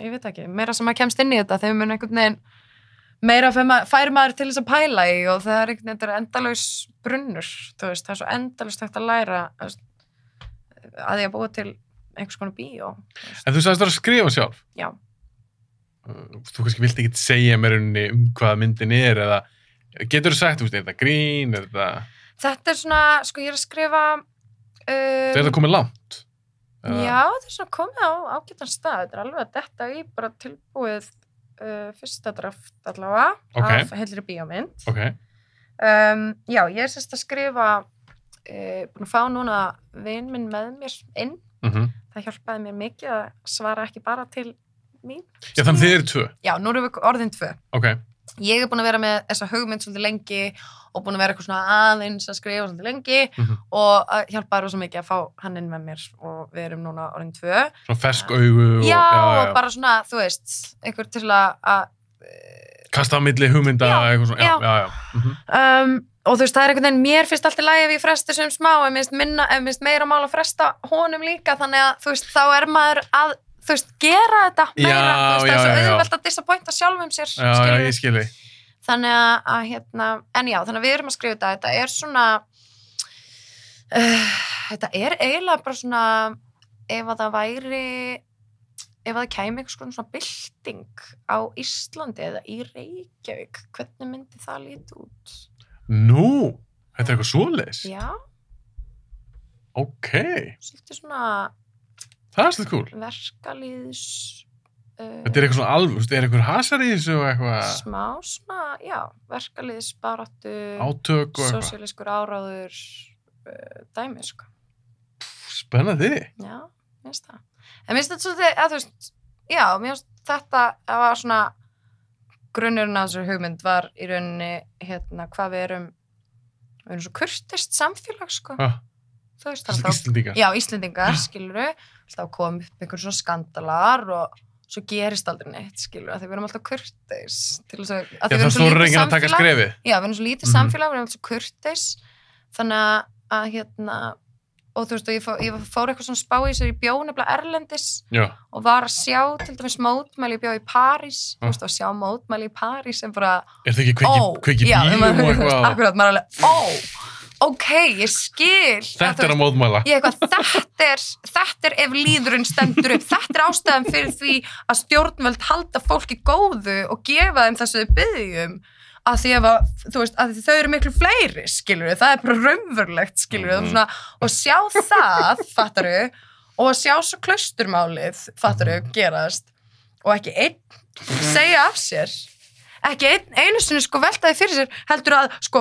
ég veit ekki, meira sem að kemst inn í þetta, þeim mun einhvern veginn meira færi maður til þess að pæla í og það einhvern veginn endalaus brunnur, þú veist, það svo endalaust hægt að læra að ég að búa til einhvers konar bíó. En þú sagðist að skrifa sjálf? Já. Þú kannski vilt ekki segja mér hvað myndin eða getur þú sagt, er þetta grín, er þetta... Þetta svona, sko ég að skrifa... Er þetta komið langt? Já, þetta svona komið á ágætan stað, þetta alveg að detta í bara tilbúið fyrsta draft allavega af heilri bíómynd. Já, ég sérst að skrifa búin að fá núna vin minn með mér inn. Það hjálpaði mér mikið að svara ekki bara til mín. Já, þannig þið eru 2? Já, nú erum við orðin 2. Ég búin að vera með þessa hugmynd svolítið lengi og búin að vera eitthvað svona aðeins að skrifa svolítið lengi og hjálpaði rosa mikið að fá hann inn með mér og við erum núna orðin 2. Svona fersk augu og... Já, og bara svona, þú veist, einhver til að... Kasta á milli hugmynda eitthvað svona, já. Og þú veist, það einhvern veginn, mér finnst alltaf lægi ef ég fresti sem smá, ef mér finnst meira mál að fresta honum líka, þannig að, þú veist, þá maður að þú veist, gera þetta meira, þú veist, það svo auðvelt að disappointa sjálfum sér, Já, ég skilji. Þannig að en já, þannig að við erum að skrifa þetta svona, þetta eiginlega bara svona, ef að það kæmi einhvers konar svona bylting á Íslandi eða í Reykjavík, hvernig myndi það líta út? Nú, þetta eitthvað svoleiðis? Já. Ok. Svolítið svona... Það svolítið cool. Verkalýðs... Þetta eitthvað svona alveg, eitthvað hasar í þessu og eitthvað... Smá svona, já, verkalýðsbaráttu... Átök og eitthvað... Sósíalískur áráður, dæmi, sko. Spennandi. Já, minnst það. En minnst þetta svolítið, að þú veist, já, minnst þetta var svona... Grunnurinn af þessu hugmynd var í rauninni, hvað við erum svo kurteist samfélag, sko. Þú veist, Íslendingar. Já, Íslendingar, skilurðu. Alltaf kom upp einhvern svona skandalar og svo gerist aldrei neitt, skilurðu, að því við erum alltaf kurteis. Já, það stóður enginn að taka skrefið. Já, við erum svo lítið samfélag, við erum alltaf kurteis. Þannig að og þú veist, ég fór eitthvað svona spá í sér, ég bjó nefnilega erlendis og var að sjá til dæmis mótmæli, ég bjó í París, þú veist, að sjá mótmæli í París sem bara... Er það ekki kveiki bílum og eitthvað? Akkurat, maður alveg, ok, ég skil. Þetta að mótmæla. Ég þetta ef líðurinn stendur upp, þetta ástæðan fyrir því að stjórnvöld halda fólki góðu og gefa þeim þessu byggjum. Að því þú veist, að þau eru miklu fleiri, skilur við, það bara raunverulegt, skilur við, og sjá það, fattaru, og sjá svo klausturmálið, fattaru, gerast, og ekki einn segja af sér, ekki einu sinni sko veltaði fyrir sér, heldur að sko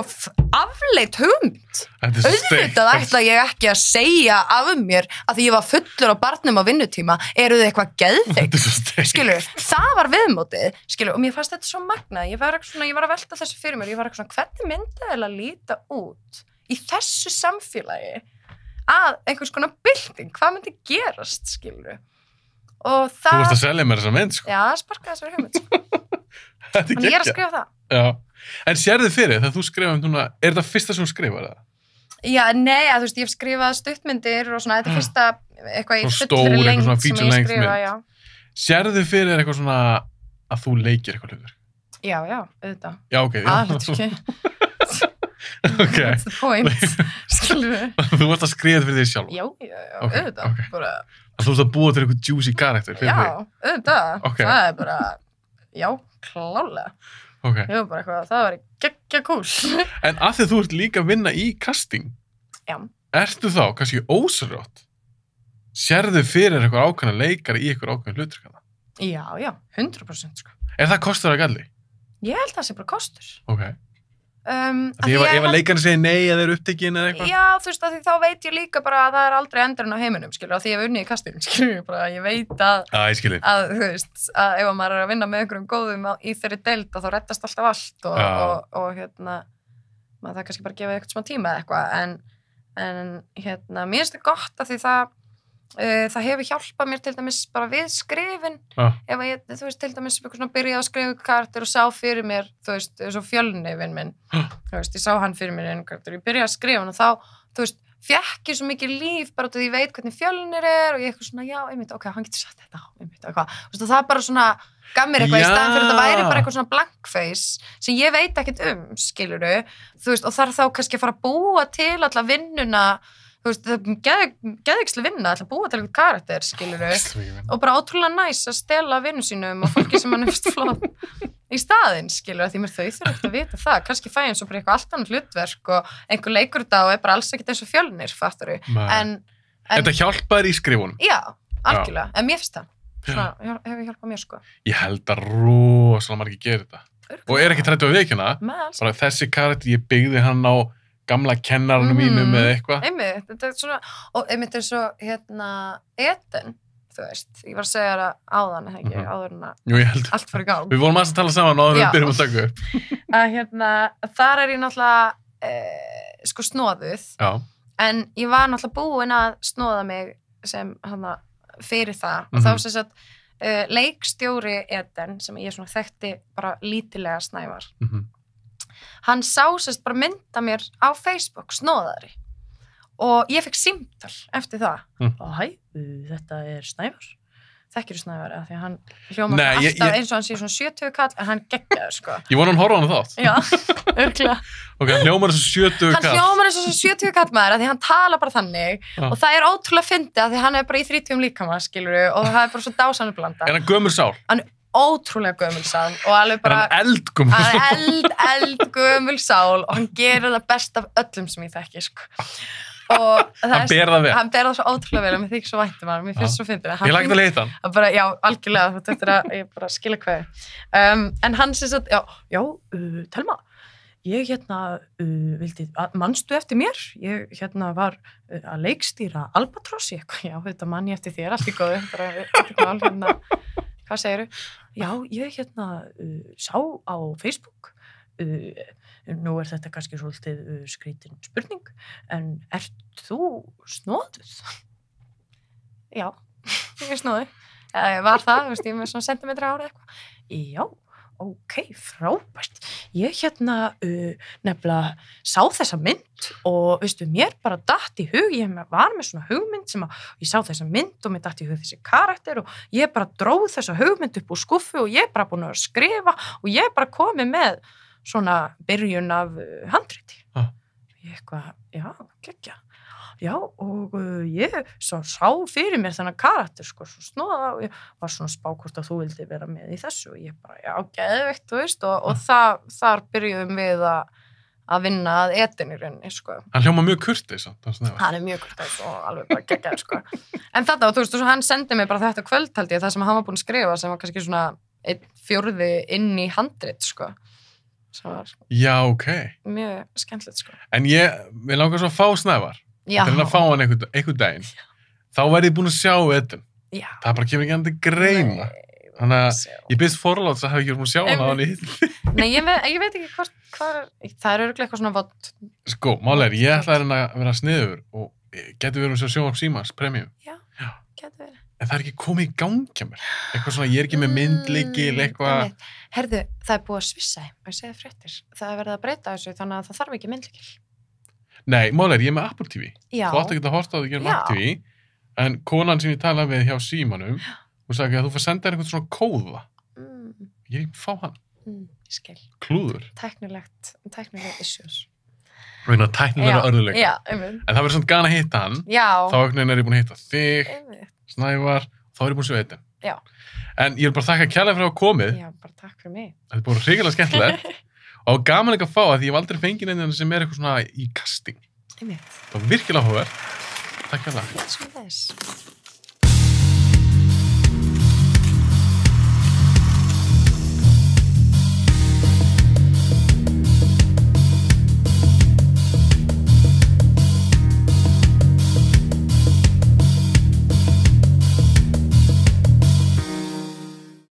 afleitt hugmynd, auðvitað ætla ég ekki að segja af mér að því ég var fullur á barnum á vinnutíma, eru þið eitthvað geðveikt, skilur, það var viðmótið, skilur, og mér fannst þetta svo magnað, ég var að velta þessu fyrir mér, ég var svona, hvernig myndi það að líta út í þessu samfélagi að einhvers konar bylting, hvað myndi gerast, skilur, og það... Þú varst að selja mér þessa mynd, sko. Já, sparkaði þessari hugmynd, sko. Þannig ég er að skrifa það. Já. En sérðu fyrir þegar þú skrifar núna, er þetta fyrsta sem þú skrifar það? Já, nei, þú veist, ég hef skrifað stuttmyndir og svona, þetta er fyrsta eitthvað í fullri lengd sem ég skrifa, já. Sérðu fyrir eitthvað svona að þú leikir eitthvað hlutur? Já, auðvitað. Já, ok. Aðhlutverki. Ok. That's the point, skilur við. Þú varst að skrifa þetta fyrir þig sjálf? Já, auðvitað. Bara... Þú varst að búa til eitthvað juicy karakter fyrir þig? Já, auðvitað. Það er bara... Já, klálega. Ok. Ég var bara eitthvað, það var geggja cool. En af því þú ert líka að vinna í casting. Já. ertu þá kannski ósarjótt? Sérðu fyrir eitthvað ákveðna leikari í eitthvað ákveðna hlutverkana? Já, 100% sko. Það kostur að galli? Ég held að það sé bara kostur. Ok. Ef að leikarinn segir nei eða er upptekinn eða eitthvað? Já, þú veist, því þá veit ég líka bara að það er aldrei endurinn á heiminum, skilur, af því ég hef unnið í kastinum, skilur, bara ég veit að þú veist, að ef maður er að vinna með einhverjum góðum í þeirri deild þá reddast alltaf allt og maður það kannski bara gefa eitthvað smá tíma eða eitthvað, en mér finnst það gott af því það hefur hjálpað mér til dæmis bara við skrifin ef ég, þú veist, til dæmis byrjaði að skrifa karakter og sá fyrir mér, þú veist, eins og Fjölni vinn minn, þú veist, ég sá hann fyrir mér einu karakter, ég byrjaði að skrifa hann og þá, þú veist, fékk ég svo mikið líf bara til því ég veit hvernig Fjölnir er og ég eitthvað svona, já, einmitt, ok, hann getur sagt þetta eitthvað, þú veist, og það bara svona gaf mér eitthvað í staðan fyrir þetta væri bara eitthvað svona blank face sem ég veit ekkert skiluru, þú veist, og þarf þá kannski að fara að búa til alla vinnuna. Þú veist, það geðvikslega vinna að búa til eitthvað karakter, skiluru, og bara ótrúlega næs að stela vinnu sínum og fólki sem hann er flott í staðinn, skiluru, því mér þau þurfa ekkert að vita það, kannski fæ ég eins og bara eitthvað allt annað hlutverk og einhver leikur þetta og er bara alls ekkert eins og Fjölnir, fattaru. Þetta hjálpaður í skrifunum? Já, algjörlega, en mér finnst það. Svona hefur hjálpað mér, sko. Ég held að rosalega margir gerir þetta. Og er ekki trættu að viðkynna, bara þessi karakter, ég byggði hann á gamla kennarinn mínum eða eitthvað. Einmitt, þetta er svona, og einmitt er svo, Eden, þú veist, ég var að segja það áðan, ekki, áður en að allt fór í gang. Við vorum að tala saman áður en við byrjum að taka upp. Að þar er ég náttúrulega, sko, snóðuð, en ég var náttúrulega búin að snóða mig sem, fyrir það, og þá sem sagt, leikstjóri Eden, sem ég svona þekkti bara lítilega Snævar, hann sá sérst bara mynda mér á Facebook, snóðari, og ég fekk símtal eftir það og hæ, þetta er Snævar, þekkirðu Snævar, af því að hann hljómar alltaf eins og hann sé svona 70 kall, en hann geggjaður, sko. Ég vona hann horfa á hann þátt. Já, örglega. Ok, hann hljómar eins og 70 kall. Hann hljómar eins og 70 kall maður, af því hann tala bara þannig, og það er ótrúlega fyndið, af því hann er bara í 30 líkama, skilurðu, og það er bara svo dásamleg blanda. Er hann gömul sál? Ótrúlega gömul sál og alveg bara eldgömul sál og hann gerir það best af öllum sem ég þekki, sko. Og hann ber það vel. Hann ber það svo ótrúlega vel og mér þykir svo vænt hann, mér finnst svo fyndið. Ég lagt að leita hann. Bara, já, algjörlega, þetta er að ég bara skilja hvað. En hann sem sagt, Telma, ég manstu eftir mér? Ég var að leikstýra Albatross, já, þetta man ég eftir þér, allt í góðu, bara, hvað segirðu? Já, ég sá á Facebook, nú er þetta kannski svolítið skrítin spurning, en ert þú snóðuð? Já, ég er snóðuð. Var það, veist, ég með svona sentimetra ára eitthvað. Já, ok, frábært. Ég nefnilega sá þessa mynd og veistu, mér bara datt í hug, ég var með svona hugmynd sem að ég sá þessa mynd og mér datt í hug þessi karakter og ég bara dróð þessa hugmynd upp úr skuffu og ég bara búin að skrifa og ég bara komið með svona byrjun af handriti. Ég eitthvað, já, geggja. Já, og ég sá fyrir mér þennan karakter, sko, svo snóða og ég var svona spákvort að þú vildi vera með í þessu og ég bara, já, geðveikt, þú veist, og þar byrjuðum við að vinna að Eden í rauninni, sko. Hann hljóma mjög kurteis, hann er mjög kurteis og alveg bara geggjaður, sko. En þetta, þú veist, hann sendi mig bara þetta kvöld, held ég, það sem hann var búin að skrifa, sem var kannski svona 1/4 inn í handrit, sko. Já, ok. Mjög skemmtilegt, sko. En við langar svo að fá Snævar. Þegar að fá hann einhvern daginn, þá væri ég búin að sjá Eden. Já. Það bara kemur ekki hann til greina. Þannig að ég byrst forláts að hafa ekki verið búin að sjá hann á hann í hittin. Nei, ég veit ekki hvað það er örugglega eitthvað svona vott. Sko, málega ég ætla að vera sniður og getur verið að sjá Símans Premium. Já, getur verið. En það er ekki komið í gang hjá mér. Eitthvað svona, ég er ekki með myndlíkil, eitthvað. Herðu, það er búið að svissa, og ég segi fréttir. Það er verið að breyta þessu, þannig að það þarf ekki myndlíkil. Nei, málega ég er með Apple TV. Já. Þú átt ekki að horta á því að gera Apple TV, en konan sem ég talaði við hjá Símanum, hún sagði að þú fyrir að senda einhvern svona kóða. Ég fá hann. Ég skil. Klúður. Tæknileg issues. Raunar tæknilega örðuleika. Já, einmitt. En það verður svona gana að hitta hann. Já. Þá er ég búin að hitta þig, Snævar, þá er ég búin að sjá Eden. Já. En ég vil bara þakka kærlega fyrir að hafa komið. Já, bara takk fyrir mig. Þetta er búin hrikalega skemmtilegt. Og gaman ekki að fá að því ég hef aldrei fengið einhvern sem er eitthvað svona í casting. Einmitt. Það var virkilega áhugavert. Takk fyrir það. Svo þess.